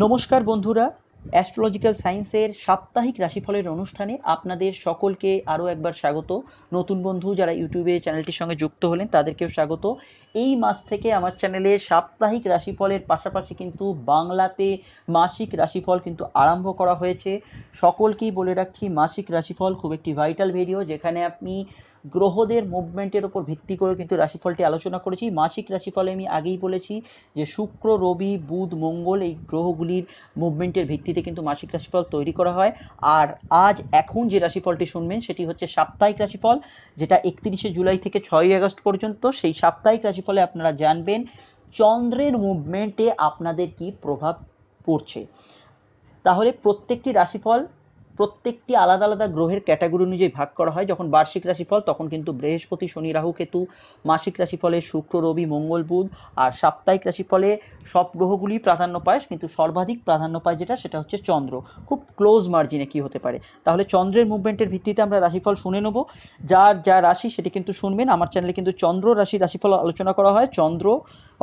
নমস্কার বন্ধুরা, অ্যাস্ট্রোলজিক্যাল সায়েন্সের সাপ্তাহিক রাশিফলের অনুষ্ঠানে আপনাদের সকলকে আরও একবার স্বাগত। নতুন বন্ধু যারা ইউটিউবে চ্যানেলটির সঙ্গে যুক্ত হলেন তাদেরকেও স্বাগত। এই মাস থেকে আমার চ্যানেলে সাপ্তাহিক রাশিফলের পাশাপাশি কিন্তু বাংলাতে মাসিক রাশিফল কিন্তু আরম্ভ করা হয়েছে। সকলকেই বলে রাখছি, মাসিক রাশিফল খুব একটি ভাইটাল ভিডিও, যেখানে আপনি গ্রহদের মুভমেন্টের ওপর ভিত্তি করে কিন্তু রাশিফলটি আলোচনা করেছি। মাসিক রাশিফলে আমি আগেই বলেছি যে শুক্র, রবি, বুধ, মঙ্গল এই গ্রহগুলির মুভমেন্টের ভিত্তিতে কিন্তু মাসিক রাশিফল তৈরি করা হয়। আর এখন যে রাশিফলটি শুনবেন সেটি হচ্ছে সাপ্তাহিক রাশিফল, যেটা 31শে জুলাই থেকে 6ই আগস্ট পর্যন্ত। সেই সাপ্তাহিক রাশিফলে আপনারা জানবেন চন্দ্রের মুভমেন্টে আপনাদের কি প্রভাব পড়ছে। তাহলে প্রত্যেকটি রাশিফল প্রত্যেকটি আলাদা আলাদা গ্রহের ক্যাটাগরি অনুযায়ী ভাগ করা হয়। যখন বার্ষিক রাশিফল তখন কিন্তু বৃহস্পতি, শনি, রাহু, কেতু, মাসিক রাশিফলে শুক্র, রবি, মঙ্গল, বুধ, আর সাপ্তাহিক রাশিফলে সব গ্রহগুলি প্রাধান্য পায়, কিন্তু সর্বাধিক প্রাধান্য পায় সেটা হচ্ছে চন্দ্র। খুব ক্লোজ মার্জিনে কি হতে পারে। তাহলে চন্দ্রের মুভমেন্টের ভিত্তিতে আমরা রাশিফল শুনে নেব। যার যা রাশি সেটি কিন্তু শুনবেন। আমার চ্যানেলে কিন্তু চন্দ্র রাশিফল আলোচনা করা হয়। চন্দ্র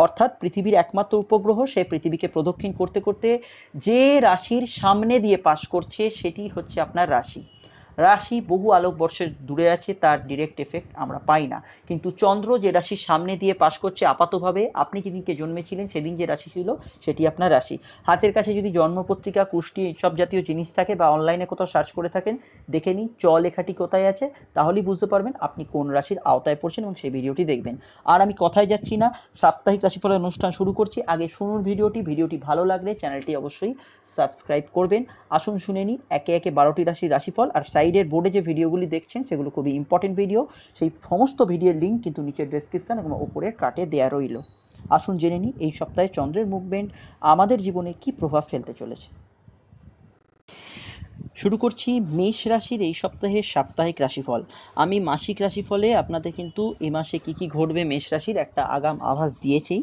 অর্থাৎ পৃথিবীর একমাত্র উপগ্রহ, সে পৃথিবীকে প্রদক্ষিণ করতে করতে যে রাশির সামনে দিয়ে পাস করছে সেটি হচ্ছে আপনার রাশি। রাশি বহু আলোকবর্ষের দূরে আছে, তার ডিরেক্ট এফেক্ট আমরা পাই না, কিন্তু চন্দ্র যে রাশির সামনে দিয়ে পাস করছে আপাতভাবে, আপনি যেদিনকে জন্মেছিলেন সেদিন যে রাশি ছিল সেটি আপনার রাশি। হাতের কাছে যদি জন্মপত্রিকা, কুষ্টি সব জাতীয় জিনিস থাকে বা অনলাইনে কোথাও সার্চ করে থাকেন, দেখে নিন চ লেখাটি কোথায় আছে, তাহলেই বুঝতে পারবেন আপনি কোন রাশির আওতায় পড়ছেন এবং সেই ভিডিওটি দেখবেন। আর আমি কথায় যাচ্ছি না, সাপ্তাহিক রাশিফলের অনুষ্ঠান শুরু করছি। আগে শুনুন ভিডিওটি ভালো লাগলে চ্যানেলটি অবশ্যই সাবস্ক্রাইব করবেন। আসুন শুনে নিই একে একে 12টি রাশির রাশিফল। আর সাইডের বোর্ডে যে ভিডিওগুলি দেখছেন সেগুলো খুবই ইম্পর্টেন্ট ভিডিও, সেই সমস্ত ভিডিওর লিঙ্ক কিন্তু নিচের ডেসক্রিপশন এবং ওপরের কার্টে দেওয়া রইল। আসুন জেনে নিই এই সপ্তাহে চন্দ্রের মুভমেন্ট আমাদের জীবনে কি প্রভাব ফেলতে চলেছে। শুরু করছি মেষ রাশির এই সপ্তাহের সাপ্তাহিক রাশিফল। আমি মাসিক রাশিফলে আপনাদের কিন্তু এ মাসে কী কী ঘটবে মেষ রাশির একটা আগাম আভাস দিয়েছি।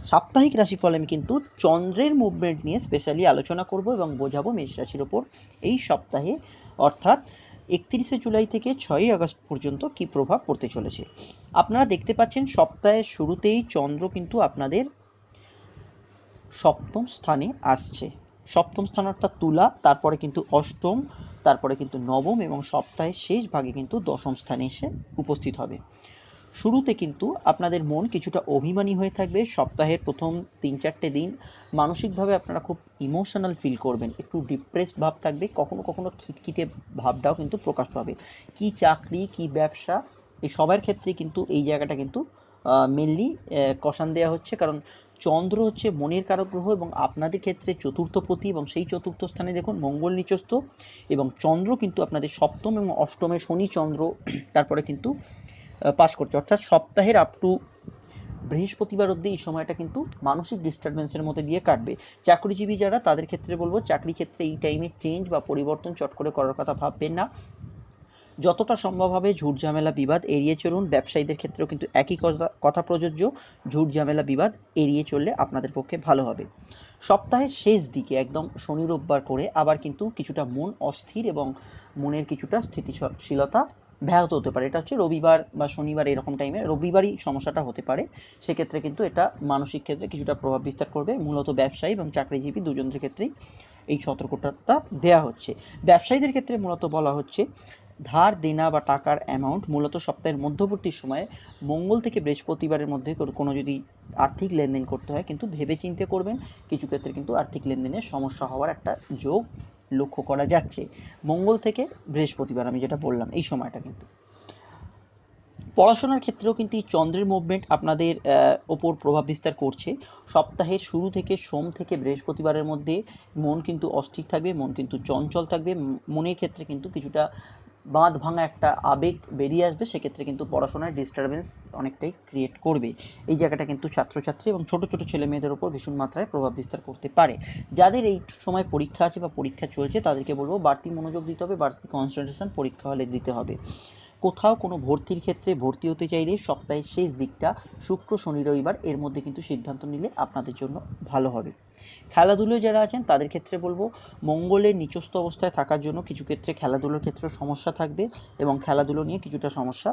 সাপ্তাহিক রাশিফলে আমি কিন্তু চন্দ্রের মুভমেন্ট নিয়ে স্পেশালি আলোচনা করব এবং বোঝাবো মেষ রাশির ওপর এই সপ্তাহে, অর্থাৎ 31শে জুলাই থেকে 6ই আগস্ট পর্যন্ত কী প্রভাব পড়তে চলেছে। আপনারা দেখতে পাচ্ছেন সপ্তাহের শুরুতেই চন্দ্র কিন্তু আপনাদের সপ্তম স্থানে আসছে। সপ্তম স্থান অর্থাৎ তুলা, তারপরে কিন্তু অষ্টম, তারপরে কিন্তু নবম এবং সপ্তাহের শেষ ভাগে কিন্তু দশম স্থানে এসে উপস্থিত হবে। শুরুতে কিন্তু আপনাদের মন কিছুটা অভিমানী হয়ে থাকবে। সপ্তাহের প্রথম 3-4টে দিন মানসিকভাবে আপনারা খুব ইমোশনাল ফিল করবেন, একটু ডিপ্রেসড ভাব থাকবে, কখনো কখনো খিটখিটে ভাবটাও কিন্তু প্রকাশ পাবে। কি চাকরি, কি ব্যবসা, এই সবার ক্ষেত্রে কিন্তু এই জায়গাটা কিন্তু মেনলি কষান দেওয়া হচ্ছে, কারণ চন্দ্র হচ্ছে মনের কারক গ্রহ এবং আপনাদের ক্ষেত্রে চতুর্থপতি, এবং সেই চতুর্থ স্থানে দেখুন মঙ্গল নিচস্থ, এবং চন্দ্র কিন্তু আপনাদের সপ্তম এবং অষ্টমে শনি চন্দ্র তারপরে কিন্তু পাস করছে, অর্থাৎ সপ্তাহের আপ টু বৃহস্পতিবার অবধি এই সময়টা কিন্তু মানসিক ডিস্টারবেন্সের মধ্যে দিয়ে কাটবে। চাকরিজীবী যারা, তাদের ক্ষেত্রে বলবো চাকরি ক্ষেত্রে এই টাইমে চেঞ্জ বা পরিবর্তন চট করে করার কথা ভাববেন না। যতটা সম্ভব হবে ঝুট ঝামেলা বিবাদ এড়িয়ে চলুন। ব্যবসায়ীদের ক্ষেত্রেও কিন্তু একই কথা প্রযোজ্য, ঝুট ঝামেলা বিবাদ এড়িয়ে চললে আপনাদের পক্ষে ভালো হবে। সপ্তাহের শেষ দিকে একদম শনি রোববার করে আবার কিন্তু কিছুটা মন অস্থির এবং মনের কিছুটা স্থিতিশীলতা ব্যাহত হতে পারে। এটা হচ্ছে রবিবার বা শনিবার এরকম টাইমে, রবিবারই সমস্যাটা হতে পারে। সেক্ষেত্রে কিন্তু এটা মানসিক ক্ষেত্রে কিছুটা প্রভাব বিস্তার করবে। মূলত ব্যবসায়ী এবং চাকরিজীবী দুজনের ক্ষেত্রেই এই সতর্কতা দেওয়া হচ্ছে। ব্যবসায়ীদের ক্ষেত্রে মূলত বলা হচ্ছে ধার দেনা বা টাকার অ্যামাউন্ট মূলত সপ্তাহের মধ্যবর্তী সময়ে মঙ্গল থেকে বৃহস্পতিবারের মধ্যে কোনো যদি আর্থিক লেনদেন করতে হয় কিন্তু ভেবে চিন্তে করবেন। কিছু ক্ষেত্রে কিন্তু আর্থিক লেনদেনের সমস্যা হওয়ার একটা যোগ লক্ষ্য করা যাচ্ছে। মঙ্গল থেকে বৃহস্পতিবার আমি যেটা বললাম এই সময়টা কিন্তু পড়াশোনার ক্ষেত্রেও কিন্তু এই চন্দ্রের মুভমেন্ট আপনাদের ওপর প্রভাব বিস্তার করছে। সপ্তাহের শুরু থেকে সোম থেকে বৃহস্পতিবারের মধ্যে মন কিন্তু অস্থির থাকবে, মন কিন্তু চঞ্চল থাকবে, মনের ক্ষেত্রে কিন্তু কিছুটা বাঁধ ভাঙা একটা আবেগ বেরিয়ে আসবে। সেক্ষেত্রে কিন্তু পড়াশোনার ডিস্টারবেন্স অনেকটাই ক্রিয়েট করবে। এই জায়গাটা কিন্তু ছাত্রছাত্রী এবং ছোটো ছোটো ছেলে মেয়েদের ওপর ভীষণ মাত্রায় প্রভাব বিস্তার করতে পারে। যাদের এই সময় পরীক্ষা আছে বা পরীক্ষা চলছে তাদেরকে বলবো বাড়তি মনোযোগ দিতে হবে, বাড়তি কনসেন্ট্রেশন পরীক্ষা হলে দিতে হবে। কোথাও কোনো ভর্তির ক্ষেত্রে ভর্তি হতে চাইলে সপ্তাহের শেষ দিকটা শুক্র, শনি, রবিবার এর মধ্যে কিন্তু সিদ্ধান্ত নিলে আপনাদের জন্য ভালো হবে। খেলাধুলোয় যারা আছেন তাদের ক্ষেত্রে বলবো মঙ্গলের নিচস্থ অবস্থায় থাকার জন্য কিছু ক্ষেত্রে খেলাধুলোর ক্ষেত্রে সমস্যা থাকবে এবং খেলাধুলো নিয়ে কিছুটা সমস্যা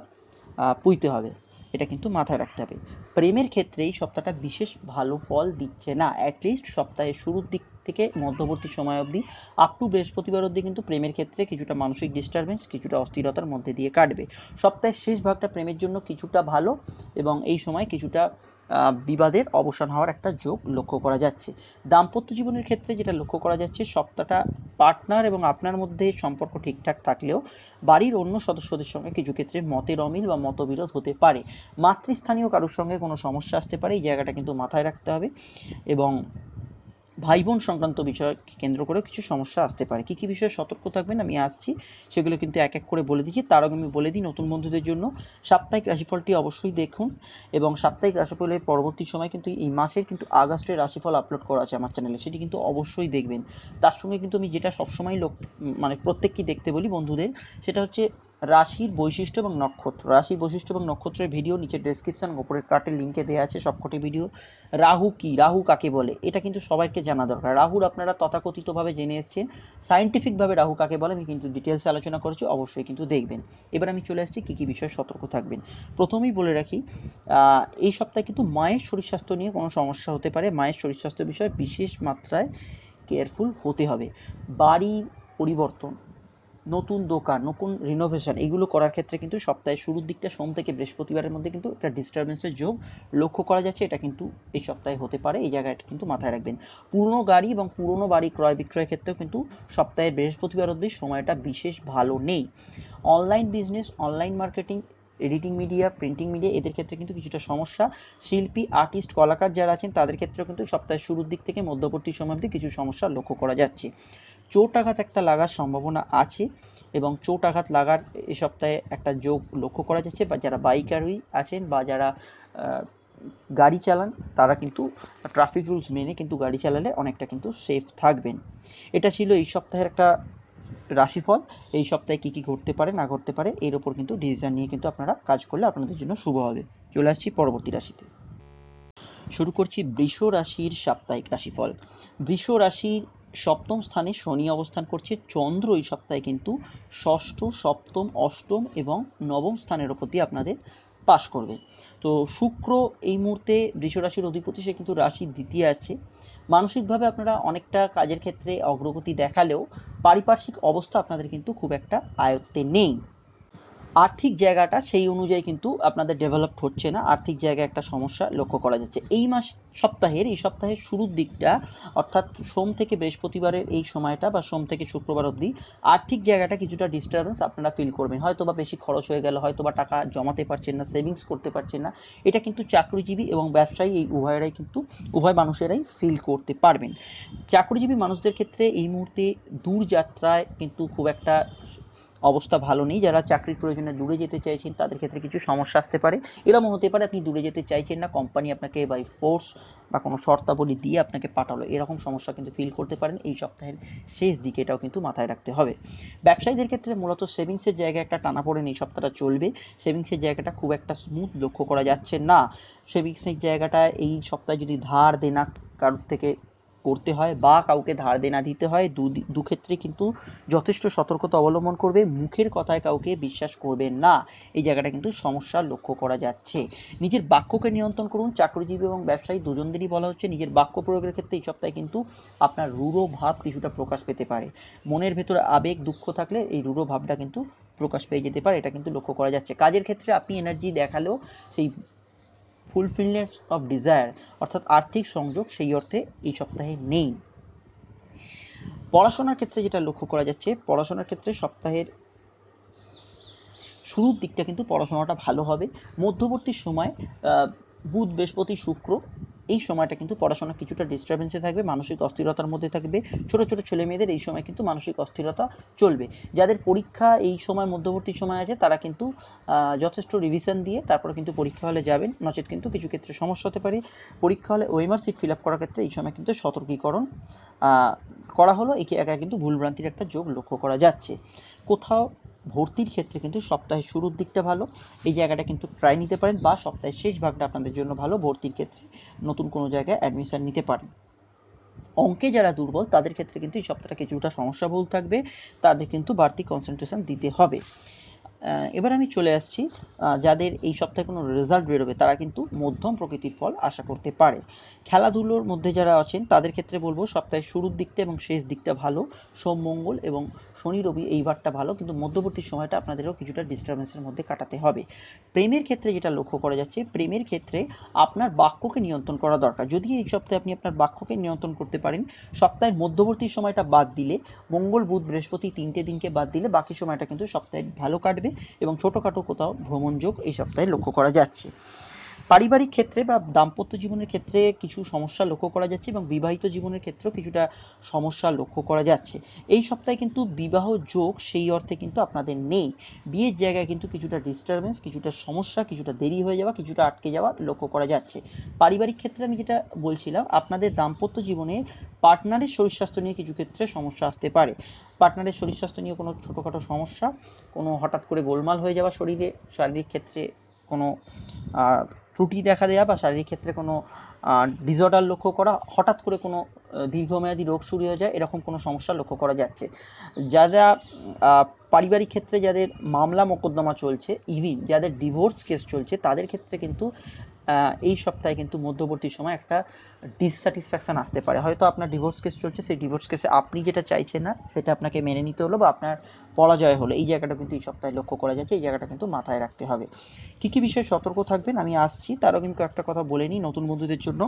পুইতে হবে, এটা কিন্তু মাথায় রাখতে হবে। প্রেমের ক্ষেত্রে এই সপ্তাহটা বিশেষ ভালো ফল দিচ্ছে না, অ্যাটলিস্ট সপ্তাহের শুরুর দিক থেকে মধ্যবর্তী সময় অবধি আপ টু বৃহস্পতিবার অবধি কিন্তু প্রেমের ক্ষেত্রে কিছুটা মানসিক ডিস্টারবেন্স, কিছুটা অস্থিরতার মধ্যে দিয়ে কাটবে। সপ্তাহের শেষ ভাগটা প্রেমের জন্য কিছুটা ভালো এবং এই সময় কিছুটা বিবাদের অবসান হওয়ার একটা যোগ লক্ষ্য করা যাচ্ছে। দাম্পত্য জীবনের ক্ষেত্রে যেটা লক্ষ্য করা যাচ্ছে, সপ্তাহটা পার্টনার এবং আপনার মধ্যে সম্পর্ক ঠিকঠাক থাকলেও বাড়ির অন্য সদস্যদের সঙ্গে কিছু ক্ষেত্রে মতের অমিল বা মতবিরোধ হতে পারে। মাতৃস্থানীয় কারোর সঙ্গে কোনো সমস্যা আসতে পারে, এই জায়গাটা কিন্তু মাথায় রাখতে হবে। এবং ভাই বোন সংক্রান্ত বিষয়কে কেন্দ্র করে কিছু সমস্যা আসতে পারে। কী কী বিষয়ে সতর্ক থাকবেন আমি আসছি, সেগুলো কিন্তু এক এক করে বলে দিচ্ছি। তার আগে আমি বলে দিই নতুন বন্ধুদের জন্য সাপ্তাহিক রাশিফলটি অবশ্যই দেখুন এবং সাপ্তাহিক রাশিফলের পরবর্তী সময় কিন্তু এই মাসের কিন্তু আগস্টের রাশিফল আপলোড করা আছে আমার চ্যানেলে, সেটি কিন্তু অবশ্যই দেখবেন। তার সঙ্গে কিন্তু আমি যেটা সবসময় মানে প্রত্যেককেই দেখতে বলি বন্ধুদের, সেটা হচ্ছে রাশির বৈশিষ্ট্য এবং নক্ষত্র। রাশির বৈশিষ্ট্য এবং নক্ষত্রের ভিডিও নিচে ডেসক্রিপশন ওপরের কার্টের লিঙ্কে দেওয়া আছে সবকটি ভিডিও। রাহু কি, রাহু কাকে বলে, এটা কিন্তু সবাইকে জানা দরকার। রাহুর আপনারা তথাকথিতভাবে জেনে এসছেন, সায়েন্টিফিকভাবে রাহু কাকে বলে আমি কিন্তু ডিটেলসে আলোচনা করেছি, অবশ্যই কিন্তু দেখবেন। এবার আমি চলে আসছি কী কী বিষয়ে সতর্ক থাকবেন। প্রথমেই বলে রাখি, এই সপ্তাহে কিন্তু মায়ের শরীর স্বাস্থ্য নিয়ে কোনো সমস্যা হতে পারে। মায়ের শরীর স্বাস্থ্য বিষয়ে বিশেষ মাত্রায় কেয়ারফুল হতে হবে। বাড়ির পরিবর্তন, নতুন দোকান, নতুন রিনোভেশন, এগুলো করার ক্ষেত্রে কিন্তু সপ্তাহের শুরুর দিকটা সোম থেকে বৃহস্পতিবারের মধ্যে কিন্তু একটা ডিস্টারবেন্সের যোগ লক্ষ্য করা যাচ্ছে। এটা কিন্তু এই সপ্তাহে হতে পারে, এই জায়গাটা কিন্তু মাথায় রাখবেন। পুরনো গাড়ি এবং পুরনো বাড়ি ক্রয় বিক্রয়ের ক্ষেত্রেও কিন্তু সপ্তাহের বৃহস্পতিবার অবধি সময়টা বিশেষ ভালো নেই। Online business, online marketing, editing media, printing media, এদের ক্ষেত্রে কিন্তু কিছুটা সমস্যা। শিল্পী, আর্টিস্ট, কলাকার যারা আছেন তাদের ক্ষেত্রেও কিন্তু সপ্তাহের শুরুর দিক থেকে মধ্যবর্তী সময় অবধি কিছু সমস্যা লক্ষ্য করা যাচ্ছে। চোট আঘাত একটা লাগার সম্ভাবনা আছে এবং চোট আঘাত লাগার এই সপ্তাহে একটা যোগ লক্ষ্য করা যাচ্ছে। বা যারা বাইকারই আছেন বা যারা গাড়ি চালান তারা কিন্তু ট্রাফিক রুলস মেনে কিন্তু গাড়ি চালালে অনেকটা কিন্তু সেফ থাকবেন। এটা ছিল এই সপ্তাহের একটা রাশিফল। এই সপ্তাহে কী কী ঘটতে পারে না ঘটতে পারে এর ওপর কিন্তু ডিসিশন নিয়ে কিন্তু আপনারা কাজ করলে আপনাদের জন্য শুভ হবে। চলে আসছি পরবর্তী রাশিতে। শুরু করছি বৃষ রাশির সাপ্তাহিক রাশিফল। বৃষ রাশির সপ্তম স্থানে শনি অবস্থান করছে। চন্দ্র এই সপ্তাহে কিন্তু ষষ্ঠ, সপ্তম, অষ্টম এবং নবম স্থানের ওপর দিয়ে আপনাদের পাস করবে। তো শুক্র এই মুহূর্তে বৃষ রাশির অধিপতি, সে কিন্তু রাশির দ্বিতীয় আছে। মানসিকভাবে আপনারা অনেকটা কাজের ক্ষেত্রে অগ্রগতি দেখালেও পারিপার্শ্বিক অবস্থা আপনাদের কিন্তু খুব একটা আয়ত্তে নেই। আর্থিক জায়গাটা সেই অনুযায়ী কিন্তু আপনাদের ডেভেলপড হচ্ছে না, আর্থিক জায়গায় একটা সমস্যা লক্ষ্য করা যাচ্ছে। এই সপ্তাহের শুরুর দিকটা, অর্থাৎ সোম থেকে বৃহস্পতিবারের এই সময়টা বা সোম থেকে শুক্রবার অবধি আর্থিক জায়গাটা কিছুটা ডিস্টারবেন্স আপনারা ফিল করবেন। হয়তো বা বেশি খরচ হয়ে গেল, হয়তো বা টাকা জমাতে পারছেন না, সেভিংস করতে পারছেন না। এটা কিন্তু চাকরিজীবী এবং ব্যবসায়ী এই উভয় মানুষেরাই ফিল করতে পারবেন। চাকরিজীবী মানুষদের ক্ষেত্রে এই মুহূর্তে দূর যাত্রায় কিন্তু খুব একটা অবস্থা ভালো নেই। যারা চাকরির প্রয়োজনে দূরে যেতে চাইছেন তাদের ক্ষেত্রে কিছু সমস্যা আসতে পারে। এরকম হতে পারে আপনি দূরে যেতে চাইছেন না, কোম্পানি আপনাকে বাই ফোর্স বা কোনো শর্তাবলী দিয়ে আপনাকে পাঠালো, এরকম সমস্যা কিন্তু ফিল করতে পারেন এই সপ্তাহের শেষ দিকে, এটাও কিন্তু মাথায় রাখতে হবে। ব্যবসায়ীদের ক্ষেত্রে মূলত সেভিংসের জায়গায় একটা টানাপোড়েন এই সপ্তাহটা চলবে। সেভিংসের জায়গাটা খুব একটা স্মুথ লক্ষ্য করা যাচ্ছে না। সেভিংসের জায়গাটা এই সপ্তাহে যদি ধার দেনা কারোর থেকে করতে হয় বা কাউকে ধার দেনা দিতে হয়, দু ক্ষেত্রে কিন্তু যথেষ্ট সতর্কতা অবলম্বন করবে। মুখের কথায় কাউকে বিশ্বাস করবেন না, এই জায়গাটা কিন্তু সমস্যা লক্ষ্য করা যাচ্ছে। নিজের বাক্যকে নিয়ন্ত্রণ করুন। চাকরিজীবী এবং ব্যবসায়ী দুজনদেরই বলা হচ্ছে নিজের বাক্য প্রয়োগের ক্ষেত্রে এই সপ্তাহে কিন্তু আপনার রূঢ় ভাব কিছুটা প্রকাশ পেতে পারে। মনের ভেতরে আবেগ, দুঃখ থাকলে এই রূঢ় ভাবটা কিন্তু প্রকাশ পেয়ে যেতে পারে, এটা কিন্তু লক্ষ্য করা যাচ্ছে। কাজের ক্ষেত্রে আপনি এনার্জি দেখালেও সেই ফুলফিলনেস অফ ডিজায়ার অর্থাৎ আর্থিক সংযোগ সেই অর্থে এই সপ্তাহে নেই। পড়াশোনার ক্ষেত্রে যেটা লক্ষ্য করা যাচ্ছে, পড়াশোনার ক্ষেত্রে সপ্তাহের শুরুর দিকটা কিন্তু পড়াশোনাটা ভালো হবে। মধ্যবর্তী সময় বুধ, বৃহস্পতি, শুক্র এই সময়টা কিন্তু পড়াশোনা কিছুটা ডিস্টারবেন্সে থাকবে, মানসিক অস্থিরতার মধ্যে থাকবে। ছোট ছোট ছেলে মেয়েদের এই সময় কিন্তু মানসিক অস্থিরতা চলবে। যাদের পরীক্ষা এই সময় মধ্যবর্তী সময় আছে তারা কিন্তু যথেষ্ট রিভিশন দিয়ে তারপরে কিন্তু পরীক্ষা হলে যাবেন, নচেত কিন্তু কিছু ক্ষেত্রে সমস্যা হতে পারে। পরীক্ষা হলে ওএমআর সিট ফিল আপ করার ক্ষেত্রে এই সময় কিন্তু সতর্কীকরণ করা হলো। একে একা কিন্তু ভুলভ্রান্তির একটা যোগ লক্ষ্য করা যাচ্ছে। কোথাও ভর্তির ক্ষেত্রে কিন্তু সপ্তাহের শুরুর দিকটা ভালো, এই জায়গাটা কিন্তু ট্রাই নিতে পারেন, বা সপ্তাহের শেষ ভাগটা আপনাদের জন্য ভালো। ভর্তির ক্ষেত্রে নতুন কোনো জায়গায় অ্যাডমিশন নিতে পারেন। অঙ্কে যারা দুর্বল তাদের ক্ষেত্রে কিন্তু এই সপ্তাহটা কিছুটা সমস্যাবহুল থাকবে, তাদের কিন্তু বাড়তি কনসেন্ট্রেশন দিতে হবে। এবার আমি চলে আসছি যাদের এই সপ্তাহে কোনো রেজাল্ট বেরোবে তারা কিন্তু মধ্যম প্রকৃতির ফল আশা করতে পারে। খেলাধুলোর মধ্যে যারা আছেন তাদের ক্ষেত্রে বলবো সপ্তাহের শুরুর দিকটা এবং শেষ দিকটা ভালো, সোম মঙ্গল এবং শনি রবি এই বারটা ভালো, কিন্তু মধ্যবর্তী সময়টা আপনাদেরও কিছুটা ডিস্টারবেন্সের মধ্যে কাটাতে হবে। প্রেমের ক্ষেত্রে যেটা লক্ষ্য করা যাচ্ছে, প্রেমের ক্ষেত্রে আপনার বাক্যকে নিয়ন্ত্রণ করা দরকার। যদি এই সপ্তাহে আপনি আপনার বাক্যকে নিয়ন্ত্রণ করতে পারেন, সপ্তাহের মধ্যবর্তী সময়টা বাদ দিলে, মঙ্গল বুধ বৃহস্পতি 3টে দিনকে বাদ দিলে বাকি সময়টা কিন্তু সপ্তাহে ভালো কাটবে এবং ছোটোখাটো কোথাও ভ্রমণ যোগ এই সপ্তাহে লক্ষ্য করা যাচ্ছে। পারিবারিক ক্ষেত্রে বা দাম্পত্য জীবনের ক্ষেত্রে কিছু সমস্যা লক্ষ্য করা যাচ্ছে এবং বিবাহিত জীবনের ক্ষেত্রেও কিছুটা সমস্যা লক্ষ্য করা যাচ্ছে। এই সপ্তাহে কিন্তু বিবাহ যোগ সেই অর্থে কিন্তু আপনাদের নেই। বিয়ের জায়গায় কিন্তু কিছুটা ডিস্টারবেন্স, কিছুটা সমস্যা, কিছুটা দেরি হয়ে যাওয়া, কিছুটা আটকে যাওয়া লক্ষ্য করা যাচ্ছে। পারিবারিক ক্ষেত্রে আমি যেটা বলছিলাম, আপনাদের দাম্পত্য জীবনে পার্টনারের শরীর স্বাস্থ্য নিয়ে কিছু ক্ষেত্রে সমস্যা আসতে পারে। পার্টনারের শরীর স্বাস্থ্য নিয়ে কোনো ছোটোখাটো সমস্যা, কোনো হঠাৎ করে গোলমাল হয়ে যাওয়া শরীরে, শারীরিক ক্ষেত্রে কোনো ত্রুটি দেখা দেওয়া বা শারীরিক ক্ষেত্রে কোনো ডিসঅর্ডার লক্ষ্য করা, হঠাৎ করে কোনো দীর্ঘমেয়াদী রোগ শুরু হয়ে যায়, এরকম কোনো সমস্যা লক্ষ্য করা যাচ্ছে। যারা পারিবারিক ক্ষেত্রে যাদের মামলা মোকদ্দমা চলছে, ইভিন যাদের ডিভোর্স কেস চলছে, তাদের ক্ষেত্রে কিন্তু এই সপ্তাহে কিন্তু মধ্যবর্তী সময় একটা ডিসস্যাটিসফ্যাকশান আসতে পারে। হয়তো আপনার ডিভোর্স কেস চলছে, সেই ডিভোর্স কেসে আপনি যেটা চাইছেন না সেটা আপনাকে মেনে নিতে হলো বা আপনার পরাজয় হলো, এই জায়গাটা কিন্তু এই সপ্তাহে লক্ষ্য করা যাচ্ছে। এই জায়গাটা কিন্তু মাথায় রাখতে হবে। কী কী বিষয়ে সতর্ক থাকবেন আমি আসছি, তারও কিন্তু একটা কথা বলে নিই নতুন বন্ধুদের জন্য।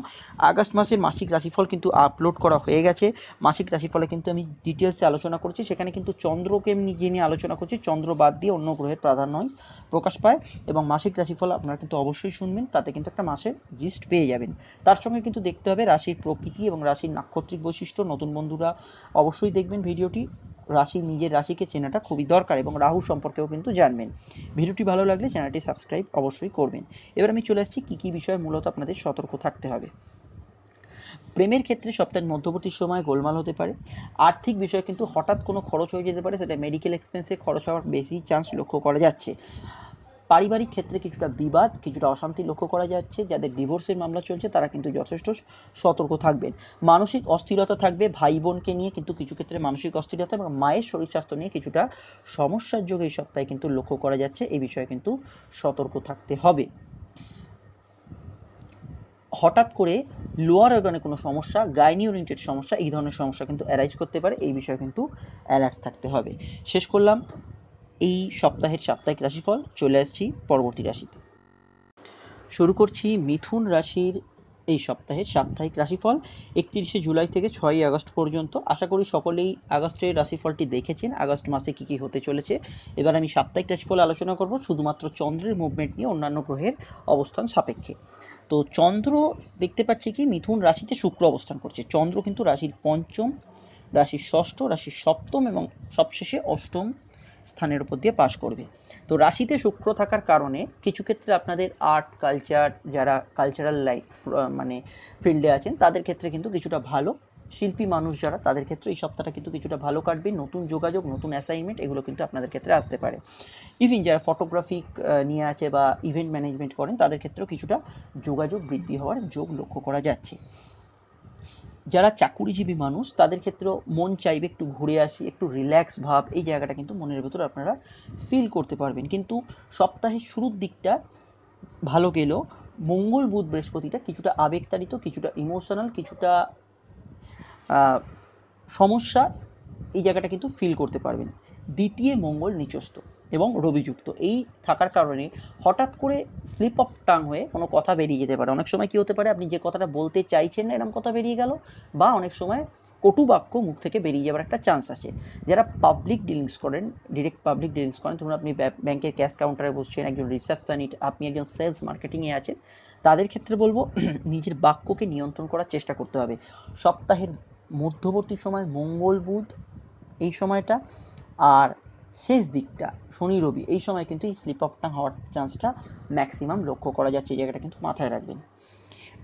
আগস্ট মাসের মাসিক রাশিফল কিন্তু আপলোড করা হয়ে গেছে। মাসিক রাশিফলে কিন্তু আমি ডিটেলসে আলোচনা করছি, সেখানে কিন্তু চন্দ্রকে নিয়ে আলোচনা করছি, চন্দ্র বাদ দিয়ে অন্য গ্রহের প্রাধান্যই প্রকাশ পায়। এবং মাসিক রাশিফল আপনারা কিন্তু অবশ্যই শুনবেন, তাতে কিন্তু একটা মাসের জিস্ট পেয়ে যাবেন। তার সঙ্গে কিন্তু দেখতে হবে রাশির প্রকৃতি এবং রাশির নাক্ষত্রিক বৈশিষ্ট্য। নতুন বন্ধুরা অবশ্যই দেখবেন ভিডিওটি, নিজের রাশিকে চেনাটা খুবই দরকার এবং রাহু সম্পর্কেও কিন্তু জানবেন। ভিডিওটি ভালো লাগলে চ্যানেলটি সাবস্ক্রাইব অবশ্যই করবেন। এবার আমি চলে আসছি কী কী বিষয়ে মূলত আপনাদের সতর্ক থাকতে হবে। প্রেমের ক্ষেত্রে সপ্তাহের মধ্যবর্তী সময় গোলমাল হতে পারে। আর্থিক বিষয়ে কিন্তু হঠাৎ কোনো খরচ হয়ে যেতে পারে, সেটা মেডিকেল এক্সপেন্সে খরচ হওয়ার বেশি চান্স লক্ষ্য করা যাচ্ছে। পারিবারিক ক্ষেত্রে কিছুটা বিবাদ, কিছুটা অশান্তি লক্ষ্য করা যাচ্ছে। যাদের ডিভোর্সের মামলা চলছে তারা কিন্তু যথেষ্ট সতর্ক থাকবেন। মানসিক অস্থিরতা থাকবে, ভাই বোনকে নিয়ে কিন্তু কিছু ক্ষেত্রে মানসিক অস্থিরতা এবং মায়ের শরীর স্বাস্থ্য নিয়ে কিছুটা সমস্যার যোগে এই সপ্তাহে কিন্তু লক্ষ্য করা যাচ্ছে। এই বিষয়ে কিন্তু সতর্ক থাকতে হবে। হঠাৎ করে লোয়ার অর্গানে কোনো সমস্যা, গাইনি ওরিয়েন্টেড সমস্যা, এই ধরনের সমস্যা কিন্তু অ্যারাইজ করতে পারে, এই বিষয়ে কিন্তু অ্যালার্ট থাকতে হবে। শেষ করলাম এই সপ্তাহের সাপ্তাহিক রাশিফল। চলে আসছি পরবর্তী রাশিতে। শুরু করছি মিথুন রাশির এই সপ্তাহের সাপ্তাহিক রাশিফল 31শে জুলাই থেকে 6ই আগস্ট পর্যন্ত। আশা করি সকলেই আগস্টের রাশিফলটি দেখেছেন, আগস্ট মাসে কী কী হতে চলেছে। এবার আমি সাপ্তাহিক রাশিফল আলোচনা করব শুধুমাত্র চন্দ্রের মুভমেন্ট নিয়ে, অন্যান্য গ্রহের অবস্থান সাপেক্ষে। তো চন্দ্র দেখতে পাচ্ছি কি মিথুন রাশিতে শুক্র অবস্থান করছে। চন্দ্র কিন্তু রাশির পঞ্চম, রাশির ষষ্ঠ, রাশির সপ্তম এবং সবশেষে অষ্টম স্থানের উপর দিয়ে পাস করবে। তো রাশিতে শুক্র থাকার কারণে কিছু ক্ষেত্রে আপনাদের আর্ট কালচার, যারা কালচারাল লাইফ মানে ফিল্ডে আছেন তাদের ক্ষেত্রে কিন্তু কিছুটা ভালো, শিল্পী মানুষ যারা তাদের ক্ষেত্রে এই সপ্তাহটা কিন্তু কিছুটা ভালো কাটবে। নতুন যোগাযোগ, নতুন অ্যাসাইনমেন্ট এগুলো কিন্তু আপনাদের ক্ষেত্রে আসতে পারে। ইভেন যারা ফটোগ্রাফি নিয়ে আছে বা ইভেন্ট ম্যানেজমেন্ট করেন তাদের ক্ষেত্রেও কিছুটা যোগাযোগ বৃদ্ধি হওয়ার যোগ লক্ষ্য করা যাচ্ছে। যারা চাকুরিজীবী মানুষ তাদের ক্ষেত্রেও মন চাইবে একটু ঘুরে আসি, একটু রিল্যাক্স ভাব, এই জায়গাটা কিন্তু মনের ভেতর আপনারা ফিল করতে পারবেন। কিন্তু সপ্তাহের শুরুর দিকটা ভালো গেলেও মঙ্গল বুধ বৃহস্পতিটা কিছুটা আবেগতাড়িত, কিছুটা ইমোশনাল, কিছুটা সমস্যা, এই জায়গাটা কিন্তু ফিল করতে পারবেন। দ্বিতীয় মঙ্গল নিচস্থ এবং রবিযুক্ত, এই থাকার কারণে হঠাৎ করে স্লিপ অফ টাং হয়ে কোনো কথা বেরিয়ে যেতে পারে। অনেক সময় কী হতে পারে, আপনি যে কথাটা বলতে চাইছেন না এরকম কথা বেরিয়ে গেল, বা অনেক সময় কটু বাক্য মুখ থেকে বেরিয়ে যাওয়ার একটা চান্স আছে। যারা পাবলিক ডিলিংস করেন, ডিরেক্ট পাবলিক ডিলিংস করেন, ধরুন আপনি ব্যাংকের ক্যাশ কাউন্টারে বসছেন, একজন রিসেপশনিস্ট, আপনি একজন সেলস মার্কেটিংয়ে আছেন, তাদের ক্ষেত্রে বলবো নিজের বাক্যকে নিয়ন্ত্রণ করার চেষ্টা করতে হবে। সপ্তাহের মধ্যবর্তী সময় মঙ্গল বুধ এই সময়টা, আর শেষ দিকটা শনি রবি, এই সময় কিন্তু এই স্লিপ অফ টাং হওয়ার চান্সটা ম্যাক্সিমাম লক্ষ্য করা যাচ্ছে। এই জায়গাটা কিন্তু মাথায় রাখবেন।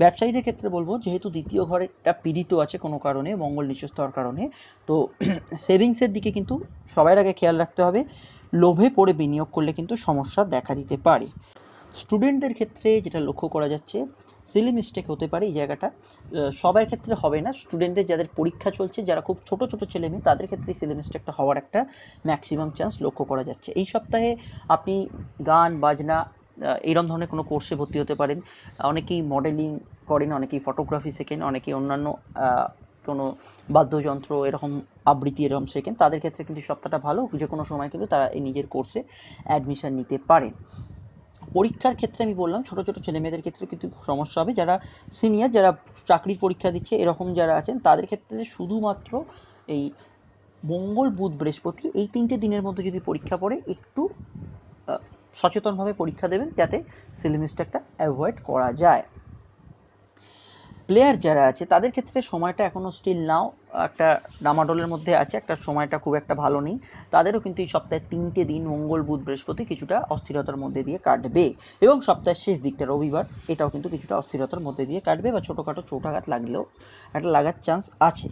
ব্যবসায়ীদের ক্ষেত্রে বলবো, যেহেতু দ্বিতীয় ঘরটা পীড়িত আছে কোনো কারণে, মঙ্গল নিচস্থ হওয়ার কারণে, তো সেভিংসের দিকে কিন্তু সবার আগে খেয়াল রাখতে হবে। লোভে পড়ে বিনিয়োগ করলে কিন্তু সমস্যা দেখা দিতে পারে। স্টুডেন্টদের ক্ষেত্রে যেটা লক্ষ্য করা যাচ্ছে, সিলি মিস্টেক হতে পারে এই জায়গাটা, সবার ক্ষেত্রে হবে না, স্টুডেন্টদের যাদের পরীক্ষা চলছে, যারা খুব ছোট ছোট ছেলে মেয়ে, তাদের ক্ষেত্রে সিলি মিস্টেকটা হওয়ার একটা ম্যাক্সিমাম চান্স লক্ষ্য করা যাচ্ছে। এই সপ্তাহে আপনি গান বাজনা এইরকম ধরনের কোনো কোর্সে ভর্তি হতে পারেন। অনেকেই মডেলিং করেন, অনেকেই ফটোগ্রাফি শেখেন, অনেকেই অন্যান্য কোনো বাদ্যযন্ত্র এরকম আবৃত্তি এরকম শেখেন, তাদের ক্ষেত্রে কিন্তু সপ্তাহটা ভালো, যে কোনো সময় কিন্তু তারা এই নিজের কোর্সে অ্যাডমিশন নিতে পারেন। পরীক্ষার ক্ষেত্রে আমি বললাম ছোট ছোট ছেলে মেয়েদের ক্ষেত্রে কিন্তু সমস্যা হবে, যারা সিনিয়র, যারা চাকরির পরীক্ষা দিচ্ছে এরকম যারা আছেন, তাদের ক্ষেত্রে শুধুমাত্র এই মঙ্গল বুধ বৃহস্পতি এই 3টে দিনের মধ্যে যদি পরীক্ষা পড়ে, একটু সচেতনভাবে পরীক্ষা দেবেন যাতে সিলি মিস্টেকটা অ্যাভয়েড করা যায়। প্লেয়ার যারা আছে তাদের ক্ষেত্রে সময়টা এখনও স্টিল নাও একটা ডামাডোলের মধ্যে আছে, একটা সময়টা খুব একটা ভালো নেই, তাদেরও কিন্তু এই সপ্তাহে 3টে দিন মঙ্গল বুধ বৃহস্পতি কিছুটা অস্থিরতার মধ্যে দিয়ে কাটবে, এবং সপ্তাহের শেষ দিকটা রবিবার এটাও কিন্তু কিছুটা অস্থিরতার মধ্যে দিয়ে কাটবে, বা ছোটোখাটো চোটাঘাত লাগলেও একটা লাগার চান্স আছে।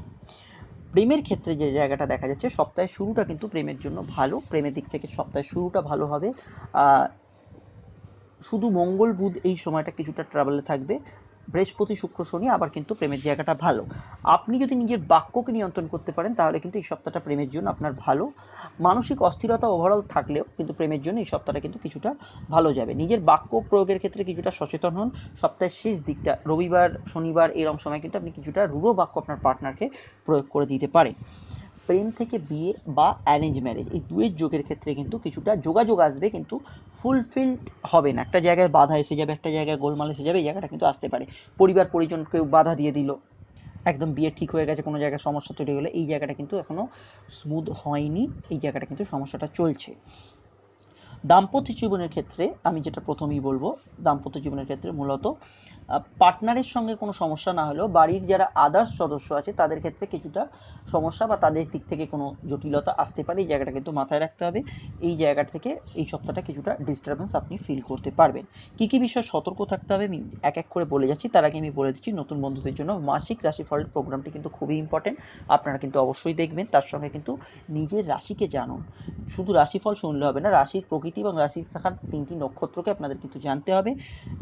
প্রেমের ক্ষেত্রে যে জায়গাটা দেখা যাচ্ছে, সপ্তাহের শুরুটা কিন্তু প্রেমের জন্য ভালো, প্রেমের দিক থেকে সপ্তাহের শুরুটা ভালো হবে। শুধু মঙ্গল বুধ এই সময়টা কিছুটা ট্রাভেলে থাকবে, বৃহস্পতি শুক্র শনি আবার কিন্তু প্রেমের জায়গাটা ভালো। আপনি যদি নিজের বাক্যকে নিয়ন্ত্রণ করতে পারেন তাহলে কিন্তু এই সপ্তাহটা প্রেমের জন্য আপনার ভালো। মানসিক অস্থিরতা ওভারঅল থাকলেও কিন্তু প্রেমের জন্য এই সপ্তাহটা কিন্তু কিছুটা ভালো যাবে। নিজের বাক্য প্রয়োগের ক্ষেত্রে কিছুটা সচেতন হন। সপ্তাহের শেষ দিকটা রবিবার শনিবার এরকম সময় কিন্তু আপনি কিছুটা রূঢ় বাক্য আপনার পার্টনারকে প্রয়োগ করে দিতে পারেন। প্রেম থেকে বিয়ে বা অ্যারেঞ্জ ম্যারেজ এই দুয়ের যোগের ক্ষেত্রে কিন্তু কিছুটা যোগাযোগ আসবে, কিন্তু ফুলফিলড হবে না, একটা জায়গায় বাধা এসে যাবে, একটা জায়গায় গোলমাল এসে যাবে, এই জায়গাটা কিন্তু আসতে পারে। পরিবার পরিজন কেউ বাধা দিয়ে দিল, একদম বিয়ে ঠিক হয়ে গেছে, কোনো জায়গায় সমস্যা তৈরি হলে এই জায়গাটা কিন্তু এখনও স্মুথ হয়নি, এই জায়গাটা কিন্তু সমস্যাটা চলছে। দাম্পত্য জীবনের ক্ষেত্রে আমি যেটা প্রথমেই বলবো, দাম্পত্য জীবনের ক্ষেত্রে মূলত পার্টনারের সঙ্গে কোনো সমস্যা না হলেও বাড়ির যারা আদার্স সদস্য আছে তাদের ক্ষেত্রে কিছুটা সমস্যা বা তাদের দিক থেকে কোনো জটিলতা আসতে পারে, এই জায়গাটা কিন্তু মাথায় রাখতে হবে। এই জায়গা থেকে এই সপ্তাহটা কিছুটা ডিস্টারবেন্স আপনি ফিল করতে পারবেন। কী কী বিষয়ে সতর্ক থাকতে হবে আমি এক এক করে বলে যাচ্ছি, তার আগে আমি বলে দিচ্ছি নতুন বন্ধুদের জন্য মাসিক রাশিফলের প্রোগ্রামটি কিন্তু খুবই ইম্পর্টেন্ট, আপনারা কিন্তু অবশ্যই দেখবেন। তার সঙ্গে কিন্তু নিজের রাশিকে জানুন, শুধু রাশিফল শুনলে হবে না, রাশির প্রকৃতি এবং রাশির থাকার 3টি নক্ষত্রকে আপনাদের কিন্তু জানতে হবে,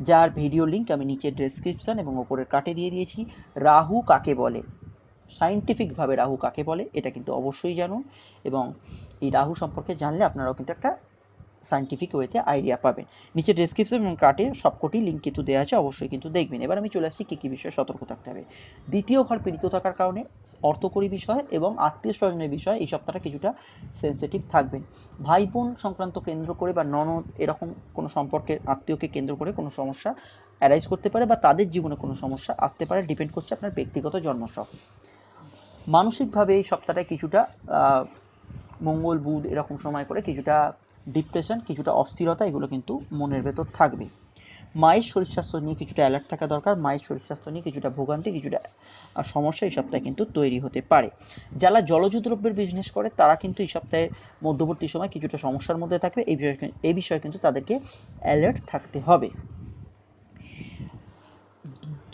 যার ভিডিও লিঙ্ক আমি নিচের ডেসক্রিপশন এবং ওপরের কাটে দিয়ে দিয়েছি। রাহু কাকে বলে, সায়েন্টিফিকভাবে রাহু কাকে বলে এটা কিন্তু অবশ্যই জানুন, এবং এই রাহু সম্পর্কে জানলে আপনারাও কিন্তু একটা সায়েন্টিফিক ওয়েতে আইডিয়া পাবেন। নিচে ডেসক্রিপশন এবং কার্টে সবকটি লিঙ্ক কিন্তু দেওয়া আছে, অবশ্যই কিন্তু দেখবেন। এবার আমি চলে আসছি কী কী বিষয়ে সতর্ক থাকতে হবে। দ্বিতীয় ঘর পীড়িত থাকার কারণে অর্থকরী বিষয় এবং আত্মীয় স্বজনের বিষয় এই সপ্তাহটা কিছুটা সেন্সিটিভ থাকবেন। ভাই বোন সংক্রান্ত কেন্দ্র করে বা ননদ এরকম কোনো সম্পর্কের আত্মীয়কে কেন্দ্র করে কোনো সমস্যা অ্যারাইজ করতে পারে, বা তাদের জীবনে কোনো সমস্যা আসতে পারে, ডিপেন্ড করছে আপনার ব্যক্তিগত জন্মছক। মানসিকভাবে এই সপ্তাহটায় কিছুটা মঙ্গল বুধ এরকম সময় করে কিছুটা ডিপ্রেশন, কিছুটা অস্থিরতা এগুলো কিন্তু মনের ভেতর থাকবে। মায়ের শরীর স্বাস্থ্য নিয়ে কিছুটা অ্যালার্ট থাকা দরকার, মায়ের শরীর স্বাস্থ্য নিয়ে কিছুটা ভোগান্তি, কিছুটা সমস্যা এই সপ্তাহে কিন্তু তৈরি হতে পারে। যারা জলজ দ্রব্যের বিজনেস করে তারা কিন্তু এই সপ্তাহের মধ্যবর্তী সময় কিছুটা সমস্যার মধ্যে থাকবে, এই বিষয়ে কিন্তু তাদেরকে অ্যালার্ট থাকতে হবে।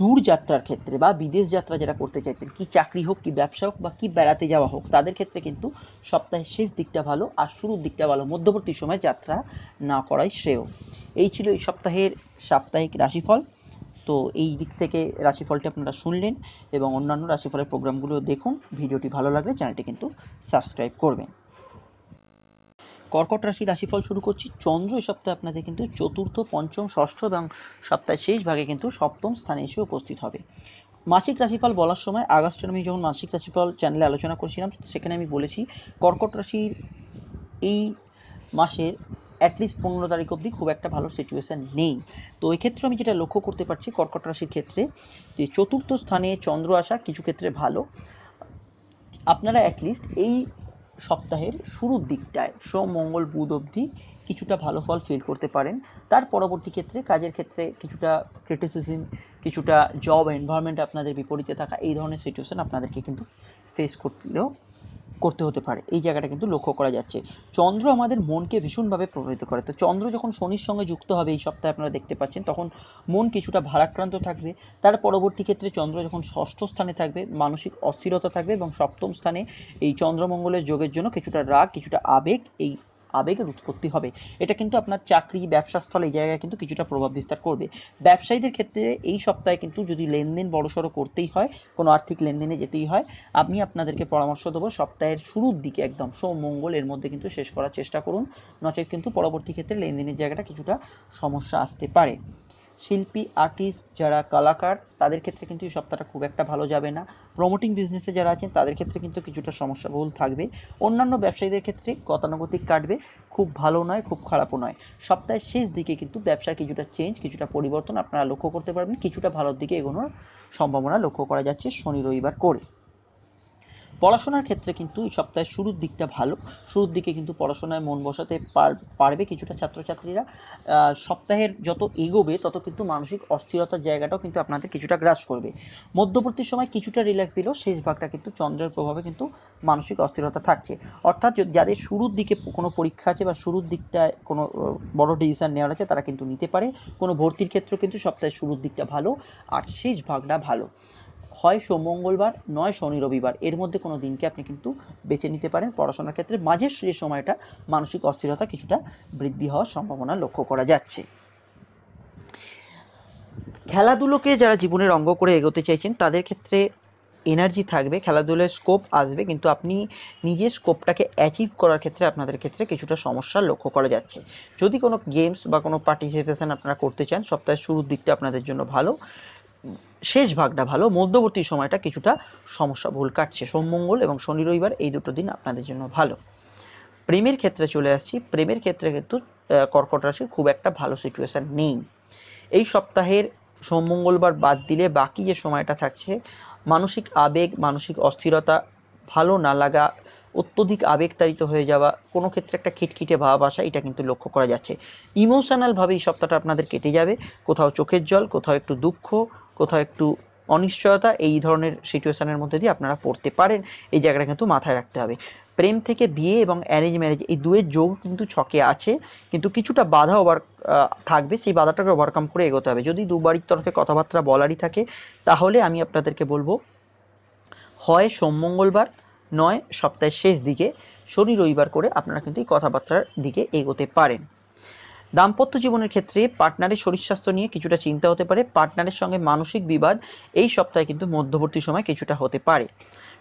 দূর যাত্রার ক্ষেত্রে বা বিদেশ যাত্রা যারা করতে চাইছেন, কি চাকরি হোক, কি ব্যবসা হোক, বা কি বেড়াতে যাওয়া হোক, তাদের ক্ষেত্রে কিন্তু সপ্তাহের শেষ দিকটা ভালো আর শুরুর দিকটা ভালো, মধ্যবর্তী সময় যাত্রা না করাই শ্রেয়। এই ছিল এই সপ্তাহের সাপ্তাহিক রাশিফল। তো এই দিক থেকে রাশিফলটি আপনারা শুনলেন, এবং অন্যান্য রাশিফলের প্রোগ্রামগুলো দেখুন। ভিডিওটি ভালো লাগলে চ্যানেলটি কিন্তু সাবস্ক্রাইব করবেন। কর্কট রাশি রাশিফল শুরু করছি। চন্দ্র এই সপ্তাহে আপনাদের কিন্তু চতুর্থ, পঞ্চম, ষষ্ঠ এবং সপ্তাহের শেষ ভাগে কিন্তু সপ্তম স্থানে এসে উপস্থিত হবে। মাসিক রাশিফল বলার সময় আগস্টের আমি যখন মাসিক রাশিফল চ্যানেলে আলোচনা করছিলাম সেখানে আমি বলেছি কর্কট রাশির এই মাসের অ্যাটলিস্ট 15 তারিখ অবধি খুব একটা ভালো সিচুয়েশান নেই। তো এই ক্ষেত্রে আমি যেটা লক্ষ্য করতে পারছি কর্কট রাশির ক্ষেত্রে, যে চতুর্থ স্থানে চন্দ্র আসা কিছু ক্ষেত্রে ভালো। আপনারা অ্যাটলিস্ট এই সপ্তাহের শুরুর দিকটায় সোম মঙ্গল বুধ অবধি কিছুটা ভালো ফল ফিল করতে পারেন। তার পরবর্তী ক্ষেত্রে কাজের ক্ষেত্রে কিছুটা ক্রিটিসিজম, কিছুটা জব এনভায়রনমেন্ট আপনাদের বিপরীতে থাকা, এই ধরনের সিচুয়েশন আপনাদেরকে কিন্তু ফেস করতে হতে পারে, এই জায়গাটা কিন্তু লক্ষ্য করা যাচ্ছে। চন্দ্র আমাদের মনকে ভীষণভাবে প্রভাবিত করে, তো চন্দ্র যখন শনির সঙ্গে যুক্ত হবে এই সপ্তাহে আপনারা দেখতে পাচ্ছেন, তখন মন কিছুটা ভারাক্রান্ত থাকবে। তার পরবর্তী ক্ষেত্রে চন্দ্র যখন ষষ্ঠ স্থানে থাকবে মানসিক অস্থিরতা থাকবে, এবং সপ্তম স্থানে এই চন্দ্রমঙ্গলের যোগের জন্য কিছুটা রাগ, কিছুটা আবেগ, এই আবেগের উৎপত্তি হবে। এটা কিন্তু আপনার চাকরি, ব্যবসাস্থল এই জায়গায় কিন্তু কিছুটা প্রভাব বিস্তার করবে। ব্যবসায়ীদের ক্ষেত্রে এই সপ্তাহে কিন্তু যদি লেনদেন বড়সড় করতেই হয়, কোনো আর্থিক লেনদেনে যেতেই হয়, আমি আপনাদেরকে পরামর্শ দেবো সপ্তাহের শুরুর দিকে একদম সোম মঙ্গল এর মধ্যে কিন্তু শেষ করার চেষ্টা করুন, নচেত কিন্তু পরবর্তী ক্ষেত্রে লেনদেনের জায়গাটা কিছুটা সমস্যা আসতে পারে। শিল্পী, আর্টিস্ট, যারা কলাকার, তাদের ক্ষেত্রে কিন্তু এই সপ্তাহটা খুব একটা ভালো যাবে না। প্রমোটিং বিজনেসে যারা আছেন তাদের ক্ষেত্রে কিন্তু কিছুটা সমস্যাবহুল থাকবে। অন্যান্য ব্যবসায়ীদের ক্ষেত্রে গতানুগতিক কাটবে, খুব ভালো নয় খুব খারাপও নয়। সপ্তাহের শেষ দিকে কিন্তু ব্যবসার কিছুটা চেঞ্জ, কিছুটা পরিবর্তন আপনারা লক্ষ্য করতে পারবেন, কিছুটা ভালোর দিকে এগোনোর সম্ভাবনা লক্ষ্য করা যাচ্ছে শনি রবিবার করে। পড়াশোনার ক্ষেত্রে কিন্তু এই সপ্তাহের শুরুর দিকটা ভালো, শুরুর দিকে কিন্তু পড়াশোনায় মন বসাতে পারবে কিছুটা ছাত্রছাত্রীরা। সপ্তাহের যত এগোবে তত কিন্তু মানসিক অস্থিরতার জায়গাটাও কিন্তু আপনাদের কিছুটা গ্রাস করবে। মধ্যবর্তী সময় কিছুটা রিল্যাক্স দিলেও শেষ ভাগটা কিন্তু চন্দ্রের প্রভাবে কিন্তু মানসিক অস্থিরতা থাকছে। অর্থাৎ যাদের শুরুর দিকে কোনো পরীক্ষা আছে বা শুরুর দিকটায় কোনো বড় ডিসিশন নেওয়ার আছে তারা কিন্তু নিতে পারে। কোনো ভর্তির ক্ষেত্রেও কিন্তু সপ্তাহের শুরুর দিকটা ভালো আর শেষ ভাগটা ভালো। হয় সোম মঙ্গলবার, নয় শনি রবিবার, এর মধ্যে কোনো দিনকে আপনি কিন্তু বেছে নিতে পারেন পড়াশোনার ক্ষেত্রে। মাঝের যে সময়টা মানসিক অস্থিরতা কিছুটা বৃদ্ধি হওয়ার সম্ভাবনা লক্ষ্য করা যাচ্ছে। খেলাধুলোকে যারা জীবনের অঙ্গ করে এগোতে চাইছেন তাদের ক্ষেত্রে এনার্জি থাকবে, খেলাধুলার স্কোপ আসবে, কিন্তু আপনি নিজের স্কোপটাকে অ্যাচিভ করার ক্ষেত্রে আপনাদের ক্ষেত্রে কিছুটা সমস্যা লক্ষ্য করা যাচ্ছে। যদি কোনো গেমস বা কোনো পার্টিসিপেশন আপনারা করতে চান, সপ্তাহের শুরুর দিকটা আপনাদের জন্য ভালো, শেষ ভাগটা ভালো, মধ্যবর্তী সময়টা কিছুটা সমস্যা ভুল কাটছে। সোম মঙ্গল এবং শনি রবিবার এই দুটো দিন আপনাদের জন্য ভালো। প্রেমের ক্ষেত্রে চলে আসছি, প্রেমের ক্ষেত্রে কিন্তু কর্কট রাশির খুব একটা ভালো সিচুয়েশান নেই। এই সপ্তাহের সোম মঙ্গলবার বাদ দিলে বাকি যে সময়টা থাকছে, মানসিক আবেগ, মানসিক অস্থিরতা, ভালো না লাগা, অত্যধিক আবেগতাড়িত হয়ে যাওয়া, কোনো ক্ষেত্রে একটা খিটখিটে ভাব আসা, এটা কিন্তু লক্ষ্য করা যাচ্ছে। ইমোশনালভাবে এই সপ্তাহটা আপনাদের কেটে যাবে, কোথাও চোখের জল, কোথাও একটু দুঃখ, কোথাও একটু অনিশ্চয়তা, এই ধরনের সিচুয়েশানের মধ্যে দিয়ে আপনারা পড়তে পারেন। এই জায়গাটা কিন্তু মাথায় রাখতে হবে। প্রেম থেকে বিয়ে এবং অ্যারেঞ্জ ম্যারেজ এই দুয়ের যোগ কিন্তু ছকে আছে, কিন্তু কিছুটা বাধা থাকবে, সেই বাধাটাকে ওভারকাম করে এগোতে হবে। যদি দুবারই তরফে কথাবার্তা বলারই থাকে তাহলে আমি আপনাদেরকে বলবো হয় সোম মঙ্গলবার, নয় সপ্তাহের শেষ দিকে শনি রবিবার করে আপনারা কিন্তু এই কথাবার্তার দিকে এগোতে পারেন। দাম্পত্য জীবনের ক্ষেত্রে পার্টনারের শরীর স্বাস্থ্য নিয়ে কিছুটা চিন্তা হতে পারে, পার্টনারের সঙ্গে মানসিক বিবাদ এই সপ্তাহে কিন্তু মধ্যবর্তী সময় কিছুটা হতে পারে।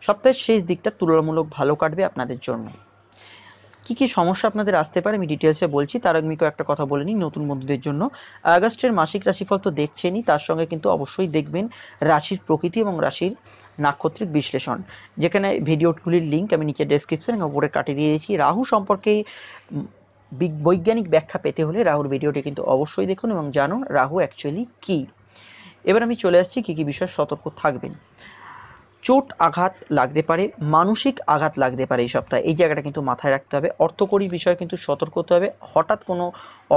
সপ্তাহের শেষ দিকটা তুলনামূলক ভালো কাটবে আপনাদের জন্য। কি কি সমস্যা আপনাদের আসতে পারে আমি ডিটেলসে বলছি, তার আগে আমি কয়েকটা কথা বলে নিই নতুন বন্ধুদের জন্য। আগস্টের মাসিক রাশিফল তো দেখছেনই, তার সঙ্গে কিন্তু অবশ্যই দেখবেন রাশির প্রকৃতি এবং রাশির নাক্ষত্রিক বিশ্লেষণ, যেখানে ভিডিওগুলির লিঙ্ক আমি নিচে ডেসক্রিপশন এবং উপরে কাটিয়ে দিয়েছি। রাহু সম্পর্কে বৈজ্ঞানিক ব্যাখ্যা পেতে হলে রাহুর ভিডিওটি কিন্তু অবশ্যই দেখুন এবং জানুন রাহু অ্যাকচুয়ালি কী। এবার আমি চলে আসছি কী কী বিষয়ে সতর্ক থাকবেন। চোট আঘাত লাগতে পারে, মানসিক আঘাত লাগতে পারে এই সপ্তাহে, এই জায়গাটা কিন্তু মাথায় রাখতে হবে। অর্থকরী বিষয়ে কিন্তু সতর্ক হতে হবে, হঠাৎ কোনো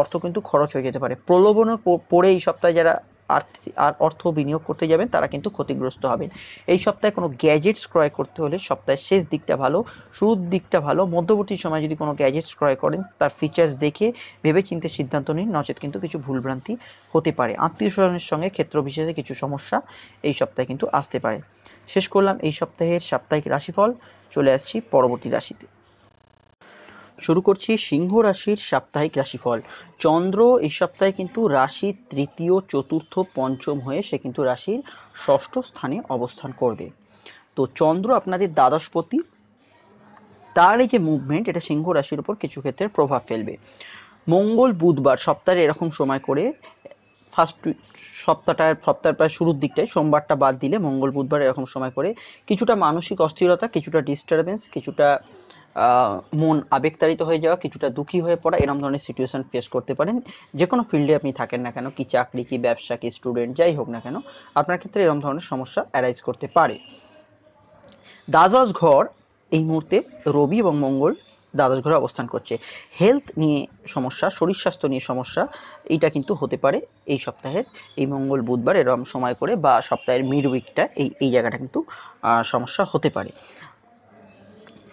অর্থ কিন্তু খরচ হয়ে যেতে পারে। প্রলোভনে পড়ে এই সপ্তাহে যারা অর্থ বিনিয়োগ করতে যাবেন তারা কিন্তু ক্ষতিগ্রস্ত হবেন। এই সপ্তাহে কোনো গ্যাজেটস ক্রয় করতে হলে সপ্তাহের শেষ দিকটা ভালো, শুরুর দিকটা ভালো। মধ্যবর্তী সময় যদি কোনো গ্যাজেটস ক্রয় করেন তার ফিচার্স দেখে ভেবেচিন্তে সিদ্ধান্ত নিন, নচেত কিন্তু কিছু ভুলভ্রান্তি হতে পারে। আত্মীয় স্বজনের সঙ্গে ক্ষেত্র বিশেষে কিছু সমস্যা এই সপ্তাহে কিন্তু আসতে পারে। শেষ করলাম এই সপ্তাহের সাপ্তাহিক রাশিফল, চলে আসছি পরবর্তী রাশিতে। শুরু করছি সিংহ রাশির সাপ্তাহিক রাশিফল। চন্দ্র এই সপ্তাহে কিন্তু রাশির তৃতীয়, চতুর্থ, পঞ্চম হয়ে সে কিন্তু রাশির ষষ্ঠ স্থানে অবস্থান করবে। তো চন্দ্র আপনাদের দ্বাদশপতি, তার এই যে মুভমেন্ট এটা সিংহ রাশির উপর কিছু ক্ষেত্রে প্রভাব ফেলবে। মঙ্গল বুধবার সপ্তাহে এরকম সময় করে সপ্তাহের প্রায় শুরুর দিকটায়, সোমবারটা বাদ দিলে মঙ্গল বুধবার এরকম সময় করে কিছুটা মানসিক অস্থিরতা, কিছুটা ডিস্টারবেন্স, কিছুটা মন আবেগতাড়িত হয়ে যাওয়া, কিছুটা দুঃখী হয়ে পড়া, এরকম ধরনের সিচুয়েশন ফেস করতে পারেন। যে কোনো ফিল্ডে আপনি থাকেন না কেন, কি চাকরি, কি ব্যবসা, কি স্টুডেন্ট, যাই হোক না কেন, আপনার ক্ষেত্রে এরকম ধরনের সমস্যা অ্যারাইজ করতে পারে। দ্বাদশ ঘর এই মুহূর্তে রবি এবং মঙ্গল দ্বাদশ ঘরে অবস্থান করছে। হেলথ নিয়ে সমস্যা, শরীর স্বাস্থ্য নিয়ে সমস্যা, এইটা কিন্তু হতে পারে এই সপ্তাহের এই মঙ্গল বুধবার এরকম সময় করে, বা সপ্তাহের মিড উইকটা এই জায়গাটা কিন্তু সমস্যা হতে পারে।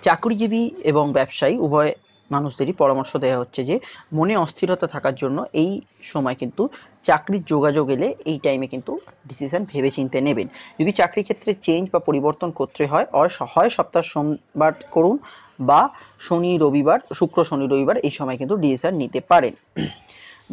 চাকরিজীবী এবং ব্যবসায়ী উভয় মানুষদেরই পরামর্শ দেওয়া হচ্ছে যে মনে অস্থিরতা থাকার জন্য এই সময় কিন্তু চাকরির যোগাযোগ এলে এই টাইমে কিন্তু ডিসিশন ভেবেচিন্তে নেবেন। যদি চাকরি ক্ষেত্রে চেঞ্জ বা পরিবর্তন করতে হয় হয় সপ্তাহ সোমবার করুন বা শনি রবিবার, শুক্র শনি রবিবার এই সময় কিন্তু ডিসিশন নিতে পারেন।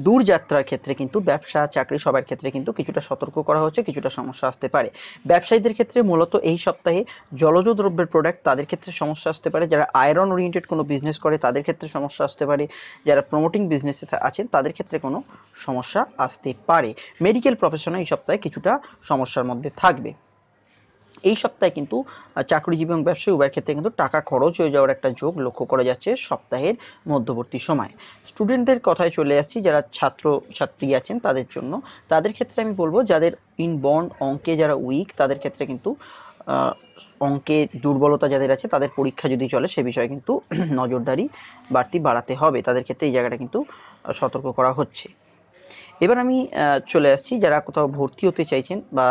দূর যাত্রার ক্ষেত্রে কিন্তু ব্যবসা চাকরি সবার ক্ষেত্রে কিন্তু কিছুটা সতর্ক করা হচ্ছে, কিছুটা সমস্যা আসতে পারে। ব্যবসায়ীদের ক্ষেত্রে মূলত এই সপ্তাহে জলজ দ্রব্যের প্রোডাক্ট তাদের ক্ষেত্রে সমস্যা আসতে পারে। যারা আয়রন ওরিয়েন্টেড কোনো বিজনেস করে তাদের ক্ষেত্রে সমস্যা আসতে পারে। যারা প্রমোটিং বিজনেসে আছেন তাদের ক্ষেত্রে কোনো সমস্যা আসতে পারে। মেডিকেল প্রফেশনে এই সপ্তাহে কিছুটা সমস্যার মধ্যে থাকবে। এই সপ্তাহে কিন্তু চাকরিজীবী এবং ব্যবসায়ী উভয়ের ক্ষেত্রে কিন্তু টাকা খরচ হয়ে যাওয়ার একটা যোগ লক্ষ্য করা যাচ্ছে সপ্তাহের মধ্যবর্তী সময়। স্টুডেন্টদের কথায় চলে আসছি, যারা ছাত্র ছাত্রী আছেন তাদের জন্য, তাদের ক্ষেত্রে আমি বলবো যাদের ইনবর্ন অঙ্কে যারা উইক তাদের ক্ষেত্রে কিন্তু অঙ্কে দুর্বলতা যাদের আছে তাদের পরীক্ষা যদি চলে সে বিষয়ে কিন্তু নজরদারি বাড়াতে হবে, তাদের ক্ষেত্রে এই জায়গাটা কিন্তু সতর্ক করা হচ্ছে। এবার আমি চলে আসছি যারা কোথাও ভর্তি হতে চাইছেন বা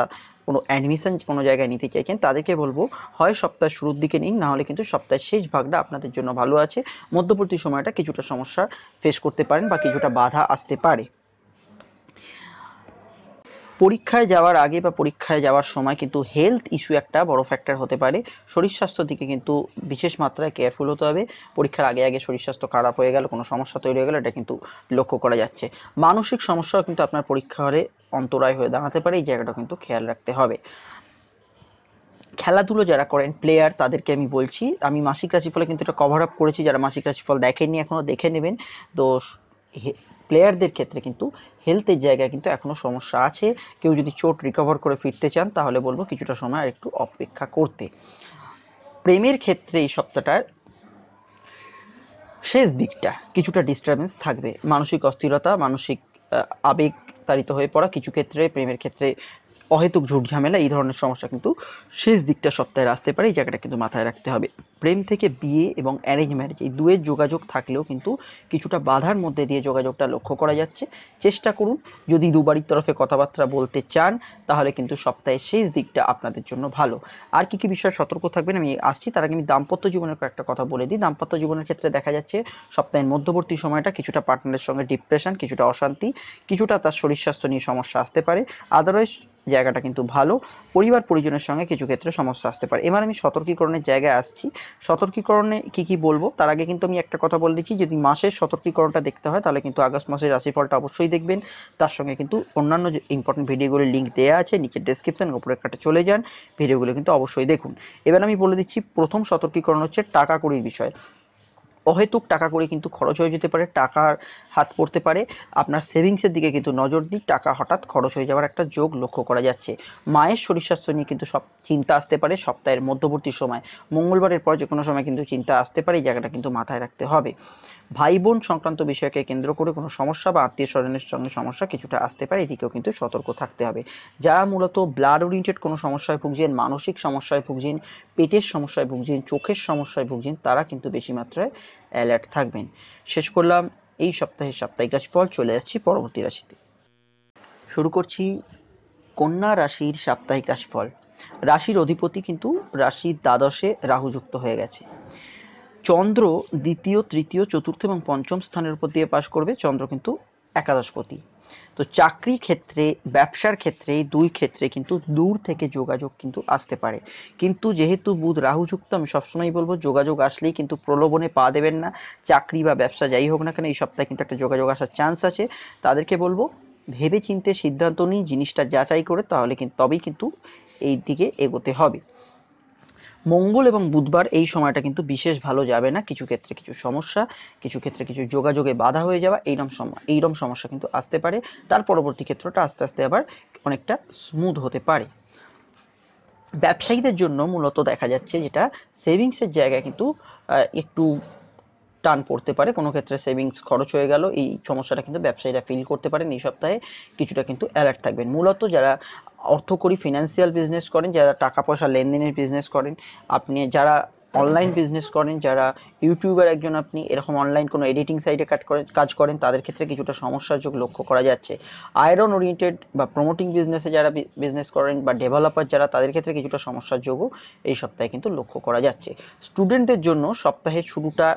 কোনো অ্যাডমিশন কোনো জায়গায় নিতে চাইছেন তাদেরকে বলবো হয় সপ্তাহের শুরুর দিকে নিন, না হলে কিন্তু সপ্তাহের শেষ ভাগটা আপনাদের জন্য ভালো আছে। মধ্যবর্তী সময়টা কিছুটা সমস্যা ফেস করতে পারেন বা কিছুটা বাধা আসতে পারে। পরীক্ষায় যাওয়ার আগে বা পরীক্ষায় যাওয়ার সময় কিন্তু হেলথ ইস্যু একটা বড় ফ্যাক্টর হতে পারে। শরীর স্বাস্থ্যের দিকে কিন্তু বিশেষ মাত্রায় কেয়ারফুল হতে হবে। পরীক্ষার আগে আগে শরীর স্বাস্থ্য খারাপ হয়ে গেল, কোনো সমস্যা তৈরি হয়ে গেল, এটা কিন্তু লক্ষ্য করা যাচ্ছে। মানসিক সমস্যাও কিন্তু আপনার পরীক্ষা হলে অন্তরায় হয়ে দাঁড়াতে পারে, এই জায়গাটা কিন্তু খেয়াল রাখতে হবে। খেলাধুলো যারা করেন প্লেয়ার তাদেরকে আমি বলছি, আমি মাসিক রাশিফলে কিন্তু এটা কভার আপ করেছি, যারা মাসিক রাশিফল দেখেননি এখনও দেখে নেবেন। তো প্লেয়ারদের ক্ষেত্রে কিন্তু হেলথের জায়গায় কিন্তু এখনও সমস্যা আছে। কেউ যদি চোট রিকভার করে ফিরতে চান তাহলে বলবো কিছুটা সময় আর একটু অপেক্ষা করতে। প্রেমের ক্ষেত্রে এই সপ্তাহটার শেষ দিকটা কিছুটা ডিস্টারবেন্স থাকবে, মানসিক অস্থিরতা, মানসিক আবেগ তাড়িত হয়ে পড়া, কিছু ক্ষেত্রে প্রেমের ক্ষেত্রে অহেতুক ঝুট ঝামেলা, এই ধরনের সমস্যা কিন্তু শেষ দিকটা সপ্তাহে আসতে পারে, এই জায়গাটা কিন্তু মাথায় রাখতে হবে। প্রেম থেকে বিয়ে এবং অ্যারেঞ্জ ম্যারেজ এই দুয়ের যোগাযোগ থাকলেও কিন্তু কিছুটা বাধার মধ্যে দিয়ে যোগাযোগটা লক্ষ্য করা যাচ্ছে। চেষ্টা করুন, যদি দুবারই তরফে কথাবার্তা বলতে চান তাহলে কিন্তু সপ্তাহের শেষ দিকটা আপনাদের জন্য ভালো। আর কি কি বিষয়ে সতর্ক থাকবেন আমি আসছি, তার আগে আমি দাম্পত্য জীবনের কয়েকটা কথা বলে দিই। দাম্পত্য জীবনের ক্ষেত্রে দেখা যাচ্ছে সপ্তাহের মধ্যবর্তী সময়টা কিছুটা পার্টনারের সঙ্গে ডিপ্রেশন, কিছুটা অশান্তি, কিছুটা তার শরীর স্বাস্থ্য নিয়ে সমস্যা আসতে পারে। আদারওয়াইজ জায়গাটা কিন্তু ভালো। পরিবার পরিজনের সঙ্গে কিছু ক্ষেত্রে সমস্যা আসতে পারে। এবার আমি সতর্কীকরণের জায়গায় আসছি। সতর্কীকরণে কি কি বলবো তার আগে কিন্তু আমি একটা কথা বলে দিচ্ছি, যদি মাসের সতর্কীকরণটা দেখতে হয় তাহলে কিন্তু আগস্ট মাসের রাশিফলটা অবশ্যই দেখবেন। তার সঙ্গে কিন্তু অন্যান্য যে ইম্পর্টেন্ট ভিডিওগুলির লিঙ্ক দেওয়া আছে নিচের ডেসক্রিপশন, উপরে একটা চলে যান, ভিডিওগুলো কিন্তু অবশ্যই দেখুন। এবার আমি বলে দিচ্ছি প্রথম সতর্কীকরণ হচ্ছে টাকা কড়ির বিষয়। অহেতুক টাকা কড়ি কিন্তু খরচ হয়ে যেতে পারে, টাকার হাত পড়তে পারে। আপনার সেভিংসের দিকে কিন্তু নজর দিন, টাকা হঠাৎ খরচ হয়ে যাওয়ার একটা যোগ লক্ষ্য করা যাচ্ছে। মায়ের শরীর স্বাস্থ্য নিয়ে কিন্তু সব চিন্তা আসতে পারে সপ্তাহের মধ্যবর্তী সময়, মঙ্গলবারের পর যে কোনো সময় কিন্তু চিন্তা আসতে পারে, এই জায়গাটা কিন্তু মাথায় রাখতে হবে। ভাই বোন সংক্রান্ত বিষয়কে কেন্দ্র করে কোনো সমস্যা বা আত্মীয় স্বজনের সঙ্গে সমস্যা কিছুটা আসতে পারে, এদিকেও কিন্তু সতর্ক থাকতে হবে। যারা মূলত ব্লাড ওরিয়েন্টেড কোনো সমস্যায় ভুগছেন, মানসিক সমস্যায় ভুগছেন, পেটের সমস্যায় ভুগছেন, চোখের সমস্যায় ভুগছেন, তারা কিন্তু বেশি মাত্রায় অ্যালার্ট থাকবেন। শেষ করলাম এই সপ্তাহের সাপ্তাহিক রাশিফল, চলে আসছি পরবর্তী রাশিতে। শুরু করছি কন্যা রাশির সাপ্তাহিক রাশিফল। রাশির অধিপতি কিন্তু রাশির দ্বাদশে রাহু যুক্ত হয়ে গেছে। চন্দ্র দ্বিতীয়, তৃতীয়, চতুর্থ এবং পঞ্চম স্থানের উপর দিয়ে পাস করবে। চন্দ্র কিন্তু একাদশপতি। তো চাকরি ক্ষেত্রে, ব্যবসার ক্ষেত্রে, দুই ক্ষেত্রে কিন্তু দূর থেকে যোগাযোগ কিন্তু আসতে পারে। কিন্তু যেহেতু বুধ রাহু যুক্ত, আমি সবসময় বলবো যোগাযোগ আসলেই কিন্তু প্রলোভনে পা দেবেন না। চাকরি বা ব্যবসা যাই হোক না কেন এই সপ্তাহে কিন্তু একটা যোগাযোগ আসার চান্স আছে। তাদেরকে বলবো ভেবে চিন্তে সিদ্ধান্ত নিন, জিনিসটা যাচাই করে তাহলে কিন্তু তবেই কিন্তু এই দিকে এগোতে হবে। মঙ্গল এবং বুধবার এই সময়টা কিন্তু বিশেষ ভালো যাবে না, কিছু ক্ষেত্রে কিছু সমস্যা, কিছু ক্ষেত্রে কিছু যোগাযোগে বাধা হয়ে যাওয়া, এইরকম সমস্যা কিন্তু আসতে পারে। তার পরবর্তী ক্ষেত্রটা আস্তে আস্তে আবার অনেকটা স্মুথ হতে পারে। ব্যবসায়ীদের জন্য মূলত দেখা যাচ্ছে যেটা সেভিংসের জায়গায় কিন্তু একটু টান পড়তে পারে, কোনো ক্ষেত্রে সেভিংস খরচ হয়ে গেল, এই সমস্যাটা কিন্তু ব্যবসায়ীরা ফিল করতে পারেন। এই সপ্তাহে কিছুটা কিন্তু অ্যালার্ট থাকবেন। মূলত যারা অর্থকরী ফিনান্সিয়াল বিজনেস করেন, যারা টাকা পয়সা লেনদেনের বিজনেস করেন, আপনি যারা অনলাইন বিজনেস করেন, যারা ইউটিউবার একজন আপনি, এরকম অনলাইন কোনো এডিটিং সাইটে কাজ করেন, তাদের ক্ষেত্রে কিছুটা সমস্যার যোগ লক্ষ্য করা যাচ্ছে। আয়রন ওরিয়েন্টেড বা প্রমোটিং বিজনেসে যারা বিজনেস করেন বা ডেভেলপার যারা, তাদের ক্ষেত্রে কিছুটা সমস্যার যোগও এই সপ্তাহে কিন্তু লক্ষ্য করা যাচ্ছে। স্টুডেন্টদের জন্য সপ্তাহের শুরুটা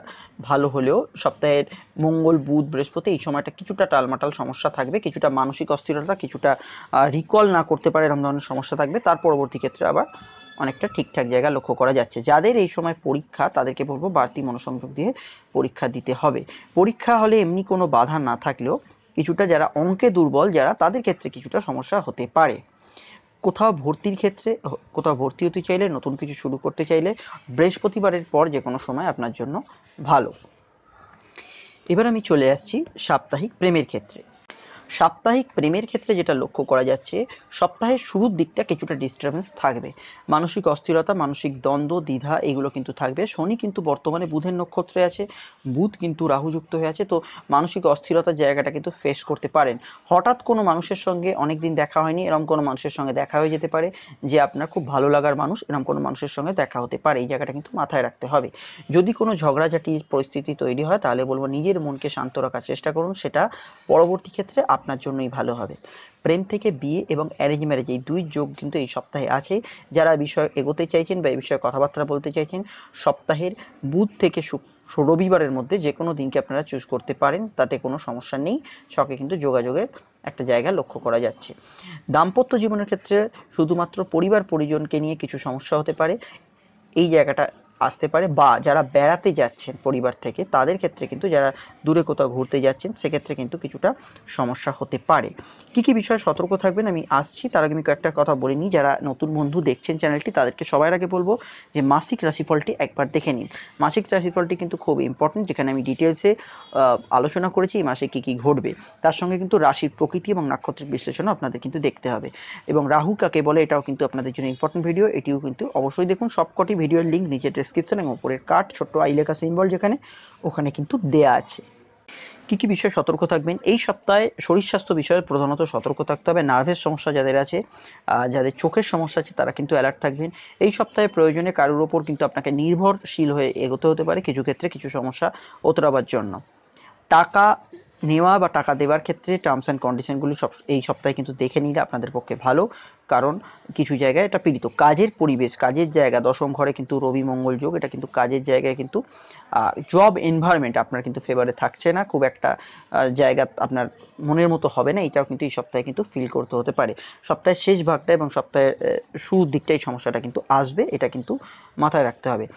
ভালো হলেও সপ্তাহের মঙ্গল, বুধ, বৃহস্পতি এই সময়টা কিছুটা টালমাটাল সমস্যা থাকবে, কিছুটা মানসিক অস্থিরতা, কিছুটা রিকল না করতে পারে এরকম ধরনের সমস্যা থাকবে। তার পরবর্তী ক্ষেত্রে আবার অনেকটা ঠিকঠাক জায়গা লক্ষ্য করা যাচ্ছে। যাদের এই সময় পরীক্ষা, তাদেরকে বলবো বাড়তি মনোসংযোগ দিয়ে পরীক্ষা দিতে হবে। পরীক্ষা হলে এমনি কোনো বাধা না থাকলেও কিছুটা যারা অঙ্কে দুর্বল যারা, তাদের ক্ষেত্রে কিছুটা সমস্যা হতে পারে। কোথাও ভর্তির ক্ষেত্রে, কোথাও ভর্তি হতে চাইলে, নতুন কিছু শুরু করতে চাইলে বৃহস্পতিবারের পর যে কোনো সময় আপনার জন্য ভালো। এবার আমি চলে আসছি সাপ্তাহিক প্রেমের ক্ষেত্রে। সাপ্তাহিক প্রেমের ক্ষেত্রে যেটা লক্ষ্য করা যাচ্ছে, সপ্তাহের শুরুর দিকটা কিছুটা ডিস্টারবেন্স থাকবে, মানসিক অস্থিরতা, মানসিক দ্বন্দ্ব, দ্বিধা এগুলো কিন্তু থাকবে। শনি কিন্তু বর্তমানে বুধের নক্ষত্রে আছে, বুধ কিন্তু রাহুযুক্ত হয়ে আছে, তো মানসিক অস্থিরতার জায়গাটা কিন্তু ফেস করতে পারেন। হঠাৎ কোনো মানুষের সঙ্গে অনেকদিন দেখা হয়নি, এরকম কোনো মানুষের সঙ্গে দেখা হয়ে যেতে পারে যে আপনার খুব ভালো লাগার মানুষ, এরকম কোনো মানুষের সঙ্গে দেখা হতে পারে, এই জায়গাটা কিন্তু মাথায় রাখতে হবে। যদি কোনো ঝগড়াঝাটির পরিস্থিতি তৈরি হয়, তাহলে বলবো নিজের মনকে শান্ত রাখার চেষ্টা করুন, সেটা পরবর্তী ক্ষেত্রে আপনার জন্যই ভালো হবে। প্রেম থেকে বিয়ে এবং অ্যারেঞ্জ ম্যারেজ এই দুই যোগ কিন্তু এই সপ্তাহে আছে। যারা বিষয় এগোতে চাইছেন বা এই বিষয়ে কথাবার্তা বলতে চাইছেন, সপ্তাহের বুধ থেকে রবিবারের মধ্যে যে কোনো দিনকে আপনারা চুজ করতে পারেন, তাতে কোনো সমস্যা নেই। ছকে কিন্তু যোগাযোগের একটা জায়গা লক্ষ্য করা যাচ্ছে। দাম্পত্য জীবনের ক্ষেত্রে শুধুমাত্র পরিবার পরিজনকে নিয়ে কিছু সমস্যা হতে পারে, এই জায়গাটা আসতে পারে। বা যারা বেড়াতে যাচ্ছেন পরিবার থেকে, তাদের ক্ষেত্রে কিন্তু যারা দূরে কোথাও ঘুরতে যাচ্ছেন, সেক্ষেত্রে কিন্তু কিছুটা সমস্যা হতে পারে। কি কি বিষয়ে সতর্ক থাকবেন আমি আসছি, তার আগে আমি কয়েকটা কথা বলে নিই। যারা নতুন বন্ধু দেখছেন চ্যানেলটি, তাদেরকে সবার আগে বলবো যে মাসিক রাশিফলটি একবার দেখে নিন। মাসিক রাশিফলটি কিন্তু খুব ইম্পর্টেন্ট, যেখানে আমি ডিটেলসে আলোচনা করেছি এই মাসে কী কী ঘটবে। তার সঙ্গে কিন্তু রাশির প্রকৃতি এবং নাক্ষত্রিক বিশ্লেষণও আপনাদের কিন্তু দেখতে হবে। এবং রাহু কাকে বলে, এটাও কিন্তু আপনাদের জন্য ইম্পর্টেন্ট ভিডিও, এটিও কিন্তু অবশ্যই দেখুন। সবকটি ভিডিওর লিঙ্ক নিচে ডেসক্রিপশন এবং উপরের কার্ড ছোট্ট আই লেখা সিম্বল যেখানে, ওখানে কিন্তু দেয়া আছে। কী কী বিষয়ে সতর্ক থাকবেন এই সপ্তাহে? শরীর স্বাস্থ্য বিষয়ে প্রধানত সতর্ক থাকতে হবে। নার্ভের সমস্যা যাদের আছে, যাদের চোখের সমস্যা আছে, তারা কিন্তু অ্যালার্ট থাকবেন। এই সপ্তাহে প্রয়োজনে কারোর ওপর কিন্তু আপনাকে নির্ভরশীল হয়ে এগোতে হতে পারে কিছু ক্ষেত্রে, কিছু সমস্যা ওতরাবার জন্য। টাকা নেওয়া বা টাকা দেওয়ার ক্ষেত্রে টার্মস অ্যান্ড কন্ডিশনগুলি এই সপ্তাহে কিন্তু দেখে নিলে আপনাদের পক্ষে ভালো, কারণ কিছু জায়গায় এটা পীড়িত। কাজের পরিবেশ, কাজের জায়গা, দশম ঘরে কিন্তু রবি মঙ্গল যোগ, এটা কিন্তু কাজের জায়গায় কিন্তু জব এনভায়রনমেন্ট আপনার কিন্তু ফেভারে থাকছে না, খুব একটা জায়গা আপনার মনের মতো হবে না, এটাও কিন্তু এই সপ্তাহে কিন্তু ফিল করতে হতে পারে। সপ্তাহের শেষ ভাগটা এবং সপ্তাহের শুরুর দিকটা এই সমস্যাটা কিন্তু আসবে, এটা কিন্তু মাথায় রাখতে হবে।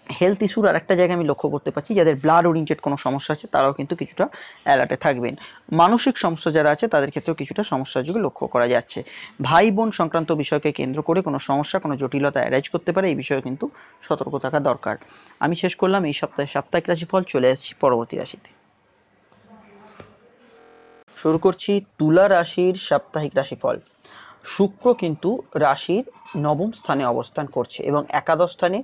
হেলথ ইস্যুর আর একটা জায়গায় আমি লক্ষ্য করতে পারছি, যাদের ব্লাড ওরিয়েন্টেড কোনো সমস্যা আছে তারাও কিন্তু কিছুটা অ্যালার্টে থাকবেন। মানসিক সমস্যা যারা আছে তাদের ক্ষেত্রেও কিছুটা সমস্যার যুগে লক্ষ্য করা যাচ্ছে। ভাই বোন সংক্রান্ত বিষয়কে কেন্দ্র করে কোনো সমস্যা, কোনো জটিলতা অ্যারাইজ করতে পারে, এই বিষয়ে কিন্তু সতর্ক থাকা দরকার। আমি শেষ করলাম এই সপ্তাহে সাপ্তাহিক রাশিফল, চলে আসছি পরবর্তী রাশিতে। শুরু করছি তুলা রাশির সাপ্তাহিক রাশিফল। শুক্র কিন্তু রাশির নবম স্থানে অবস্থান করছে এবং একাদশ স্থানে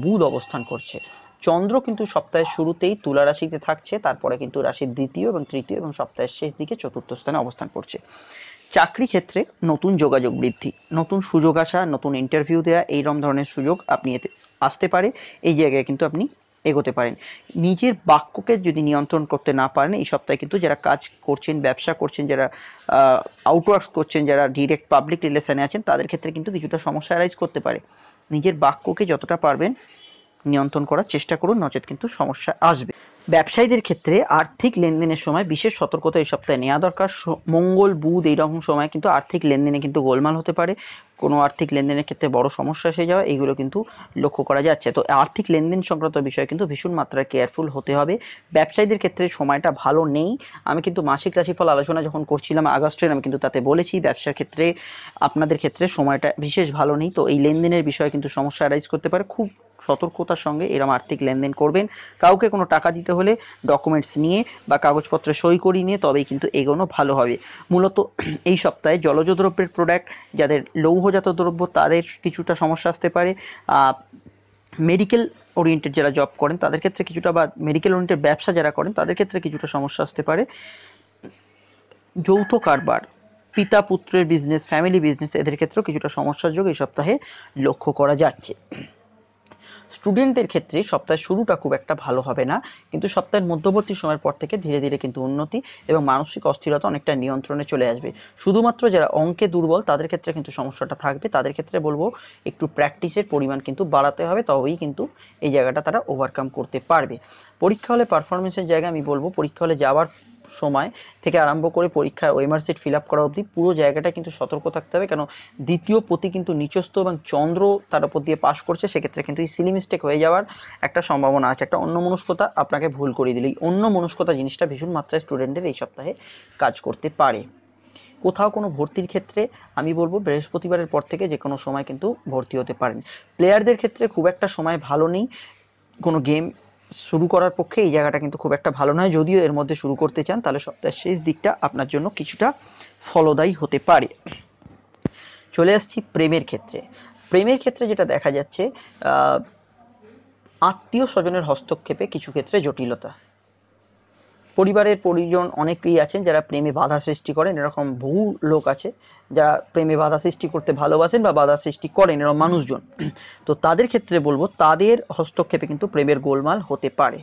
বুধ অবস্থান করছে। চন্দ্র কিন্তু সপ্তাহের শুরুতেই তুলা রাশিতে থাকছে, তারপরে কিন্তু রাশির দ্বিতীয় এবং তৃতীয় এবং সপ্তাহের শেষ দিকে চতুর্থ স্থানে অবস্থান করছে। চাকরি ক্ষেত্রে নতুন যোগাযোগ বৃদ্ধি, নতুন সুযোগ আসা, নতুন ইন্টারভিউ দেওয়া, এইরকম ধরনের সুযোগ আপনি এতে আসতে পারে, এই জায়গায় কিন্তু আপনি এগোতে পারেন। নিজের বাক্যকে যদি নিয়ন্ত্রণ করতে না পারেন এই সপ্তাহে কিন্তু, যারা কাজ করছেন, ব্যবসা করছেন, যারা আউটওয়ার্কস করছেন, যারা ডিরেক্ট পাবলিক রিলেশনে আছেন, তাদের ক্ষেত্রে কিন্তু কিছুটা সমস্যা অ্যারাইজ করতে পারে। নিজের বাক্যকে যতটা পারবেন নিয়ন্ত্রণ করার চেষ্টা করুন, নচেত কিন্তু সমস্যা আসবে। ব্যবসায়ীদের ক্ষেত্রে আর্থিক লেনদেনের সময় বিশেষ সতর্কতা এই সপ্তাহে নেওয়া দরকার। মঙ্গল বুধ এইরকম সময় কিন্তু আর্থিক লেনদেনে কিন্তু গোলমাল হতে পারে, কোনো আর্থিক লেনদেনের ক্ষেত্রে বড় সমস্যা এসে যাওয়া, এইগুলো কিন্তু লক্ষ্য করা যাচ্ছে। তো আর্থিক লেনদেন সংক্রান্ত বিষয়ে কিন্তু ভীষণ মাত্রায় কেয়ারফুল হতে হবে। ব্যবসায়ীদের ক্ষেত্রে সময়টা ভালো নেই। আমি কিন্তু মাসিক রাশিফল আলোচনা যখন করছিলাম আগস্টের, আমি কিন্তু তাতে বলেছি ব্যবসার ক্ষেত্রে আপনাদের ক্ষেত্রে সময়টা বিশেষ ভালো নেই। তো এই লেনদেনের বিষয়ে কিন্তু সমস্যা অ্যারাইজ করতে পারে, খুব সতর্কতার সঙ্গে এরম আর্থিক লেনদেন করবেন। কাউকে কোনো টাকা দিতে হলে ডকুমেন্টস নিয়ে বা কাগজপত্রে সই করিয়ে নিয়ে তবেই কিন্তু এগোনো ভালো হবে। মূলত এই সপ্তাহে জলজ দ্রব্যের প্রোডাক্ট, যাদের লৌহজাত দ্রব্য, তাদের কিছুটা সমস্যা আসতে পারে। মেডিকেল ওরিয়েন্টেড যারা জব করেন তাদের ক্ষেত্রে কিছুটা, বা মেডিকেল ওরিয়েন্টেড ব্যবসা যারা করেন তাদের ক্ষেত্রে কিছুটা সমস্যা আসতে পারে। যৌথ কারবার, পিতা পুত্রের বিজনেস, ফ্যামিলি বিজনেস, এদের ক্ষেত্রেও কিছুটা সমস্যার যোগ এই সপ্তাহে লক্ষ্য করা যাচ্ছে। স্টুডেন্টদের ক্ষেত্রে সপ্তাহের শুরুটা খুব একটা ভালো হবে না, কিন্তু সপ্তাহের মধ্যবর্তী সময়ের পর থেকে ধীরে ধীরে কিন্তু উন্নতি এবং মানসিক অস্থিরতা অনেকটা নিয়ন্ত্রণে চলে আসবে। শুধুমাত্র যারা অঙ্কে দুর্বল তাদের ক্ষেত্রে কিন্তু সমস্যাটা থাকবে, তাদের ক্ষেত্রে বলবো একটু প্র্যাকটিসের পরিমাণ কিন্তু বাড়াতে হবে, তবেই কিন্তু এই জায়গাটা তারা ওভারকাম করতে পারবে। পরীক্ষা হলে পারফরমেন্সের জায়গায় আমি বলবো পরীক্ষা হলে যাওয়ার সময় থেকে আরম্ভ করে পরীক্ষার ওএমআর সিট ফিল আপ করা অবধি পুরো জায়গাটা কিন্তু সতর্ক থাকতে হবে, কেন দ্বিতীয় পতি কিন্তু নিচস্থ এবং চন্দ্র তার উপর দিয়ে পাশ করছে, সেক্ষেত্রে কিন্তু এই সিলি মিস্টেক হয়ে যাওয়ার একটা সম্ভাবনা আছে। একটা অন্যমনস্কতা আপনাকে ভুল করিয়ে দিলে এই অন্যমনস্কতা জিনিসটা ভীষণ মাত্রায় স্টুডেন্টদের এই সপ্তাহে কাজ করতে পারে। কোথাও কোনো ভর্তির ক্ষেত্রে আমি বলবো বৃহস্পতিবারের পর থেকে যে কোনো সময় কিন্তু ভর্তি হতে পারেন। প্লেয়ারদের ক্ষেত্রে খুব একটা সময় ভালো নেই, কোনো গেম শুরু করার পক্ষে এই জায়গাটা কিন্তু খুব একটা ভালো নয়। যদিও এর মধ্যে শুরু করতে চান তাহলে সপ্তাহের শেষ দিকটা আপনার জন্য কিছুটা ফলদায়ী হতে পারে। চলে আসছি প্রেমের ক্ষেত্রে। প্রেমের ক্ষেত্রে যেটা দেখা যাচ্ছে আত্মীয় স্বজনের হস্তক্ষেপে কিছু ক্ষেত্রে জটিলতা, পরিবারের পরিজন অনেকেই আছেন যারা প্রেমে বাধা সৃষ্টি করেন, এরকম বহু লোক আছে যারা প্রেমে বাধা সৃষ্টি করতে ভালোবাসেন বা বাধা সৃষ্টি করেন এরকম মানুষজন। তো তাদের ক্ষেত্রে বলবো তাদের হস্তক্ষেপে কিন্তু প্রেমের গোলমাল হতে পারে।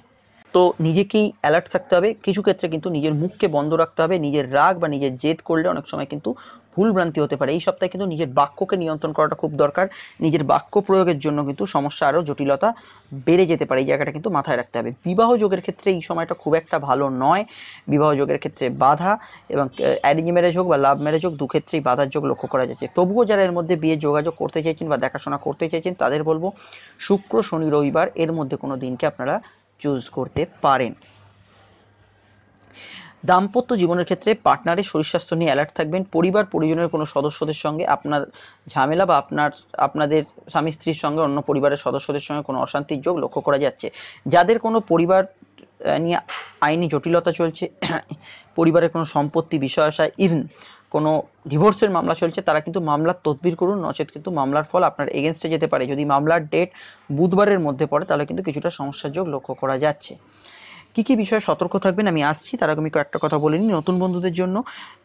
তো নিজেকেই অ্যালার্ট থাকতে হবে, কিছু ক্ষেত্রে কিন্তু নিজের মুখকে বন্ধ রাখতে হবে। নিজের রাগ বা নিজের জেদ করলে অনেক সময় কিন্তু ভুল ভ্রান্তি হতে পারে। এই সপ্তাহে কিন্তু নিজের বাক্যকে নিয়ন্ত্রণ করাটা খুব দরকার। নিজের বাক্য প্রয়োগের জন্য কিন্তু সমস্যা আরও জটিলতা বেড়ে যেতে পারে, এই জায়গাটা কিন্তু মাথায় রাখতে হবে। বিবাহ যোগের ক্ষেত্রে এই সময়টা খুব একটা ভালো নয়। বিবাহ যোগের ক্ষেত্রে বাধা, এবং অ্যারেঞ্জ ম্যারেজ হোক বা লাভ ম্যারেজ হোক, দু ক্ষেত্রেই বাধার যোগ লক্ষ্য করা যাচ্ছে। তবুও যারা এর মধ্যে বিয়ে যোগাযোগ করতে চাইছেন বা দেখাশোনা করতে চাইছেন তাদের বলবো শুক্র শনি রবিবার এর মধ্যে কোনো দিনকে আপনারা চুজ করতে পারেন। দাম্পত্য জীবনের ক্ষেত্রে পার্টনারের শরীর স্বাস্থ্য নিয়ে অ্যালার্ট থাকবেন। পরিবার পরিজনের কোনো সদস্যদের সঙ্গে আপনার ঝামেলা বা আপনাদের স্বামী স্ত্রীর সঙ্গে অন্য পরিবারের সদস্যদের সঙ্গে কোনো অশান্তির যোগ লক্ষ্য করা যাচ্ছে। যাদের কোনো পরিবার নিয়ে আইনি জটিলতা চলছে, পরিবারের কোনো সম্পত্তি বিষয় আসা, ইভেন কোনো ডিভোর্সের মামলা চলছে, তারা কিন্তু মামলার তদবির করুন, নচেত কিন্তু মামলার ফল আপনার এগেনস্টে যেতে পারে। যদি মামলার ডেট বুধবারের মধ্যে পড়ে তাহলে কিন্তু কিছুটা সমস্যার যোগ লক্ষ্য করা যাচ্ছে। কী কী বিষয়ে সতর্ক থাকবেন আমি আসছি, তার আগে আমি কয়েকটা কথা বলে নিই নতুন বন্ধুদের জন্য,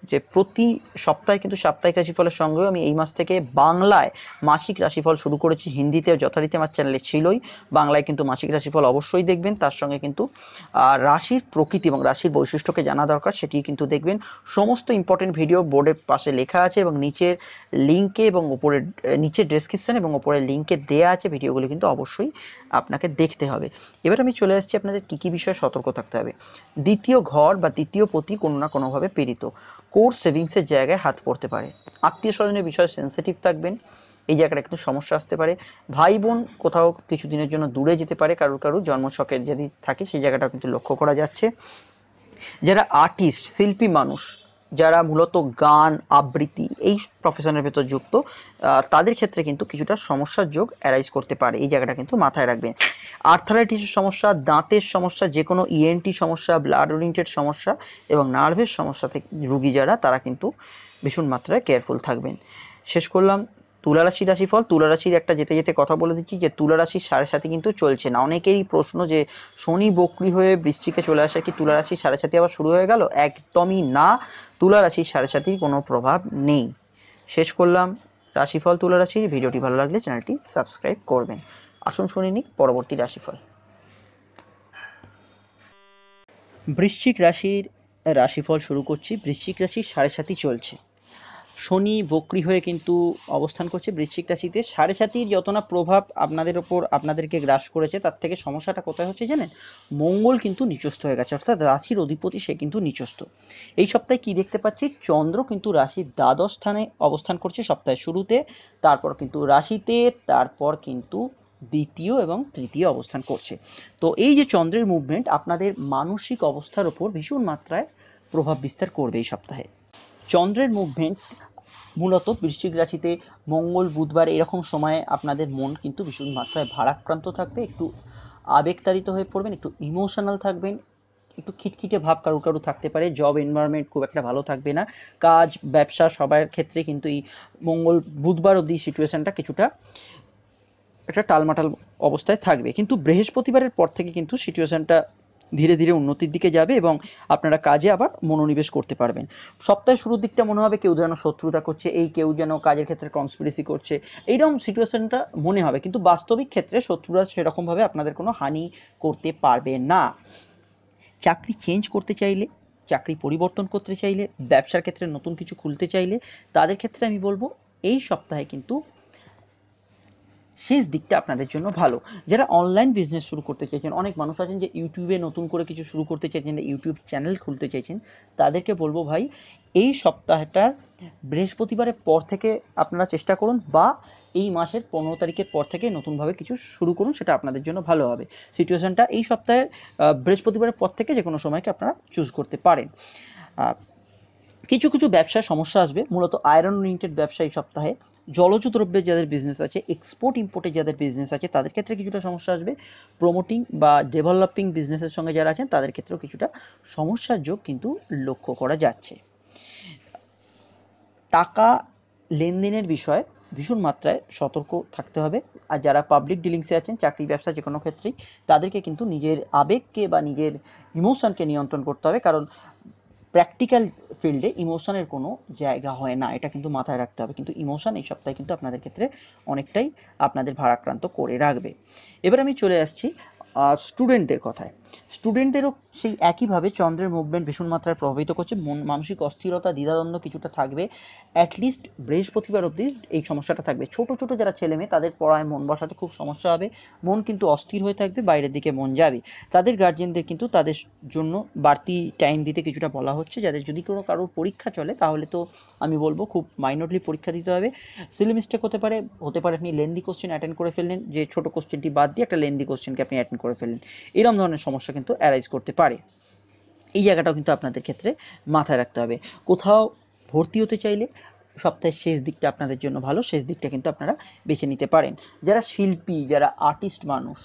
যে প্রতি সপ্তাহে কিন্তু সাপ্তাহিক রাশিফলের সঙ্গেও আমি এই মাস থেকে বাংলায় মাসিক রাশিফল শুরু করেছি। হিন্দিতে যথারীতি আমার চ্যানেলে ছিলই, বাংলায় কিন্তু মাসিক রাশিফল অবশ্যই দেখবেন। তার সঙ্গে কিন্তু রাশির প্রকৃতি এবং রাশির বৈশিষ্ট্যকে জানা দরকার, সেটি কিন্তু দেখবেন। সমস্ত ইম্পর্টেন্ট ভিডিও বোর্ডের পাশে লেখা আছে এবং নিচের লিঙ্কে এবং ওপরের নিচের ডেসক্রিপশন এবং ওপরের লিঙ্কে দেওয়া আছে, ভিডিওগুলো কিন্তু অবশ্যই আপনাকে দেখতে হবে। এবার আমি চলে আসছি আপনাদের কী কী বিষয়ে সতর্ক থাকতে হবে। দ্বিতীয় ঘর বা দ্বিতীয় পতি কোনো না কোনোভাবে পীড়িত, কোর সেভিংসের জায়গায় হাত পড়তে পারে, আত্মীয় স্বজনের বিষয়ে সেন্সিটিভ থাকবেন, এই জায়গাটা কিন্তু সমস্যা আসতে পারে। ভাই বোন কোথাও কিছু দিনের জন্য দূরে যেতে পারে, কারুর জন্মছকে যদি থাকে সেই জায়গাটাও কিন্তু লক্ষ্য করা যাচ্ছে। যারা আর্টিস্ট শিল্পী মানুষ, যারা মূলত গান আবৃত্তি এই প্রফেশনের ভেতর যুক্ত, তাদের ক্ষেত্রে কিন্তু কিছুটা সমস্যার যোগ অ্যারাইজ করতে পারে, এই জায়গাটা কিন্তু মাথায় রাখবেন। আর্থারাইটিসের সমস্যা, দাঁতের সমস্যা, যে কোনো ইএনটি সমস্যা, ব্লাড ওরিয়েন্টেড সমস্যা এবং নার্ভের সমস্যা থেকে রুগী যারা, তারা কিন্তু ভীষণ মাত্রায় কেয়ারফুল থাকবেন। শেষ করলাম তুলা রাশির রাশিফল। তুলা রাশির একটা যেতে যেতে কথা বলে দিচ্ছি যে তুলা রাশির 7.5 কিন্তু চলছে না। অনেকেরই প্রশ্ন যে শনি বক্রি হয়ে বৃশ্চিকে চলে আসে কি তুলা রাশির 7.5 আবার শুরু হয়ে গেল? একদমই না, তুলা রাশির 7.5 কোনো প্রভাব নেই। শেষ করলাম রাশিফল তুলা রাশির। ভিডিওটি ভালো লাগলে চ্যানেলটি সাবস্ক্রাইব করবেন। আসুন শুনে নিই পরবর্তী রাশিফল। বৃশ্চিক রাশির রাশিফল শুরু করছি। বৃশ্চিক রাশির 7.5 চলছে, শনি বক্রি হয়ে কিন্তু অবস্থান করছে বৃশ্চিক রাশিতে। 7.5 যত না প্রভাব আপনাদের ওপর আপনাদেরকে গ্রাস করেছে, তার থেকে সমস্যাটা কোথায় হচ্ছে জানেন? মঙ্গল কিন্তু নিচস্থ হয়ে গেছে, অর্থাৎ রাশির অধিপতি সে কিন্তু নিচস্থ। এই সপ্তাহে কি দেখতে পাচ্ছি? চন্দ্র কিন্তু রাশির দ্বাদশ স্থানে অবস্থান করছে সপ্তাহের শুরুতে, তারপর কিন্তু রাশিতে, তারপর কিন্তু দ্বিতীয় এবং তৃতীয় অবস্থান করছে। তো এই যে চন্দ্রের মুভমেন্ট আপনাদের মানসিক অবস্থার ওপর ভীষণ মাত্রায় প্রভাব বিস্তার করবে এই সপ্তাহে। চন্দ্রের মুভমেন্ট মূলত বৃশ্চিক রাশিতে মঙ্গল বুধবার এরকম সময়ে আপনাদের মন কিন্তু ভীষণ মাত্রায় ভারাক্রান্ত থাকবে, একটু আবেগতাড়িত হয়ে পড়বেন, একটু ইমোশনাল থাকবেন, একটু খিটখিটে ভাব কারু থাকতে পারে। জব এনভায়রনমেন্ট খুব একটা ভালো থাকবে না, কাজ ব্যবসা সবার ক্ষেত্রে কিন্তু এই মঙ্গল বুধবার অবধি সিচুয়েশনটা কিছুটা একটা টালমাটাল অবস্থায় থাকবে। কিন্তু বৃহস্পতিবারের পর থেকে কিন্তু সিচুয়েশনটা ধীরে ধীরে উন্নতির দিকে যাবে এবং আপনারা কাজে আবার মনোনিবেশ করতে পারবেন। সপ্তাহের শুরুর দিকটা মনে হবে কেউ যেন শত্রুতা করছে, কেউ যেন কাজের ক্ষেত্রে কনস্পিরেসি করছে, এইরকম সিচুয়েশনটা মনে হবে, কিন্তু বাস্তবিক ক্ষেত্রে শত্রুরা সেরকমভাবে আপনাদের কোনো হানি করতে পারবে না। চাকরি চেঞ্জ করতে চাইলে, চাকরি পরিবর্তন করতে চাইলে, ব্যবসার ক্ষেত্রে নতুন কিছু খুলতে চাইলে, তাদের ক্ষেত্রে আমি বলবো এই সপ্তাহে কিন্তু শেষ দিকটা আপনাদের জন্য ভালো। যারা অনলাইন বিজনেস শুরু করতে চাইছেন, অনেক মানুষ আছেন যে ইউটিউবে নতুন করে কিছু শুরু করতে চাইছেন, ইউটিউব চ্যানেল খুলতে চাইছেন, তাদেরকে বলবো ভাই এই সপ্তাহটার বৃহস্পতিবারের পর থেকে আপনারা চেষ্টা করুন, বা এই মাসের 15 তারিখের পর থেকে নতুনভাবে কিছু শুরু করুন, সেটা আপনাদের জন্য ভালো হবে। সিচুয়েশনটা এই সপ্তাহের বৃহস্পতিবারের পর থেকে যে কোনো সময়কে আপনারা চুজ করতে পারেন। কিছু কিছু ব্যবসায় সমস্যা আসবে, মূলত আয়রন ওরিয়েন্টেড ব্যবসা এই সপ্তাহে, জলজ দ্রব্যের যাদের বিজনেস আছে, এক্সপোর্ট ইম্পোর্টের যাদের বিজনেস আছে তাদের ক্ষেত্রে কিছুটা সমস্যা আসবে। প্রমোটিং বা ডেভেলপিং বিজনেসের সঙ্গে যারা আছেন তাদের ক্ষেত্রেও কিছুটা সমস্যার যোগ কিন্তু লক্ষ্য করা যাচ্ছে। টাকা লেনদেনের বিষয়ে ভীষণ মাত্রায় সতর্ক থাকতে হবে। আর যারা পাবলিক ডিলিংসে আছেন, চাকরি ব্যবসা যে কোনো ক্ষেত্রেই, তাদেরকে কিন্তু নিজের আবেগকে বা নিজের ইমোশনকে নিয়ন্ত্রণ করতে হবে, কারণ প্র্যাকটিক্যাল ফিল্ডে ইমোশনের কোনো জায়গা হয় না, এটা কিন্তু মাথায় রাখতে হবে। কিন্তু ইমোশন এই সপ্তাহে কিন্তু আপনাদের ক্ষেত্রে অনেকটাই আপনাদের ভারাক্রান্ত করে রাখবে। এবার আমি চলে আসছি স্টুডেন্টদের কথায়। স্টুডেন্টদেরও সেই একইভাবে চন্দ্রের মুভমেন্ট ভীষণ মাত্রায় প্রভাবিত করছে, মানসিক অস্থিরতা, দ্বিধাদ্বন্দ্ব কিছুটা থাকবে। অ্যাটলিস্ট বৃহস্পতিবার অবধি এই সমস্যাটা থাকবে। ছোট ছোট যারা ছেলেমেয়ে তাদের পড়ায় মন বসাতে খুব সমস্যা হবে, মন কিন্তু অস্থির হয়ে থাকবে, বাইরের দিকে মন যাবে। তাদের গার্জেনদের কিন্তু তাদের জন্য বাড়তি টাইম দিতে কিছুটা বলা হচ্ছে। যাদের যদি কোনো কারোর পরীক্ষা চলে তাহলে তো আমি বলবো খুব মাইনরলি পরীক্ষা দিতে হবে। সিলি মিস্টেক হতে পারে, আপনি লেন্দি কোশ্চেন অ্যাটেন্ড করে ফেললেন, যে ছোট কোশ্চেনটি বাদ দিয়ে একটা লেন্দি কোশ্চেনকে আপনি অ্যাটেন্ড করে ফেললেন, এরকম ধরনের সমস্যা কিন্তু অ্যারাইজ করতে পারে। এই জায়গাটাও কিন্তু আপনাদের ক্ষেত্রে মাথায় রাখতে হবে। কোথাও ভর্তি হতে চাইলে সপ্তাহের শেষ দিকটা আপনাদের জন্য ভালো, শেষ দিকটা কিন্তু আপনারা বেছে নিতে পারেন। যারা শিল্পী, যারা আর্টিস্ট মানুষ,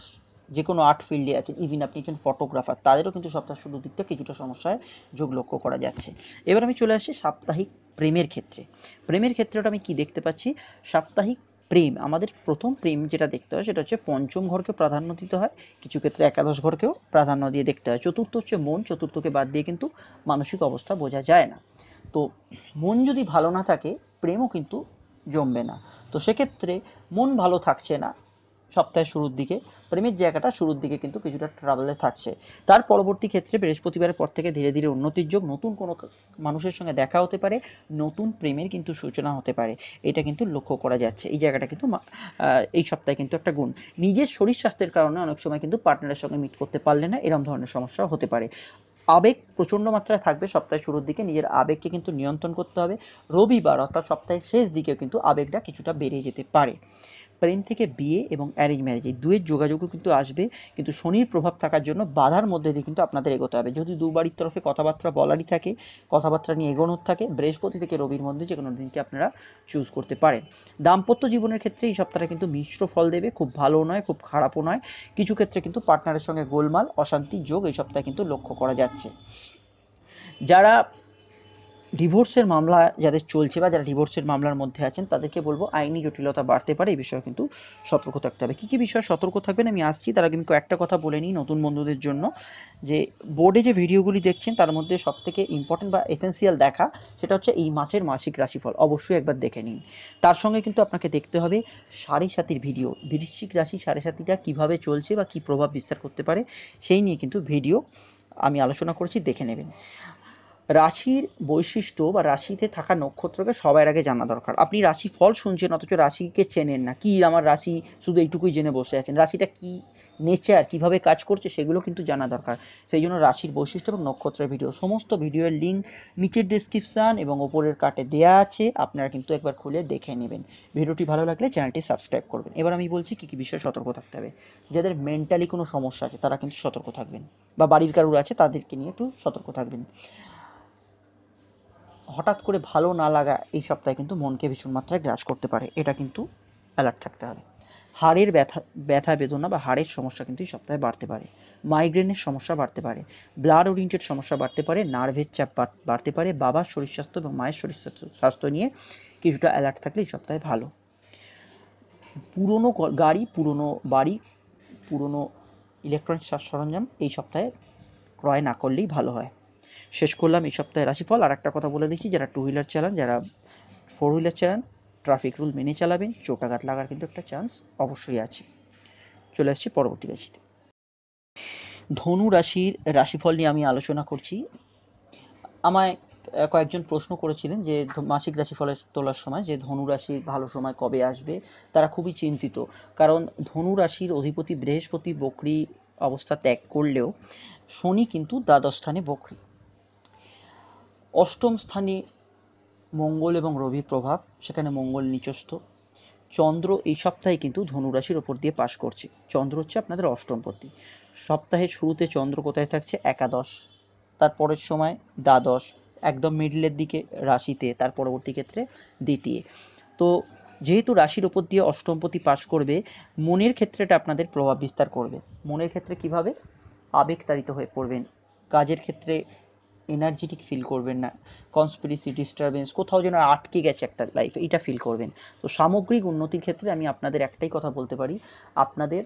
যে কোনো আর্ট ফিল্ডে আছেন, ইভিন আপনি একজন ফটোগ্রাফার, তাদেরও কিন্তু সপ্তাহের শুরুর দিকটা কিছুটা সমস্যায় যোগ লক্ষ্য করা যাচ্ছে। এবার আমি চলে আসছি সাপ্তাহিক প্রেমের ক্ষেত্রে। প্রেমের ক্ষেত্রেটা আমি কি দেখতে পাচ্ছি, সাপ্তাহিক প্রেম, আমাদের প্রথম প্রেম যেটা দেখতে হয় সেটা হচ্ছে পঞ্চম ঘরকে প্রাধান্য দিতে হয়, কিছু ক্ষেত্রে একাদশ ঘরকেও প্রাধান্য দিয়ে দেখতে হয়। চতুর্থ হচ্ছে মন, চতুর্থকে বাদ দিয়ে কিন্তু মানসিক অবস্থা বোঝা যায় না। তো মন যদি ভালো না থাকে প্রেমও কিন্তু জমবে না। তো সেক্ষেত্রে মন ভালো থাকছে না সপ্তাহের শুরুর দিকে, প্রেমের জায়গাটা শুরুর দিকে কিন্তু কিছুটা ট্রাবলে থাকছে। তার পরবর্তী ক্ষেত্রে বৃহস্পতিবারের পর থেকে ধীরে ধীরে উন্নতির যোগ, নতুন কোনো মানুষের সঙ্গে দেখা হতে পারে, নতুন প্রেমের কিন্তু সূচনা হতে পারে, এটা কিন্তু লক্ষ্য করা যাচ্ছে। এই জায়গাটা কিন্তু এই সপ্তাহে কিন্তু একটা গুণ। নিজের শরীর স্বাস্থ্যের কারণে অনেক সময় কিন্তু পার্টনারের সঙ্গে মিট করতে পারলে না, এরকম ধরনের সমস্যা হতে পারে। আবেগ প্রচণ্ড মাত্রায় থাকবে সপ্তাহের শুরুর দিকে, নিজের আবেগকে কিন্তু নিয়ন্ত্রণ করতে হবে। রবিবার অর্থাৎ সপ্তাহের শেষ দিকেও কিন্তু আবেগটা কিছুটা বেড়ে যেতে পারে। প্রেম থেকে বিয়ে এবং অ্যারেঞ্জ ম্যারেজ এই দুয়ের যোগাযোগও কিন্তু আসবে, কিন্তু শনির প্রভাব থাকার জন্য বাধার মধ্যে দিয়ে কিন্তু আপনাদের এগোতে হবে। যদি দু বাড়ির তরফে কথাবার্তা বলারই থাকে, কথাবার্তা নিয়ে এগোনোর থাকে, বৃহস্পতি থেকে রবির মধ্যে যে কোনো দিনকে আপনারা চুজ করতে পারেন। দাম্পত্য জীবনের ক্ষেত্রে এই সপ্তাহটা কিন্তু মিশ্র ফল দেবে, খুব ভালো নয় খুব খারাপও নয়। কিছু ক্ষেত্রে কিন্তু পার্টনারের সঙ্গে গোলমাল, অশান্তি যোগ এই সপ্তাহে কিন্তু লক্ষ্য করা যাচ্ছে। যারা ডিভোর্সের মামলা যাদের চলছে বা যারা ডিভোর্সের মামলার মধ্যে আছেন তাদেরকে বলবো আইনি জটিলতা বাড়তে পারে, এই বিষয়ে কিন্তু সতর্ক থাকতে হবে। কী কী বিষয়ে সতর্ক থাকবেন আমি আসছি, তার আগে আমি কয়েকটা কথা বলে নিই নতুন বন্ধুদের জন্য। যে বোর্ডে যে ভিডিওগুলি দেখছেন তার মধ্যে সবথেকে ইম্পর্টেন্ট বা এসেন্সিয়াল দেখা সেটা হচ্ছে এই মাসের মাসিক রাশিফল, অবশ্যই একবার দেখে নিন। তার সঙ্গে কিন্তু আপনাকে দেখতে হবে সাড়ে সাতির ভিডিও, বৃশ্চিক রাশি সাড়ে সাতিটা কীভাবে চলছে বা কী প্রভাব বিস্তার করতে পারে সেই নিয়ে কিন্তু ভিডিও আমি আলোচনা করেছি, দেখে নেবেন। রাশির বৈশিষ্ট্য বা রাশিতে থাকা নক্ষত্রকে সবার আগে জানা দরকার। আপনি রাশি ফল শুনছেন অথচ রাশিকে চেনেন না, কি আমার রাশি শুধু এইটুকুই জেনে বসে আছেন, রাশিটা কি নেচার, কিভাবে কাজ করছে সেগুলো কিন্তু জানা দরকার। সেই জন্য রাশির বৈশিষ্ট্য এবং নক্ষত্রের ভিডিও, সমস্ত ভিডিওর লিঙ্ক নিচের ডেসক্রিপশান এবং ওপরের কার্টে দেওয়া আছে, আপনারা কিন্তু একবার খুলে দেখে নেবেন। ভিডিওটি ভালো লাগলে চ্যানেলটি সাবস্ক্রাইব করবেন। এবার আমি বলছি কী কী বিষয়ে সতর্ক থাকতে হবে। যাদের মেন্টালি কোনো সমস্যা আছে তারা কিন্তু সতর্ক থাকবেন, বা বাড়ির কারুর আছে তাদেরকে নিয়ে একটু সতর্ক থাকবেন। হঠাৎ করে ভালো না লাগা এই সপ্তাহে কিন্তু মনকে ভীষণ মাত্রায় গ্রাস করতে পারে, এটা কিন্তু অ্যালার্ট থাকতে হবে। হাড়ের ব্যথা বেদনা বা হাড়ের সমস্যা কিন্তু এই সপ্তাহে বাড়তে পারে, মাইগ্রেনের সমস্যা বাড়তে পারে, ব্লাড ওরিয়েন্টেড সমস্যা বাড়তে পারে, নার্ভের চাপ বাড়তে পারে। বাবার শরীর স্বাস্থ্য এবং মায়ের শরীর স্বাস্থ্য নিয়ে কিছুটা অ্যালার্ট থাকলে এই সপ্তাহে ভালো। পুরনো গাড়ি, পুরনো বাড়ি, পুরনো ইলেকট্রনিক্স সরঞ্জাম এই সপ্তাহে ক্রয় না করলেই ভালো হয়। শেষ করলাম এই সপ্তাহের রাশিফল। আর একটা কথা বলে দিচ্ছি, যারা 2 হুইলার চালান, যারা 4 হুইলার চালান, ট্রাফিক রুল মেনে চালাবেন, চোটাঘাত লাগার কিন্তু একটা চান্স অবশ্যই আছে। চলে আসছি পরবর্তী রাশিতে। ধনু রাশির রাশিফল নিয়ে আমি আলোচনা করছি। আমায় কয়েকজন প্রশ্ন করেছিলেন যে মাসিক রাশিফলের তোলার সময় যে ধনু রাশির ভালো সময় কবে আসবে। তারা খুবই চিন্তিত, কারণ ধনু রাশির অধিপতি বৃহস্পতি বক্রী অবস্থা ত্যাগ করলেও শনি কিন্তু দ্বাদশ স্থানে বক্রী। অষ্টম স্থানে মঙ্গল এবং রবির প্রভাব, সেখানে মঙ্গল নিচস্থ। চন্দ্র এই সপ্তাহে কিন্তু ধনু রাশির ওপর দিয়ে পাশ করছে। চন্দ্র হচ্ছে আপনাদের অষ্টমপতি। সপ্তাহের শুরুতে চন্দ্র কোথায় থাকছে? একাদশ, তারপরের সময় দ্বাদশ, একদম মিডলের দিকে রাশিতে, তার পরবর্তী ক্ষেত্রে দ্বিতীয়। তো যেহেতু রাশির ওপর দিয়ে অষ্টমপতি পাশ করবে, মনের ক্ষেত্রে এটা আপনাদের প্রভাব বিস্তার করবে। মনের ক্ষেত্রে কিভাবে? আবেগতাড়িত হয়ে পড়বেন, কাজের ক্ষেত্রে এনার্জেটিক ফিল করবেন না, কনস্পিরেসি, ডিস্টারবেন্স, কোথাও যেন আটকে গেছে একটা লাইফে, এটা ফিল করবেন। তো সামগ্রিক উন্নতির ক্ষেত্রে আমি আপনাদের একটাই কথা বলতে পারি, আপনাদের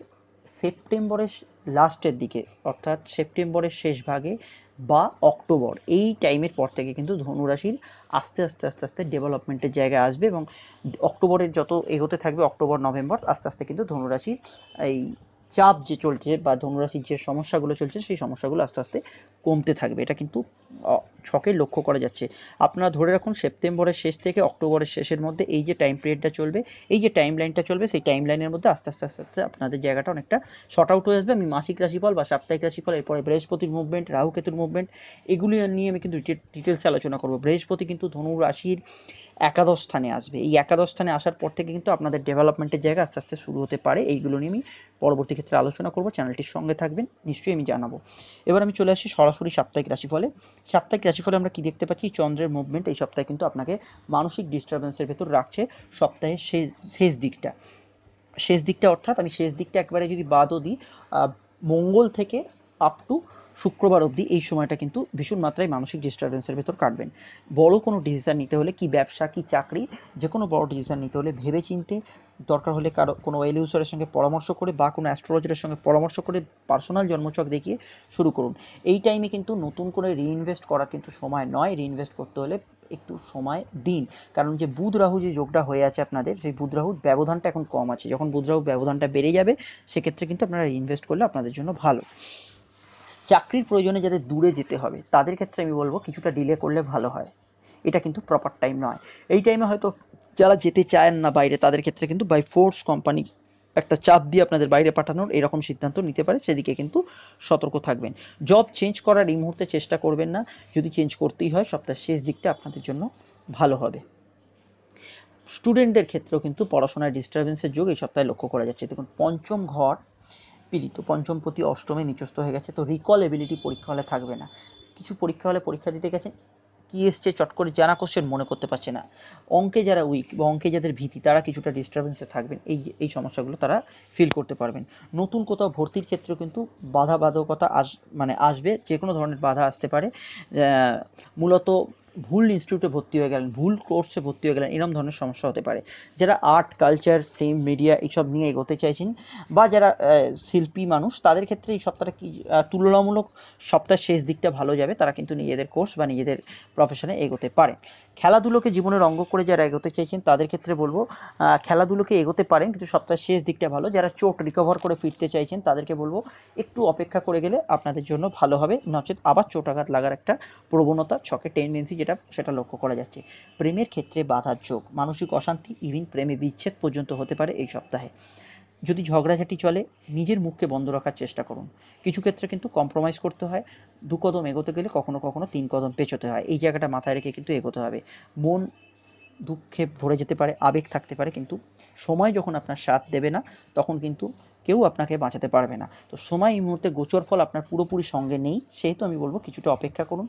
সেপ্টেম্বরের লাস্টের দিকে, অর্থাৎ সেপ্টেম্বরের শেষ ভাগে বা অক্টোবর, এই টাইমের পর থেকে কিন্তু ধনুরাশির আস্তে আস্তে আস্তে আস্তে ডেভেলপমেন্টের জায়গায় আসবে, এবং অক্টোবরের যত এগোতে থাকবে, অক্টোবর নভেম্বর, আস্তে আস্তে কিন্তু ধনুরাশির এই চাপ যে চলছে বা ধনুরাশির যে সমস্যাগুলো চলছে, সেই সমস্যাগুলো আস্তে আস্তে কমতে থাকবে। এটা কিন্তু ছকে লক্ষ্য করা যাচ্ছে। আপনারা ধরে রাখুন সেপ্টেম্বরের শেষ থেকে অক্টোবরের শেষের মধ্যে এই যে টাইম পিরিয়ডটা চলবে, এই যে টাইম লাইনটা চলবে, সেই টাইম লাইনের মধ্যে আস্তে আস্তে আস্তে আস্তে আপনাদের জায়গাটা অনেকটা শর্ট আউট হয়ে আসবে। আমি মাসিক রাশিফল বা সাপ্তাহিক রাশিফল, এরপরে বৃহস্পতির মুভমেন্ট, রাহু কেতুর মুভমেন্ট, এগুলি নিয়ে আমি কিন্তু ডিটেলসে আলোচনা করবো। বৃহস্পতি কিন্তু ধনু রাশির একাদশ স্থানে আসবে। এই একাদশ স্থানে আসার পর থেকে কিন্তু আপনাদের ডেভেলপমেন্টের জায়গা আস্তে আস্তে শুরু হতে পারে। এইগুলো নিয়ে আমি পরবর্তী ক্ষেত্রে আলোচনা করব। চ্যানেলটির সঙ্গে থাকবেন, নিশ্চয়ই আমি জানাবো। এবার আমি চলে আসছি সরাসরি সাপ্তাহিক রাশিফলে। সাপ্তাহিক রাশিফলে আমরা কি দেখতে পাচ্ছি? চন্দ্রের মুভমেন্ট এই সপ্তাহে কিন্তু আপনাকে মানসিক ডিস্টারবেন্সের ভেতর রাখছে। সপ্তাহের শেষ দিকটা অর্থাৎ আমি শেষ দিকটা একবারে যদি বাদও দিই, মঙ্গল থেকে আপ টু শুক্রবার অবধি এই সময়টা কিন্তু ভীষণ মাত্রায় মানসিক ডিস্টারবেন্সের ভেতর কাটবেন। বড় কোনো ডিসিশান নিতে হলে, কি ব্যবসা কি চাকরি, যে কোনো বড় ডিসিশান নিতে হলে ভেবে চিনতে, দরকার হলে কারো কোনো এলিউসরের সঙ্গে পরামর্শ করে বা কোনো অ্যাস্ট্রোলজারের সঙ্গে পরামর্শ করে পার্সোনাল জন্মছক দেখিয়ে শুরু করুন। এই টাইমে কিন্তু নতুন করে রিইনভেস্ট করার কিন্তু সময় নয়। রিইনভেস্ট করতে হলে একটু সময় দিন, কারণ যে বুধ রাহু যে যোগটা হয়ে আছে আপনাদের, সেই বুধ রাহুর ব্যবধানটা এখন কম আছে। যখন বুধ রাহুর ব্যবধানটা বেড়ে যাবে, সেক্ষেত্রে কিন্তু আপনারা ইনভেস্ট করলে আপনাদের জন্য ভালো। চাকরির প্রয়োজনে যাদের দূরে যেতে হবে, তাদের ক্ষেত্রে আমি বলবো কিছুটা ডিলে করলে ভালো হয়। এটা কিন্তু প্রপার টাইম নয়। এই টাইমে হয়তো যারা যেতে চান না বাইরে, তাদের ক্ষেত্রে কিন্তু বাই ফোর্স কোম্পানি একটা চাপ দিয়ে আপনাদের বাইরে পাঠানোর এরকম সিদ্ধান্ত নিতে পারে, সেদিকে কিন্তু সতর্ক থাকবেন। জব চেঞ্জ করার এই মুহূর্তে চেষ্টা করবেন না। যদি চেঞ্জ করতেই হয়, সপ্তাহের শেষ দিকটা আপনাদের জন্য ভালো হবে। স্টুডেন্টদের ক্ষেত্রেও কিন্তু পড়াশোনার ডিস্টারবেন্সের যোগ এই সপ্তাহে লক্ষ্য করা যাচ্ছে। দেখুন, পঞ্চম ঘর পীড়িত, পঞ্চমপতি অষ্টমে নিচস্থ হয়ে গেছে, তো রিকল এবিলিটি পরীক্ষা হলে থাকবে না। কিছু পরীক্ষা হলে পরীক্ষা দিতে গেছেন, কি এসছে চট করে জানা কোশ্চেন মনে করতে পারছে না। অঙ্কে যারা উইক বা অঙ্কে যাদের ভীতি, তারা কিছুটা ডিস্টারবেন্সে থাকবেন। এই সমস্যাগুলো তারা ফিল করতে পারবেন। নতুন কোথাও ভর্তির ক্ষেত্রেও কিন্তু বাধকতা আসবে, যে কোনো ধরনের বাধা আসতে পারে। মূলত ভুল ইনস্টিটিউটে ভর্তি হয়ে গেলেন, ভুল কোর্সে ভর্তি হয়ে গেলেন, এরকম ধরনের সমস্যা হতে পারে। যারা আর্ট, কালচার, ফিল্ম, মিডিয়া এইসব নিয়ে এগোতে চাইছেন, বা যারা শিল্পী মানুষ, তাদের ক্ষেত্রে এই সপ্তাহটা কি তুলনামূলক সপ্তাহের শেষ দিকটা ভালো যাবে। তারা কিন্তু নিজেদের কোর্স বা নিজেদের প্রফেশনে এগোতে পারেন। খেলাধুলোকে জীবনের অঙ্গ করে যারা এগোতে চাইছেন, তাদের ক্ষেত্রে বলবো খেলাধুলোকে এগোতে পারেন, কিন্তু সপ্তাহের শেষ দিকটা ভালো। যারা চোট রিকভার করে ফিরতে চাইছেন, তাদেরকে বলবো একটু অপেক্ষা করে গেলে আপনাদের জন্য ভালো হবে, নচেত আবার চোটাঘাত লাগার একটা প্রবণতা, ছকে টেন্ডেন্সি সেটা লক্ষ্য করা যাচ্ছে। প্রেমের ক্ষেত্রে বাধার যোগ, মানসিক অশান্তি, ইভিন প্রেমে বিচ্ছেদ পর্যন্ত হতে পারে এই সপ্তাহে। যদি ঝগড়াঝাটি চলে, নিজের মুখকে বন্ধ রাখার চেষ্টা করুন। কিছু ক্ষেত্রে কিন্তু কম্প্রোমাইজ করতে হয়। 2 কদম এগোতে গেলে কখনো কখনো 3 কদম পেছোতে হয়। এই জায়গাটা মাথায় রেখে কিন্তু এগোতে হবে। মন দুঃখে ভরে যেতে পারে, আবেগ থাকতে পারে, কিন্তু সময় যখন আপনার সাথ দেবে না, তখন কিন্তু কেউ আপনাকে বাঁচাতে পারবে না। তো সময় এই মুহূর্তে গোচর ফল আপনার পুরোপুরি সঙ্গে নেই, সেহেতু আমি বলবো কিছুটা অপেক্ষা করুন।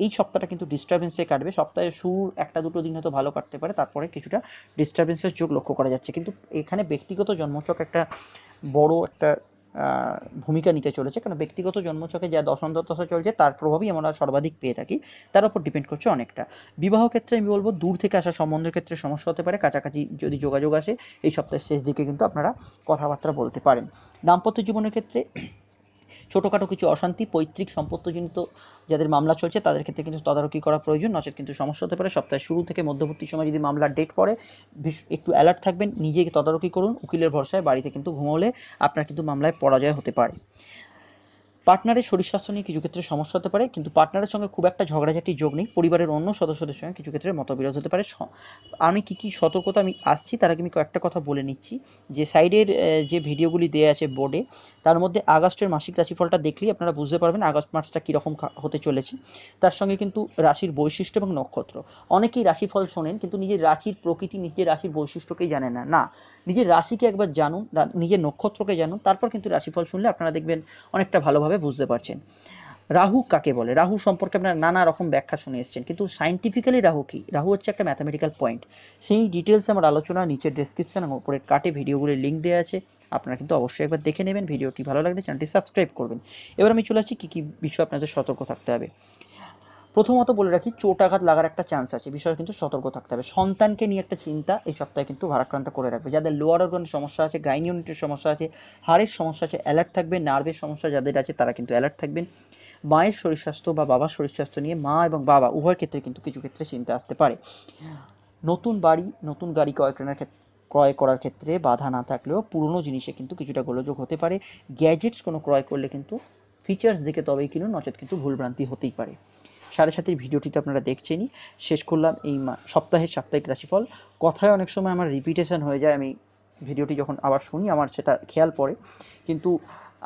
এই সপ্তাহটা কিন্তু ডিস্টারবেন্সে কাটবে। সপ্তাহের শুরুর 1-2 দিন হয়তো ভালো কাটতে পারে, তারপরে কিছুটা ডিস্টারবেন্সের যোগ লক্ষ্য করা যাচ্ছে। কিন্তু এখানে ব্যক্তিগত জন্মছক একটা বড় একটা ভূমিকা নিতে চলেছে, কারণ ব্যক্তিগত জন্মছকে যা দশা চলছে, তার প্রভাবই আমরা সর্বাধিক পেয়ে থাকি। তার উপর ডিপেন্ড করছে অনেকটা। বিবাহ ক্ষেত্রে আমি বলবো দূর থেকে আসা সম্বন্ধের ক্ষেত্রে সমস্যা হতে পারে। কাছাকাছি যদি যোগাযোগ আসে, এই সপ্তাহের শেষ দিকে কিন্তু আপনারা কথাবার্তা বলতে পারেন। দাম্পত্য জীবনের ক্ষেত্রে ছোটোখাটো কিছু অশান্তি, পৈতৃক সম্পত্তিজনিত যাদের মামলা চলছে তাদের ক্ষেত্রে কিন্তু তদারকি করা প্রয়োজন, নচেত কিন্তু সমস্যা হতে পারে। সপ্তাহের শুরু থেকে মধ্যবর্তী সময় যদি মামলার ডেট পড়ে একটু অ্যালার্ট থাকবেন, নিজেকে তদারকি করুন। উকিলের ভরসায় বাড়িতে কিন্তু ঘুমোলে আপনার কিন্তু মামলায় পরাজয় হতে পারে। পার্টনারের শরীর স্বাস্থ্য নিয়ে কিছু ক্ষেত্রে সমস্যা হতে পারে, কিন্তু পার্টনারের সঙ্গে খুব একটা ঝগড়াঝাটি যোগ নেই। পরিবারের অন্য সদস্যদের সঙ্গে কিছু ক্ষেত্রে মতবিরোধ হতে পারে। আমি কী কী সতর্কতা আমি আসছি তার আগে আমি কয়েকটা কথা বলে নিচ্ছি। যে সাইডের যে ভিডিওগুলি দেওয়া আছে বোর্ডে, তার মধ্যে আগস্টের মাসিক রাশিফলটা দেখলেই আপনারা বুঝতে পারবেন আগস্ট মাসটা কীরকম হতে চলেছে। তার সঙ্গে কিন্তু রাশির বৈশিষ্ট্য এবং নক্ষত্র। অনেকেই রাশিফল শোনেন কিন্তু নিজের রাশির প্রকৃতি, নিজের রাশির বৈশিষ্ট্যকেই জানেন না। না, নিজের রাশিকে একবার জানুন, নিজের নক্ষত্রকে জানুন, তারপর কিন্তু রাশিফল শুনলে আপনারা দেখবেন অনেকটা ভালোভাবে বুঝতে পারছেন। রাহু কাকে বলে? রাহু সম্পর্কে আপনারা নানা রকম ব্যাখ্যা শুনে এসেছেন, কিন্তু সাইন্টিফিক্যালি রাহু কি? রাহু হচ্ছে একটা ম্যাথামেটিক্যাল পয়েন্ট। সেই ডিটেলস আমার আলোচনা নিচের ডেসক্রিপশন এবং উপরের কাটে ভিডিওগুলির লিঙ্ক দেওয়া আছে, আপনারা কিন্তু অবশ্যই একবার দেখে নেবেন। ভিডিওটি ভালো লাগলে চ্যানেলটি সাবস্ক্রাইব করবেন। এবার আমি চলে আসছি কী কী বিষয় আপনাদের সতর্ক থাকতে হবে। প্রথমত বলে রাখি, চোট আঘাত লাগার একটা চান্স আছে, বিষয়ে কিন্তু সতর্ক থাকতে হবে। সন্তানকে নিয়ে একটা চিন্তা এই সপ্তাহে কিন্তু ভারাক্রান্ত করে রাখবে। যাদের লোয়ার অর্গানের সমস্যা আছে, গাইনি ইউনিটের সমস্যা আছে, হাড়ের সমস্যা আছে, অ্যালার্ট থাকবেন। নার্ভের সমস্যা যাদের আছে তারা কিন্তু অ্যালার্ট থাকবেন। মায়ের শরীর স্বাস্থ্য বা বাবার শরীর স্বাস্থ্য নিয়ে মা এবং বাবা উভয়ের ক্ষেত্রে কিন্তু কিছু ক্ষেত্রে চিন্তা আসতে পারে। নতুন বাড়ি, নতুন গাড়ি ক্রয় করার ক্ষেত্রে বাধা না থাকলেও পুরনো জিনিসে কিন্তু কিছুটা গোলযোগ হতে পারে। গ্যাজেটস কোনো ক্রয় করলে কিন্তু ফিচার্স দেখে তবেই কিনুন, নচেত কিন্তু ভুলভ্রান্তি হতেই পারে। 7.5 ভিডিওটিতে আপনারা দেখছেনই। শেষ করলাম এই সপ্তাহের সাপ্তাহিক রাশিফল। কথায় অনেক সময় আমার রিপিটেশন হয়ে যায়, আমি ভিডিওটি যখন আবার শুনি আমার সেটা খেয়াল পড়ে, কিন্তু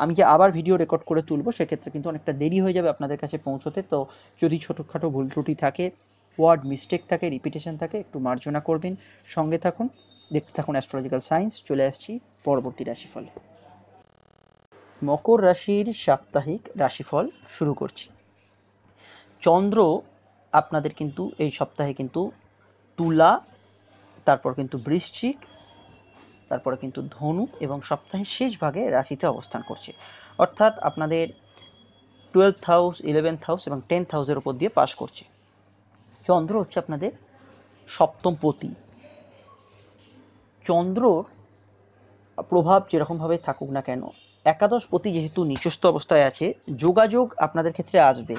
আমি যে আবার ভিডিও রেকর্ড করে তুলবো সেক্ষেত্রে কিন্তু অনেকটা দেরি হয়ে যাবে আপনাদের কাছে পৌঁছতে। তো যদি ছোটোখাটো ভুল ত্রুটি থাকে, ওয়ার্ড মিস্টেক থাকে, রিপিটেশন থাকে, একটু মার্জনা করবেন। সঙ্গে থাকুন, দেখতে থাকুন অ্যাস্ট্রোলজিক্যাল সায়েন্স। চলে আসছি পরবর্তী রাশিফলে। মকর রাশির সাপ্তাহিক রাশিফল শুরু করছি। চন্দ্র আপনাদের কিন্তু এই সপ্তাহে কিন্তু তুলা, তারপর কিন্তু বৃশ্চিক, তারপরে কিন্তু ধনু এবং সপ্তাহের শেষ ভাগে রাশিতে অবস্থান করছে। অর্থাৎ আপনাদের 12th হাউস, 11th হাউস এবং 10th হাউসের উপর দিয়ে পাস করছে। চন্দ্র হচ্ছে আপনাদের সপ্তম পতি। চন্দ্রর প্রভাব যেরকমভাবে থাকুক না কেন, একাদশ পতি যেহেতু নিচস্থ অবস্থায় আছে, যোগাযোগ আপনাদের ক্ষেত্রে আসবে।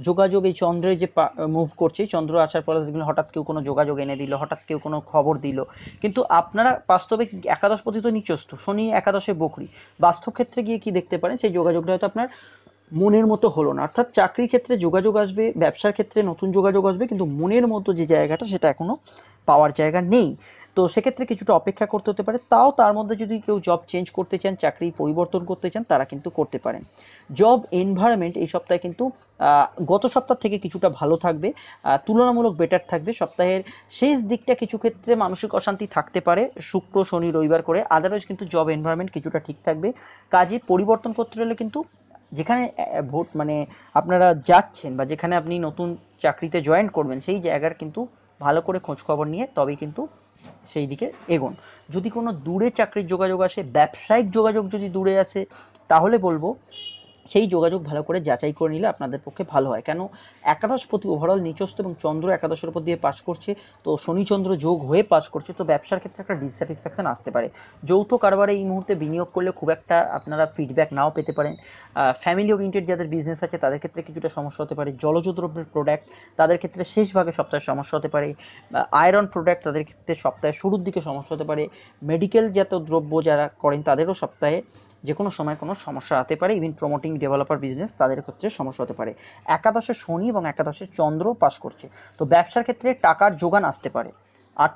যোগাযোগ এই চন্দ্রের যে মুভ করছে, চন্দ্র আসার পরে দেখবেন হঠাৎ কেউ কোনো যোগাযোগ এনে দিল, হঠাৎ কেউ কোনো খবর দিল, কিন্তু আপনারা বাস্তবে একাদশ পতি তো নিচস্থ, শনি একাদশে বকরি, বাস্তব ক্ষেত্রে গিয়ে কি দেখতে পারেন সেই যোগাযোগটা হয়তো আপনার মনের মতো হলো না। অর্থাৎ চাকরির ক্ষেত্রে যোগাযোগ আসবে, ব্যবসার ক্ষেত্রে নতুন যোগাযোগ আসবে, কিন্তু মনের মতো যে জায়গাটা সেটা এখনো পাওয়ার জায়গা নেই। তো সেক্ষেত্রে কিছুটা অপেক্ষা করতে হতে পারে। তাও তার মধ্যে যদি কেউ জব চেঞ্জ করতে চান, চাকরি পরিবর্তন করতে চান, তারা কিন্তু করতে পারেন। জব এনভায়রনমেন্ট এই সপ্তাহে কিন্তু গত সপ্তাহ থেকে কিছুটা ভালো থাকবে, তুলনামূলক বেটার থাকবে। সপ্তাহের শেষ দিকটা কিছু ক্ষেত্রে মানসিক অশান্তি থাকতে পারে, শুক্র শনি রবিবার করে। আদারওয়াইজ কিন্তু জব এনভায়রনমেন্ট কিছুটা ঠিক থাকবে। কাজে পরিবর্তন করতে হলে কিন্তু যেখানে ভোট মানে আপনারা যাচ্ছেন বা যেখানে আপনি নতুন চাকরিতে জয়েন করবেন সেই জায়গার কিন্তু ভালো করে খোঁজ খবর নিয়ে তবেই কিন্তু সেই দিকে এগোন। যদি কোনো দূরে চাকরির যোগাযোগ আসে, ব্যবসায়িক যোগাযোগ যদি দূরে আসে, তাহলে বলবো সেই যোগাযোগ ভালো করে যাচাই করে নিলে আপনাদের পক্ষে ভালো হয়। কেন, একাদশপতি ওভারঅল নিচস্থ এবং চন্দ্র একাদশের উপর দিয়ে পাস করছে, তো শনি চন্দ্র যোগ হয়ে পাস করছে, তো ব্যবসার ক্ষেত্রে একটা ডিসস্যাটিসফ্যাকশন আসতে পারে। যৌথ কারবারে এই মুহূর্তে বিনিয়োগ করলে খুব একটা আপনারা ফিডব্যাক নাও পেতে পারেন। ফ্যামিলি ওরিয়েন্টেড যাদের বিজনেস আছে তাদের ক্ষেত্রে কিছুটা সমস্যা হতে পারে। জলজ দ্রব্যের প্রোডাক্ট তাদের ক্ষেত্রে শেষ ভাগে সপ্তাহে সমস্যা হতে পারে। আয়রন প্রোডাক্ট তাদের ক্ষেত্রে সপ্তাহের শুরুর দিকে সমস্যা হতে পারে। মেডিকেল জাত দ্রব্য যারা করেন তাদেরও সপ্তাহে যে কোনো সময় কোনো সমস্যা আসতে পারে। ইভেন প্রমোটিং ডেভেলপার বিজনেস তাদের ক্ষেত্রে সমস্যা হতে পারে। একাদশে শনি এবং একাদশে চন্দ্র পাস করছে, তো ব্যবসার ক্ষেত্রে টাকার যোগান আসতে পারে, আর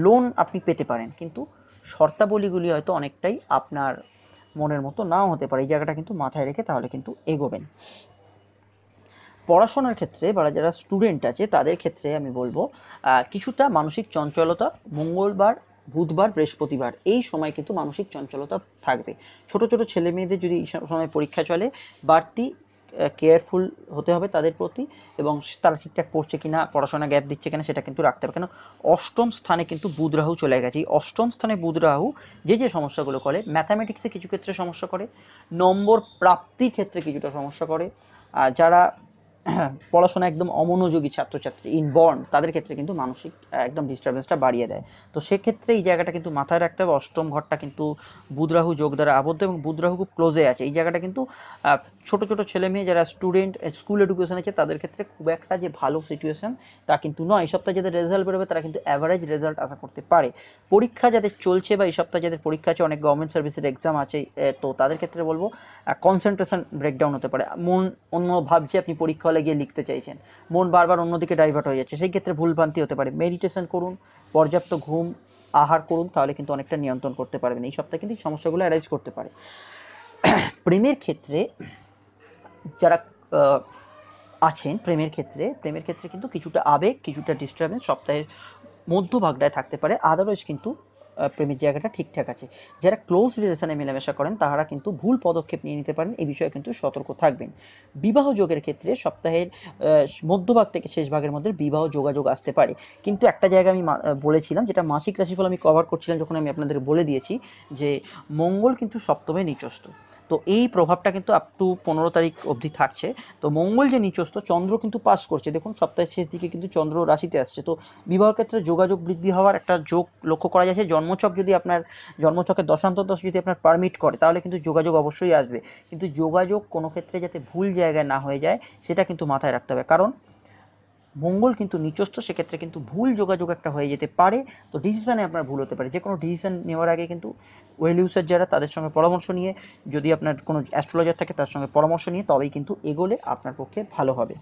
লোন আপনি পেতে পারেন, কিন্তু শর্তাবলীগুলি হয়তো অনেকটাই আপনার মনের মতো নাও হতে পারে। এই জায়গাটা কিন্তু মাথায় রেখে তাহলে কিন্তু এগোবেন। পড়াশোনার ক্ষেত্রে বা যারা স্টুডেন্ট আছে তাদের ক্ষেত্রে আমি বলবো কিছুটা মানসিক চঞ্চলতা, মঙ্গলবার বুধবার বৃহস্পতিবার এই সময় কিন্তু মানসিক চঞ্চলতা থাকবে। ছোট ছোট ছেলে মেয়েদের যদি এই সময় পরীক্ষা চলে, বাড়তি কেয়ারফুল হতে হবে তাদের প্রতি, এবং তারা ঠিকঠাক পড়ছে কিনা, পড়াশোনা গ্যাপ দিচ্ছে কিনা সেটা কিন্তু রাখতে হবে। কেন, অষ্টম স্থানে কিন্তু বুধ রাহু চলে গেছে। এই অষ্টম স্থানে বুধ রাহু যে যে সমস্যাগুলো করে, ম্যাথামেটিক্সে কিছু ক্ষেত্রে সমস্যা করে, নম্বর প্রাপ্তির ক্ষেত্রে কিছুটা সমস্যা করে, যারা পড়াশোনা একদম অমনোযোগী ছাত্রছাত্রী ইনবর্ন, তাদের ক্ষেত্রে কিন্তু মানসিক একদম ডিস্টারবেন্সটা বাড়িয়ে দেয়। তো সেক্ষেত্রে এই জায়গাটা কিন্তু মাথায় রাখতে হবে। অষ্টম ঘরটা কিন্তু বুধ রাহু যোগ দ্বারা আবদ্ধ এবং বুধ রাহু খুব ক্লোজে আছে। এই জায়গাটা কিন্তু ছোট ছোট ছেলে মেয়ে যারা স্টুডেন্ট স্কুল এডুকেশন আছে তাদের ক্ষেত্রে খুব একটা যে ভালো সিচুয়েশন তা কিন্তু নয়। এই সপ্তাহে যাদের রেজাল্ট বেরোবে তারা কিন্তু অ্যাভারেজ রেজাল্ট আশা করতে পারে। পরীক্ষা যাদের চলছে বা এই সপ্তাহে যাদের পরীক্ষা আছে, অনেক গভর্নমেন্ট সার্ভিসের এক্সাম আছে, তো তাদের ক্ষেত্রে বলবো কনসেন্ট্রেশন ব্রেকডাউন হতে পারে। মন অন্য ভাবছে, আপনি পরীক্ষা হলে গিয়ে লিখতে চাইছেন, মন বারবার অন্যদিকে ডাইভার্ট হয়ে যাচ্ছে, সেই ক্ষেত্রে ভুলভ্রান্তি হতে পারে। মেডিটেশন করুন, পর্যাপ্ত ঘুম আহার করুন, তাহলে কিন্তু অনেকটা নিয়ন্ত্রণ করতে পারবেন। এই সপ্তাহে কিন্তু সমস্যাগুলো অ্যারাইজ করতে পারে। প্রেমের ক্ষেত্রে যারা আছেন, প্রেমের ক্ষেত্রে কিন্তু কিছুটা আবেগ, কিছুটা ডিস্টারবেন্স সপ্তাহের মধ্যভাগটায় থাকতে পারে। আদারওয়াইজ কিন্তু প্রেমের জায়গাটা ঠিকঠাক আছে। যারা ক্লোজ রিলেশনে মেলামেশা করেন তাহারা কিন্তু ভুল পদক্ষেপ নিয়ে নিতে পারেন, এই বিষয়ে কিন্তু সতর্ক থাকবেন। বিবাহ যোগের ক্ষেত্রে সপ্তাহের মধ্যভাগ থেকে শেষ ভাগের মধ্যে বিবাহ যোগাযোগ আসতে পারে। কিন্তু একটা জায়গা আমি বলেছিলাম, যেটা মাসিক রাশিফল আমি কভার করছিলাম যখন আমি আপনাদের বলে দিয়েছি যে মঙ্গল কিন্তু সপ্তমে নিচস্থ। তো এই প্রভাবটা কিন্তু আপ টু 15 তারিখ অবধি থাকছে। তো মঙ্গল যে নিচস্থ, চন্দ্র কিন্তু পাস করছে, দেখুন সপ্তাহের শেষ দিকে কিন্তু চন্দ্র রাশিতে আসছে। তো বিবাহ ক্ষেত্রে যোগাযোগ বৃদ্ধি হওয়ার একটা যোগ লক্ষ্য করা যাচ্ছে। জন্মছক যদি আপনার জন্মছকের দশান্তর্দশ যদি আপনার পারমিট করে তাহলে কিন্তু যোগাযোগ অবশ্যই আসবে। কিন্তু যোগাযোগ কোনো ক্ষেত্রে যাতে ভুল জায়গায় না হয়ে যায় সেটা কিন্তু মাথায় রাখতে হবে, কারণ মঙ্গল কিন্তু নিচস্থ, সেক্ষেত্রে কিন্তু ভুল যোগাযোগ একটা হয়ে যেতে পারে। তো ডিসিশনে আপনার ভুল হতে পারে। যে কোনো ডিসিশন নেওয়ার আগে কিন্তু ওয়েল ইউসার যারা তাদের সঙ্গে পরামর্শ নিয়ে, যদি আপনার কোনো অ্যাস্ট্রোলজার থাকে তার সঙ্গে পরামর্শ নিয়ে তবেই কিন্তু এগোলে আপনার পক্ষে ভালো হবে।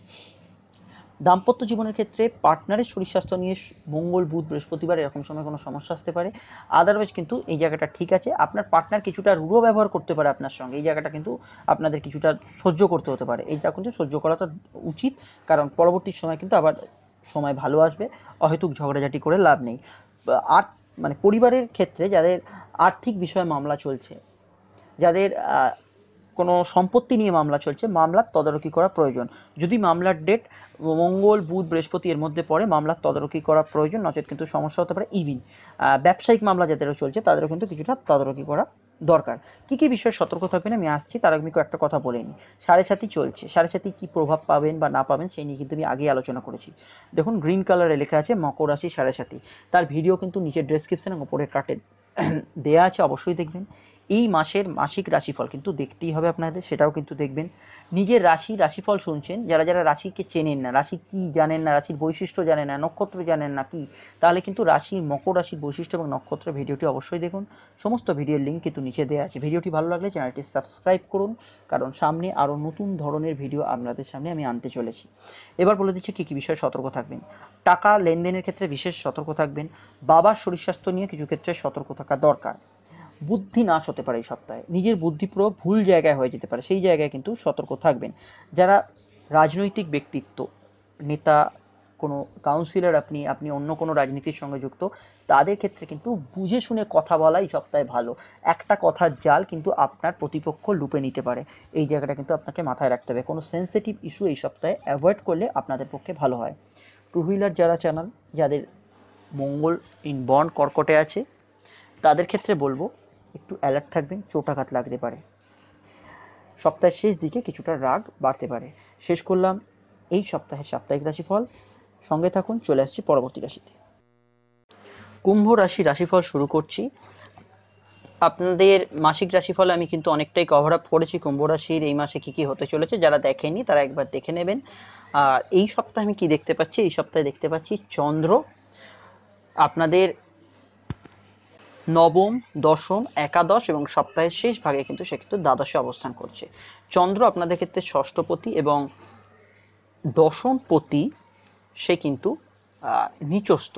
দাম্পত্য জীবনের ক্ষেত্রে পার্টনারের শরীর স্বাস্থ্য নিয়ে মঙ্গল বুধ বৃহস্পতিবার এরকম সময় কোনো সমস্যা আসতে পারে। আদারওয়াইজ কিন্তু এই জায়গাটা ঠিক আছে। আপনার পার্টনার কিছুটা রূঢ় ব্যবহার করতে পারে আপনার সঙ্গে, এই জায়গাটা কিন্তু আপনাদের কিছুটা সহ্য করতে হতে পারে। এইটা কিন্তু সহ্য করাটা উচিত, কারণ পরবর্তী সময় কিন্তু আবার সময় ভালো আসবে। অহেতুক ঝগড়াঝাটি করে লাভ নেই। আর মানে পরিবারের ক্ষেত্রে যাদের আর্থিক বিষয়ে মামলা চলছে, যাদের কোনো সম্পত্তি নিয়ে মামলা চলছে, মামলার তদারকি করা প্রয়োজন। যদি মামলার ডেট মঙ্গল বুধ বৃহস্পতি এর মধ্যে পড়ে মামলার তদারকি করা প্রয়োজন, নচেত কিন্তু সমস্যা হতে পারে। ইভিন ব্যবসায়িক মামলা যাদেরও চলছে তাদেরও কিন্তু কিছুটা তদারকি করা দরকার। কী কী বিষয়ে সতর্ক থাকবেন আমি আসছি, তার আগে আমি একটা কথা বলে নিই। সাড়ে সাতি চলছে, সাড়ে সাতি কী প্রভাব পাবেন বা না পাবেন সেই নিয়ে কিন্তু আমি আগেই আলোচনা করেছি। দেখুন গ্রিন কালারে লেখা আছে মকর রাশি সাড়ে সাতি, তার ভিডিও কিন্তু নিচের ডেসক্রিপশনে ওপরে কাটে দেয়া আছে, অবশ্যই দেখবেন। এই মাসের মাসিক রাশিফল কিন্তু দেখতেই হবে আপনাদের, সেটাও কিন্তু দেখবেন। নিজের রাশিফল শুনছেন, যারা যারা রাশিকে চেনেন না, রাশি কি জানেন না, রাশির বৈশিষ্ট্য জানেন না, নক্ষত্র জানেন না কি, তাহলে কিন্তু মকর রাশির বৈশিষ্ট্য এবং নক্ষত্র ভিডিওটি অবশ্যই দেখুন। সমস্ত ভিডিওর লিঙ্ক কিন্তু নিচে দেওয়া আছে। ভিডিওটি ভালো লাগলে চ্যানেলটি সাবস্ক্রাইব করুন, কারণ সামনে আরও নতুন ধরনের ভিডিও আপনাদের সামনে আমি আনতে চলেছি। এবার বলে দিচ্ছি কী কী বিষয়ে সতর্ক থাকবেন। টাকা লেনদেনের ক্ষেত্রে বিশেষ সতর্ক থাকবেন। বাবার শরীর স্বাস্থ্য নিয়ে কিছু ক্ষেত্রে সতর্ক থাকা দরকার। বুদ্ধি নাশ হতে পারে এই সপ্তাহে, নিজের বুদ্ধি প্রয়োগ ভুল জায়গায় হয়ে যেতে পারে, সেই জায়গায় কিন্তু সতর্ক থাকবেন। যারা রাজনৈতিক ব্যক্তিত্ব, নেতা, কোনো কাউন্সিলর, আপনি অন্য কোনো রাজনীতির সঙ্গে যুক্ত, তাদের ক্ষেত্রে কিন্তু বুঝে শুনে কথা বলাই সপ্তাহে ভালো। একটা কথার জাল কিন্তু আপনার প্রতিপক্ষ লুপে নিতে পারে, এই জায়গাটা কিন্তু আপনাকে মাথায় রাখতে হবে। কোনো সেন্সিটিভ ইস্যু এই সপ্তাহে অ্যাভয়েড করলে আপনাদের পক্ষে ভালো হয়। টু হুইলার যারা চালান, যাদের মঙ্গল ইন বন্ড কর্কটে আছে, তাদের ক্ষেত্রে বলবো একটু অ্যালার্ট থাকবেন, চোটাঘাত লাগতে পারে। সপ্তাহের শেষ দিকে কিছুটা রাগ বাড়তে পারে। শেষ করলাম এই সপ্তাহের সাপ্তাহিক রাশিফল। সঙ্গে থাকুন, চলে আসছি পরবর্তী রাশিতে। কুম্ভ রাশি রাশিফল শুরু করছি। আপনাদের মাসিক রাশিফল আমি কিন্তু অনেকটাই কভার আপ করেছি কুম্ভ রাশির এই মাসে কী কী হতে চলেছে, যারা দেখেনি তারা একবার দেখে নেবেন। আর এই সপ্তাহে আমি কি দেখতে পাচ্ছি, এই সপ্তাহে দেখতে পাচ্ছি চন্দ্র আপনাদের নবম, দশম, একাদশ এবং সপ্তাহের শেষ ভাগে কিন্তু সে কিন্তু দ্বাদশে অবস্থান করছে। চন্দ্র আপনাদের ক্ষেত্রে ষষ্ঠপতি এবং দশমপতি, সে কিন্তু নিচস্থ।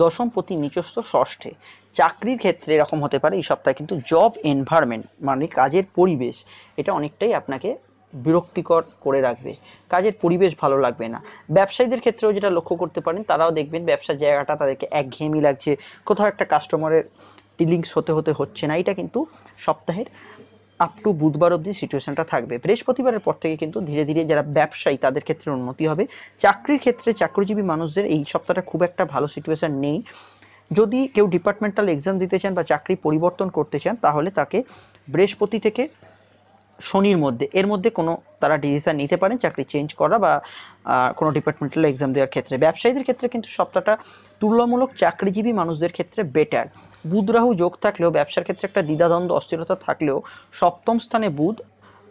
দশমপতি নিচস্থ ষষ্ঠে। চাকরির ক্ষেত্রে এরকম হতে পারে এই সপ্তাহে কিন্তু জব এনভায়রনমেন্ট মানে কাজের পরিবেশ, এটা অনেকটাই আপনাকে বিরক্তিকর করে রাখবে, কাজের পরিবেশ ভালো লাগবে না। ব্যবসায়ীদের ক্ষেত্রেও যেটা লক্ষ্য করতে পারেন, তারাও দেখবেন ব্যবসার জায়গাটা তাদেরকে একঘেয়েমি লাগছে, কোথাও একটা কাস্টমারের ডিলিংস হতে হচ্ছে না। এটা কিন্তু সপ্তাহের আপ টু বুধবার অবধি সিচুয়েশনটা থাকবে। বৃহস্পতিবারের পর থেকে কিন্তু ধীরে ধীরে যারা ব্যবসায়ী তাদের ক্ষেত্রে উন্নতি হবে। চাকরির ক্ষেত্রে চাকরিজীবী মানুষদের এই সপ্তাহটা খুব একটা ভালো সিচুয়েশন নেই। যদি কেউ ডিপার্টমেন্টাল এক্সাম দিতে চান বা চাকরি পরিবর্তন করতে চান, তাহলে তাকে বৃহস্পতি থেকে শনির মধ্যে, এর মধ্যে কোনো তারা ডিসিশন নিতে পারেন চাকরি চেঞ্জ করা বা কোনো ডিপার্টমেন্টাল এক্সাম দেওয়ার ক্ষেত্রে। ব্যবসায়ীদের ক্ষেত্রে কিন্তু সপ্তাহটা তুলনামূলক চাকরিজীবী মানুষদের ক্ষেত্রে বেটার। বুধ রাহু যোগ থাকলেও ব্যবসার ক্ষেত্রে একটা দ্বিধাদ্বন্দ্ব অস্থিরতা থাকলেও সপ্তম স্থানে বুধ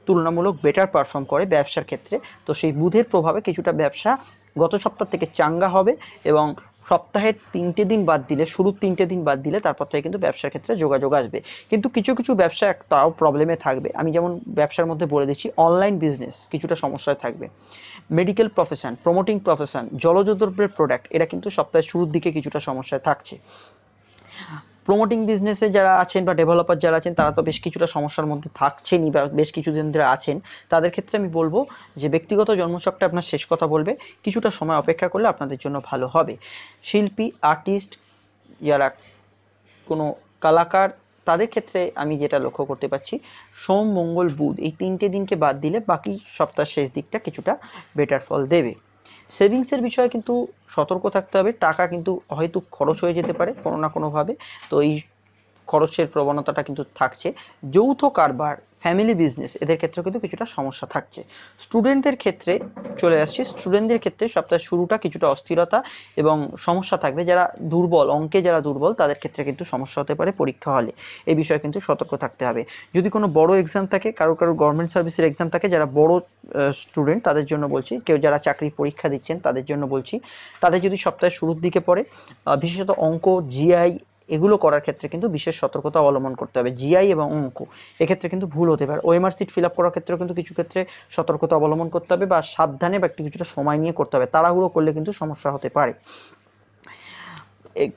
তুলনামূলক বেটার পারফর্ম করে ব্যবসার ক্ষেত্রে। তো সেই বুধের প্রভাবে কিছুটা ব্যবসা গত সপ্তাহ থেকে চাঙ্গা হবে এবং সপ্তাহের 3টে দিন বাদ দিলে, শুরুর 3টে দিন বাদ দিলে তারপর থেকে কিন্তু ব্যবসার ক্ষেত্রে যোগাযোগ আসবে। কিন্তু কিছু কিছু ব্যবসা তাও প্রবলেমে থাকবে। আমি যেমন ব্যবসার মধ্যে বলে দিচ্ছি, অনলাইন বিজনেস কিছুটা সমস্যায় থাকবে, মেডিকেল প্রফেশন, প্রমোটিং প্রফেশন, জলজ দ্রব্যের প্রোডাক্ট, এরা কিন্তু সপ্তাহের শুরুর দিকে কিছুটা সমস্যায় থাকছে। প্রমোটিং বিজনেসে যারা আছেন বা ডেভেলপার যারা আছেন তারা তো বেশ কিছুটা সমস্যার মধ্যে থাকছেনই বা বেশ কিছুদিন ধরে আছেন। তাদের ক্ষেত্রে আমি বলবো যে ব্যক্তিগত জন্মছকটা আপনার শেষ কথা বলবে, কিছুটা সময় অপেক্ষা করলে আপনাদের জন্য ভালো হবে। শিল্পী, আর্টিস্ট, যারা কোনো কলাকার, তাদের ক্ষেত্রে আমি যেটা লক্ষ্য করতে পারছি, সোম, মঙ্গল, বুধ এই 3টে দিনকে বাদ দিলে বাকি সপ্তাহের শেষ দিকটা কিছুটা বেটার ফল দেবে। সেভিংসের বিষয়ে কিন্তু সতর্ক থাকতে হবে। টাকা কিন্তু হয়তো খরচ হয়ে যেতে পারে কোনো না কোনোভাবে, তো এই খরচের প্রবণতাটা কিন্তু থাকছে। যৌথ কারবার, ফ্যামিলি বিজনেস, এদের ক্ষেত্রে কিন্তু কিছুটা সমস্যা থাকছে। স্টুডেন্টদের ক্ষেত্রে চলে আসছি, স্টুডেন্টদের ক্ষেত্রে সপ্তাহের শুরুটা কিছুটা অস্থিরতা এবং সমস্যা থাকবে। যারা দুর্বল, অঙ্কে যারা দুর্বল, তাদের ক্ষেত্রে কিন্তু সমস্যা হতে পারে পরীক্ষা হলে। এই বিষয়ে কিন্তু সতর্ক থাকতে হবে। যদি কোনো বড় এক্সাম থাকে, কারো গভর্নমেন্ট সার্ভিসের এক্সাম থাকে, যারা বড় স্টুডেন্ট তাদের জন্য বলছি, কেউ যারা চাকরির পরীক্ষা দিচ্ছেন তাদের জন্য বলছি, তাদের যদি সপ্তাহের শুরুর দিকে পড়ে, বিশেষত অঙ্ক, জিআই এগুলো করার ক্ষেত্রে কিন্তু বিশেষ সতর্কতা অবলম্বন করতে হবে। জিআই এবং অঙ্ক এক্ষেত্রে কিন্তু ভুল হতে পারে। ওএমআর সিট ফিল আপ করার ক্ষেত্রেও কিন্তু কিছু ক্ষেত্রে সতর্কতা অবলম্বন করতে হবে বা সাবধানে বা একটু কিছুটা সময় নিয়ে করতে হবে। তাড়াহুড়ো করলে কিন্তু সমস্যা হতে পারে।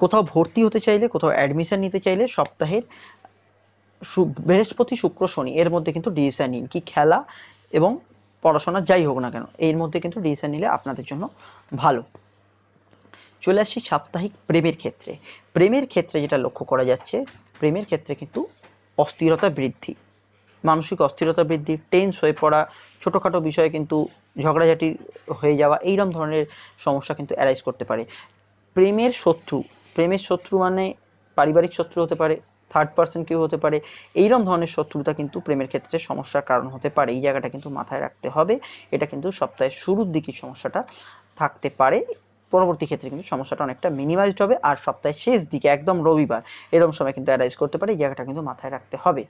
কোথাও ভর্তি হতে চাইলে, কোথাও অ্যাডমিশন নিতে চাইলে সপ্তাহের বৃহস্পতি, শুক্র, শনি এর মধ্যে কিন্তু ডিসিশন নিন। কি খেলা এবং পড়াশোনা যাই হোক না কেন, এর মধ্যে কিন্তু ডিসিশন নিলে আপনাদের জন্য ভালো। চলে আসছি সাপ্তাহিক প্রেমের ক্ষেত্রে। প্রেমের ক্ষেত্রে যেটা লক্ষ্য করা যাচ্ছে, প্রেমের ক্ষেত্রে কিন্তু অস্থিরতা বৃদ্ধি, মানসিক অস্থিরতা বৃদ্ধি, টেন্স হয়ে পড়া, ছোটোখাটো বিষয়ে কিন্তু ঝগড়াঝাটি হয়ে যাওয়া, এইরকম ধরনের সমস্যা কিন্তু অ্যারাইজ করতে পারে। প্রেমের শত্রু, প্রেমের শত্রু মানে পারিবারিক শত্রু হতে পারে, থার্ড পার্সন কেউ হতে পারে, এইরকম ধরনের শত্রুতা কিন্তু প্রেমের ক্ষেত্রে সমস্যার কারণ হতে পারে। এই জায়গাটা কিন্তু মাথায় রাখতে হবে। এটা কিন্তু সপ্তাহের শুরুর দিকে সমস্যাটা থাকতে পারে, পরবর্তী ক্ষেত্রে কিন্তু সমস্যাটা অনেকটা মিনিমাইজড হবে। আর সপ্তাহের শেষ দিকে একদম রবিবার এরকম সময় কিন্তু অ্যারাইজ করতে পারে। এই জায়গাটা কিন্তু মাথায় রাখতে হবে।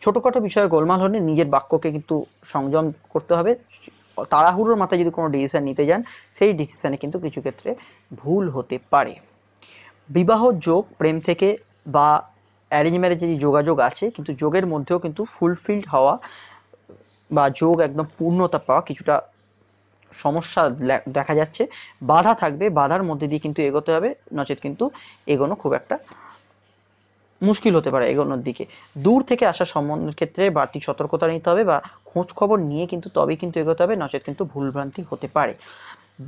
ছোটোখাটো বিষয়ে গোলমাল হলে নিজের বাক্যকে কিন্তু সংযম করতে হবে। তাড়াহুড়োর মাথায় যদি কোনো ডিসিশন নিতে যান, সেই ডিসিশনে কিন্তু কিছু ক্ষেত্রে ভুল হতে পারে। বিবাহ যোগ, প্রেম থেকে বা অ্যারেঞ্জ ম্যারেজে যে যোগাযোগ আছে, কিন্তু যোগের মধ্যেও কিন্তু ফুলফিলড হওয়া বা যোগ একদম পূর্ণতা পাওয়া কিছুটা সমস্যা দেখা যাচ্ছে। বাধা থাকবে, বাধার মধ্যে দিয়ে কিন্তু এগোতে হবে, নচেত কিন্তু এগোনো খুব একটা মুশকিল হতে পারে এগোনোর দিকে। দূর থেকে আসা সম্বন্ধের ক্ষেত্রে বাড়তি সতর্কতা নিতে হবে বা খোঁজ খবর নিয়ে কিন্তু তবেই কিন্তু এগোতে হবে, নচেত কিন্তু ভুলভ্রান্তি হতে পারে।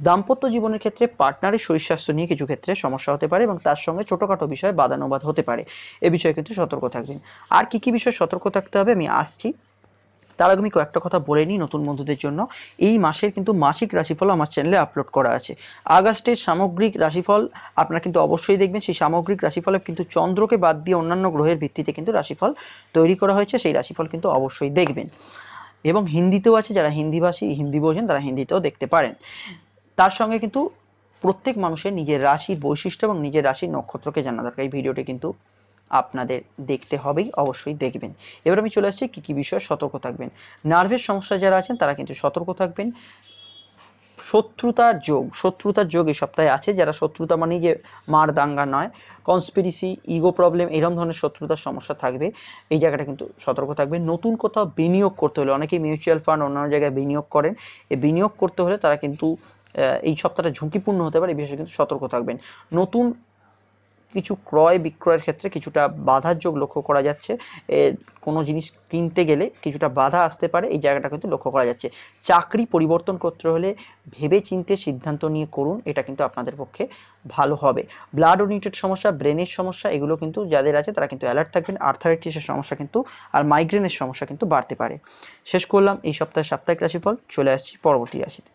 দাম্পত্য জীবনের ক্ষেত্রে পার্টনারের শরীর স্বাস্থ্য নিয়ে কিছু ক্ষেত্রে সমস্যা হতে পারে এবং তার সঙ্গে ছোটোখাটো বিষয়ে বাদানুবাদ হতে পারে। এ বিষয়ে কিন্তু সতর্ক থাকবেন। আর কি কি বিষয়ে সতর্ক থাকতে হবে আমি আসছি, তার আগে আমি কয়েকটা কথা বলে নিই নতুন বন্ধুদের জন্য। এই মাসের কিন্তু মাসিক রাশিফল আমার চ্যানেলে আপলোড করা আছে। আগস্টের সামগ্রিক রাশিফল আপনারা কিন্তু অবশ্যই দেখবেন। সেই সামগ্রিক রাশিফলে কিন্তু চন্দ্রকে বাদ দিয়ে অন্যান্য গ্রহের ভিত্তিতে কিন্তু রাশিফল তৈরি করা হয়েছে, সেই রাশিফল কিন্তু অবশ্যই দেখবেন। এবং হিন্দিতেও আছে, যারা হিন্দিভাষী, হিন্দি বোঝেন, তারা হিন্দিতেও দেখতে পারেন। তার সঙ্গে কিন্তু প্রত্যেক মানুষের নিজের রাশির বৈশিষ্ট্য এবং নিজের রাশির নক্ষত্রকে জানা দরকার। এই ভিডিওটি কিন্তু আপনাদের দেখতে হবেই, অবশ্যই দেখবেন। এবার আমি চলে আসছি কি কি বিষয়ে সতর্ক থাকবেন। নার্ভের সমস্যা যারা আছেন তারা কিন্তু সতর্ক থাকবেন। শত্রুতার যোগ, শত্রুতার যোগ এই সপ্তাহে আছে। যারা শত্রুতা মানে যে মার দাঙ্গা নয়, কনস্পিরেসি, ইগো প্রবলেম, এরকম ধরনের শত্রুতার সমস্যা থাকবে, এই জায়গাটা কিন্তু সতর্ক থাকবে। নতুন কোথাও বিনিয়োগ করতে হলে, অনেকেই মিউচুয়াল ফান্ড অন্যান্য জায়গায় বিনিয়োগ করেন, এই বিনিয়োগ করতে হলে তারা কিন্তু এই সপ্তাহটা ঝুঁকিপূর্ণ হতে পারে, এই বিষয়ে কিন্তু সতর্ক থাকবেন। নতুন কিছু ক্রয় বিক্রয়ের ক্ষেত্রে কিছুটা বাধার যোগ লক্ষ্য করা যাচ্ছে। কোনো জিনিস কিনতে গেলে কিছুটা বাধা আসতে পারে, এই জায়গাটা কিন্তু লক্ষ্য করা যাচ্ছে। চাকরি পরিবর্তন করতে হলে ভেবে চিন্তে সিদ্ধান্ত নিয়ে করুন, এটা কিন্তু আপনাদের পক্ষে ভালো হবে। ব্লাড ওরিয়েন্টেড সমস্যা, ব্রেনের সমস্যা, এগুলো কিন্তু যাদের আছে তারা কিন্তু অ্যালার্ট থাকবেন। আর্থারাইটিসের সমস্যা কিন্তু আর মাইগ্রেনের সমস্যা কিন্তু বাড়তে পারে। শেষ করলাম এই সপ্তাহের সাপ্তাহিক রাশিফল, চলে আসছি পরবর্তী রাশিতে।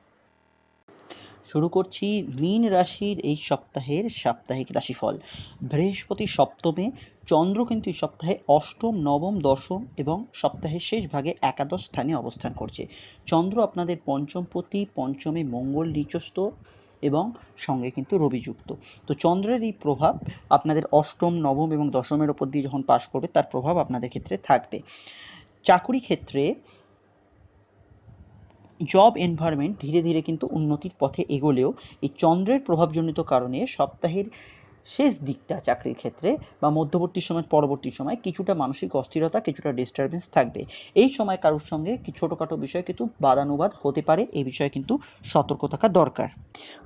শুরু করছি মীন রাশির এই সপ্তাহের সাপ্তাহিক রাশিফল। বৃহস্পতি সপ্তমে, চন্দ্র কিন্তু এই সপ্তাহে অষ্টম, নবম, দশম এবং সপ্তাহের শেষ ভাগে একাদশ স্থানে অবস্থান করছে। চন্দ্র আপনাদের পঞ্চমপতি, পঞ্চমে মঙ্গল নিচস্থ এবং সঙ্গে কিন্তু রবি যুক্ত। তো চন্দ্রের এই প্রভাব আপনাদের অষ্টম, নবম এবং দশমের ওপর দিয়ে যখন পাশ করবে তার প্রভাব আপনাদের ক্ষেত্রে থাকবে। চাকুরি ক্ষেত্রে জব এনভায়রনমেন্ট ধীরে ধীরে কিন্তু উন্নতির পথে এগোলেও এই চন্দ্রের প্রভাবজনিত কারণে সপ্তাহের শেষ দিকটা চাকরির ক্ষেত্রে বা মধ্যবর্তী সময় পরবর্তী সময় কিছুটা মানসিক অস্থিরতা, কিছুটা ডিস্টারবেন্স থাকবে। এই সময় কারোর সঙ্গে ছোটোখাটো বিষয়ে কিছু বাদানুবাদ হতে পারে, এই বিষয়ে কিন্তু সতর্ক থাকা দরকার।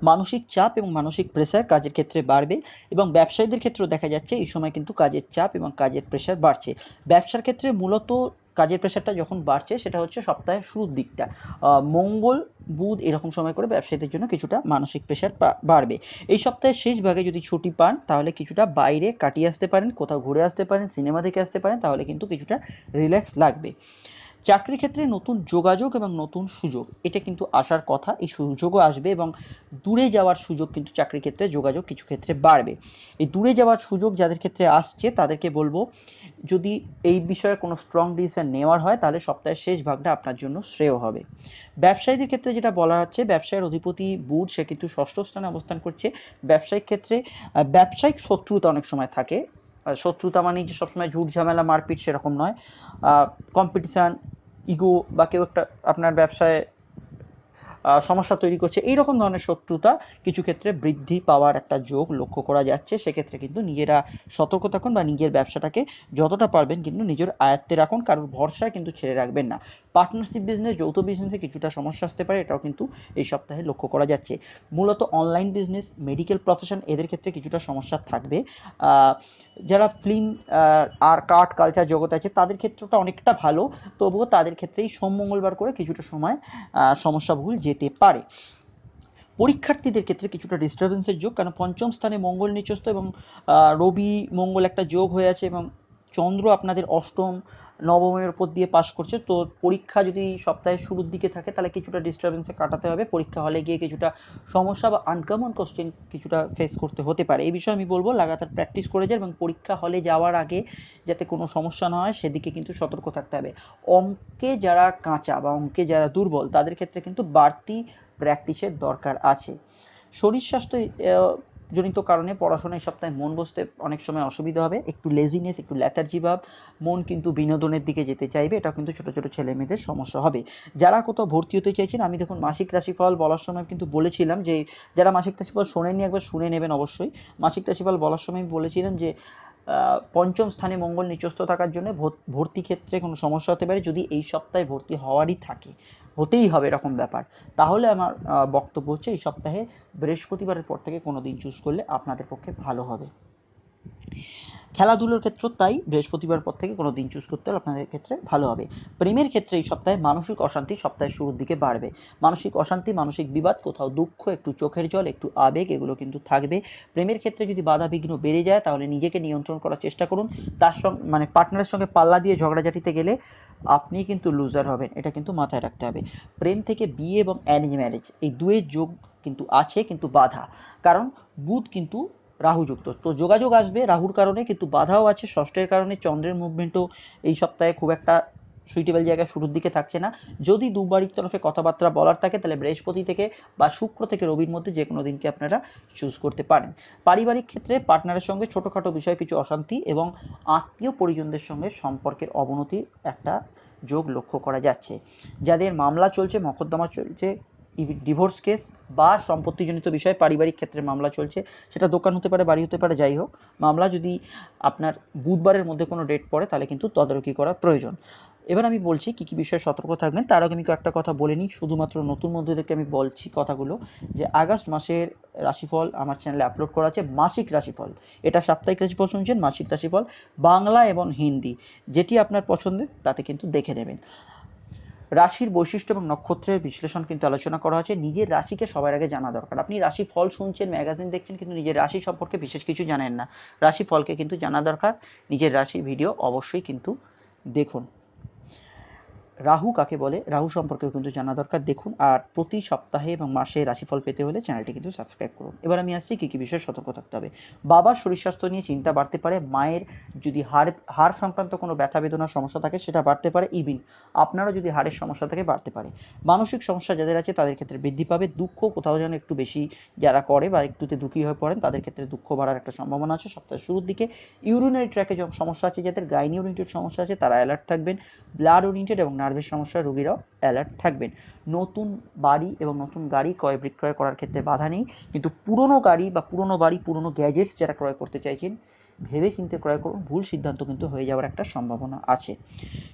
মানসিক চাপ এবং মানসিক প্রেসার কাজের ক্ষেত্রে বাড়বে এবং ব্যবসায়ীদের ক্ষেত্রেও দেখা যাচ্ছে এই সময় কিন্তু কাজের চাপ এবং কাজের প্রেসার বাড়ছে। ব্যবসার ক্ষেত্রে মূলত কাজের প্রেশারটা যখন বাড়ছে সেটা হচ্ছে সপ্তাহের শুরুর দিকটা, মঙ্গল বুধ এরকম সময় করে ব্যবসায়ীদের জন্য কিছুটা মানসিক প্রেশার বাড়বে। এই সপ্তাহের শেষ ভাগে যদি ছুটি পান তাহলে কিছুটা বাইরে কাটিয়ে আসতে পারেন, কোথাও ঘুরে আসতে পারেন, সিনেমা দেখে আসতে পারেন, তাহলে কিন্তু কিছুটা রিল্যাক্স লাগবে। চাকরির ক্ষেত্রে নতুন যোগাযোগ এবং নতুন সুযোগ এটা কিন্তু আসার কথা, এই সুযোগও আসবে এবং দূরে যাওয়ার সুযোগ কিন্তু চাকরির ক্ষেত্রে যোগাযোগ কিছু ক্ষেত্রে বাড়বে। এই দূরে যাওয়ার সুযোগ যাদের ক্ষেত্রে আসছে তাদেরকে বলবো, যদি এই বিষয়ে কোনো স্ট্রং ডিসিশন নেওয়ার হয় তাহলে সপ্তাহের শেষ ভাগটা আপনার জন্য শ্রেয় হবে। ব্যবসায়ীদের ক্ষেত্রে যেটা বলা হচ্ছে, ব্যবসায়ের অধিপতি বুধ সে কিন্তু ষষ্ঠ স্থানে অবস্থান করছে। ব্যবসায়িক ক্ষেত্রে ব্যবসায়িক শত্রুতা অনেক সময় থাকে। শত্রুতা মানে যে সবসময় ঝুট ঝামেলা মারপিট সেরকম নয়, কম্পিটিশান, ইগো বা কেউ একটা আপনার ব্যবসায় সমস্যা তৈরি করছে, এইরকম ধরনের শত্রুতা কিছু ক্ষেত্রে বৃদ্ধি পাওয়ার একটা যোগ লক্ষ্য করা যাচ্ছে। সেক্ষেত্রে কিন্তু নিজেরা সতর্ক থাকুন বা নিজের ব্যবসাটাকে যতটা পারবেন কিন্তু নিজের আয়ত্তে রাখুন, কারোর ভরসায় কিন্তু ছেড়ে রাখবেন না। পার্টনারশিপ বিজনেস, যৌথ বিজনেসে কিছুটা সমস্যা আসতে পারে, এটাও কিন্তু এই সপ্তাহে লক্ষ্য করা যাচ্ছে। মূলত অনলাইন বিজনেস, মেডিকেল প্রফেশন এদের ক্ষেত্রে কিছুটা সমস্যা থাকবে। যারা ফিল্ম আর আর্ট কালচার জগতে আছে তাদের ক্ষেত্রটা অনেকটা ভালো, তবুও তাদের ক্ষেত্রেই সোম মঙ্গলবার করে কিছুটা সময় সমস্যাবহুল যেতে পারে। পরীক্ষার্থীদের ক্ষেত্রে কিছুটা ডিস্টারবেন্সের যোগ, কারণ পঞ্চম স্থানে মঙ্গল নিচস্থ এবং রবি মঙ্গল একটা যোগ হয়ে আছে এবং চন্দ্র আপনাদের অষ্টম, নবমের উপর দিয়ে পাস করছে। তো পরীক্ষা যদি সপ্তাহের শুরুর দিকে থাকে তাহলে কিছুটা ডিস্টারবেন্সে কাটাতে হবে, পরীক্ষা হলে গিয়ে কিছুটা সমস্যা বা আনকমন কোশ্চেন কিছুটা ফেস করতে হতে পারে। এই বিষয়ে আমি বলবো লাগাতার প্র্যাকটিস করে যায় এবং পরীক্ষা হলে যাওয়ার আগে যাতে কোনো সমস্যা না হয় সেদিকে কিন্তু সতর্ক থাকতে হবে। অঙ্কে যারা কাঁচা বা অঙ্কে যারা দুর্বল তাদের ক্ষেত্রে কিন্তু বাড়তি প্র্যাকটিসের দরকার আছে। শরীর স্বাস্থ্য জনিত কারণে পড়াশোনায় সপ্তাহে মন বসতে অনেক সময় অসুবিধা হবে, একটু লেজিনেস, একটু ল্যাথার্জি ভাব, মন কিন্তু বিনোদনের দিকে যেতে চাইবে, এটা কিন্তু ছোটো ছোটো ছেলে মেয়েদের সমস্যা হবে। যারা কোথাও ভর্তি হতে চাইছেন, আমি দেখুন মাসিক রাশিফল বলার সময় কিন্তু বলেছিলাম যে যারা মাসিক রাশিফল শোনেননি একবার শুনে নেবেন অবশ্যই। মাসিক রাশিফল বলার সময় আমি বলেছিলাম যে পঞ্চম স্থানে মঙ্গল নিচস্থ থাকার জন্য ভর্তি ক্ষেত্রে কোনো সমস্যা হতে পারে, যদি এই সপ্তাহে ভর্তি হওয়ারই থাকে, হতেই হবে এরকম ব্যাপার, তাহলে আমার বক্তব্য হচ্ছে এই সপ্তাহে বৃহস্পতিবারের পর থেকে কোনো দিন চুজ করলে আপনাদের পক্ষে ভালো হবে। খেলাধুলোর ক্ষেত্রেও তাই, বৃহস্পতিবার পর থেকে কোনো দিন চুজ করতে হলে আপনাদের ক্ষেত্রে ভালো হবে। প্রেমের ক্ষেত্রে এই সপ্তাহে মানসিক অশান্তি সপ্তাহের শুরুর দিকে বাড়বে। মানসিক অশান্তি, মানসিক বিবাদ, কোথাও দুঃখ, একটু চোখের জল, একটু আবেগ এগুলো কিন্তু থাকবে। প্রেমের ক্ষেত্রে যদি বাধা বিঘ্ন বেড়ে যায় তাহলে নিজেকে নিয়ন্ত্রণ করার চেষ্টা করুন। তার সঙ্গে মানে পার্টনারের সঙ্গে পাল্লা দিয়ে ঝগড়াঝাটিতে গেলে আপনি কিন্তু লুজার হবেন, এটা কিন্তু মাথায় রাখতে হবে। প্রেম থেকে বিয়ে এবং অ্যারেঞ্জ ম্যারেজ এই দুয়ের যোগ কিন্তু আছে, কিন্তু বাধা, কারণ বুধ কিন্তু রাহুযুক্ত, তো যোগাযোগ আসবে রাহুর কারণে, কিন্তু বাধাও আছে ষষ্ঠের কারণে। চন্দ্রের মুভমেন্টও এই সপ্তাহে খুব একটা সুইটেবল জায়গায় শুরুর দিকে থাকছে না। যদি দুবারির তরফে কথাবার্তা বলার থাকে তাহলে বৃহস্পতি থেকে বা শুক্র থেকে রবির মধ্যে যে কোনো দিনকে আপনারা চুজ করতে পারেন। পারিবারিক ক্ষেত্রে পার্টনারের সঙ্গে ছোটোখাটো বিষয়ে কিছু অশান্তি এবং আত্মীয় পরিজনদের সঙ্গে সম্পর্কের অবনতির একটা যোগ লক্ষ্য করা যাচ্ছে। যাদের মামলা চলছে, মকদ্দমা চলছে, ডিভোর্স কেস বা সম্পত্তিজনিত বিষয়ে পারিবারিক ক্ষেত্রে মামলা চলছে, সেটা দোকান হতে পারে, বাড়ি হতে পারে, যাই হোক মামলা যদি আপনার বুধবারের মধ্যে কোনো ডেট পড়ে তাহলে কিন্তু তদারকি করা প্রয়োজন। এবার আমি বলছি কী কী বিষয়ে সতর্ক থাকবেন, তার আগে আমি কয়েকটা কথা বলে নিই, শুধুমাত্র নতুন বন্ধুদেরকে আমি বলছি কথাগুলো, যে আগস্ট মাসের রাশিফল আমার চ্যানেলে আপলোড করা আছে। মাসিক রাশিফল, এটা সাপ্তাহিক রাশিফল শুনছেন, মাসিক রাশিফল বাংলা এবং হিন্দি যেটি আপনার পছন্দের তাতে কিন্তু দেখে নেবেন। রাশির বৈশিষ্ট্য এবং নক্ষত্রের বিশ্লেষণ কিন্তু আলোচনা করা হয়েছে। নিজের রাশিকে সবার আগে জানা দরকার। আপনি রাশি ফল শুনছেন, ম্যাগাজিন দেখছেন, কিন্তু নিজের রাশি সম্পর্কে বিশেষ কিছু জানেন না। রাশি ফলকে কিন্তু জানা দরকার, নিজের রাশির ভিডিও অবশ্যই কিন্তু দেখুন। রাহু কাকে বলে, রাহু সম্পর্কেও কিন্তু জানা দরকার। দেখুন, আর প্রতি সপ্তাহে এবং মাসে রাশিফল পেতে হলে চ্যানেলটি কিন্তু সাবস্ক্রাইব করুন। এবার আমি আসছি কী কী বিষয়ে সতর্ক থাকতে হবে। বাবার শরীর স্বাস্থ্য নিয়ে চিন্তা বাড়তে পারে, মায়ের যদি হাড় সংক্রান্ত কোনো ব্যথা বেদনার সমস্যা থাকে সেটা বাড়তে পারে, ইভিন আপনারও যদি হাড়ের সমস্যা থাকে বাড়তে পারে। মানসিক সমস্যা যাদের আছে তাদের ক্ষেত্রে বৃদ্ধি পাবে। দুঃখ কোথাও যেন একটু বেশি যারা করে বা একটুতে দুঃখী হয়ে পড়েন তাদের ক্ষেত্রে দুঃখ বাড়ার একটা সম্ভাবনা আছে সপ্তাহের শুরুর দিকে। ইউরিনারি ট্র্যাকে যখন সমস্যা আছে, যাদের গাইনি ওরিয়েন্টেড সমস্যা আছে তারা অ্যালার্ট থাকবেন। ব্লাড ওরিয়েন্টেড এবং নার্ভের সমস্যার রোগীরাও অ্যালার্ট থাকবেন। নতুন বাড়ি এবং নতুন গাড়ি ক্রয় বিক্রয় করার ক্ষেত্রে বাধা নেই, কিন্তু পুরনো গাড়ি বা পুরনো বাড়ি পুরনো গ্যাজেটস যারা ক্রয় করতে চাইছেন ভেবে চিন্তে ক্রয় করুন, ভুল সিদ্ধান্ত কিন্তু হয়ে যাওয়ার একটা সম্ভাবনা আছে।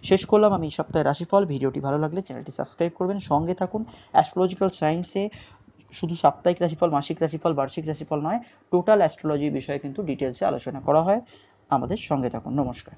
শেষ করলাম আমি এই সপ্তাহের রাশিফল। ভিডিওটি ভালো লাগলে চ্যানেলটি সাবস্ক্রাইব করবেন, সঙ্গে থাকুন। অ্যাস্ট্রোলজিক্যাল সায়েন্সে শুধু সাপ্তাহিক রাশিফল, মাসিক রাশিফল, বার্ষিক রাশিফল নয়, টোটাল অ্যাস্ট্রোলজি বিষয়ে কিন্তু ডিটেলসে আলোচনা করা হয়। আমাদের সঙ্গে থাকুন। নমস্কার।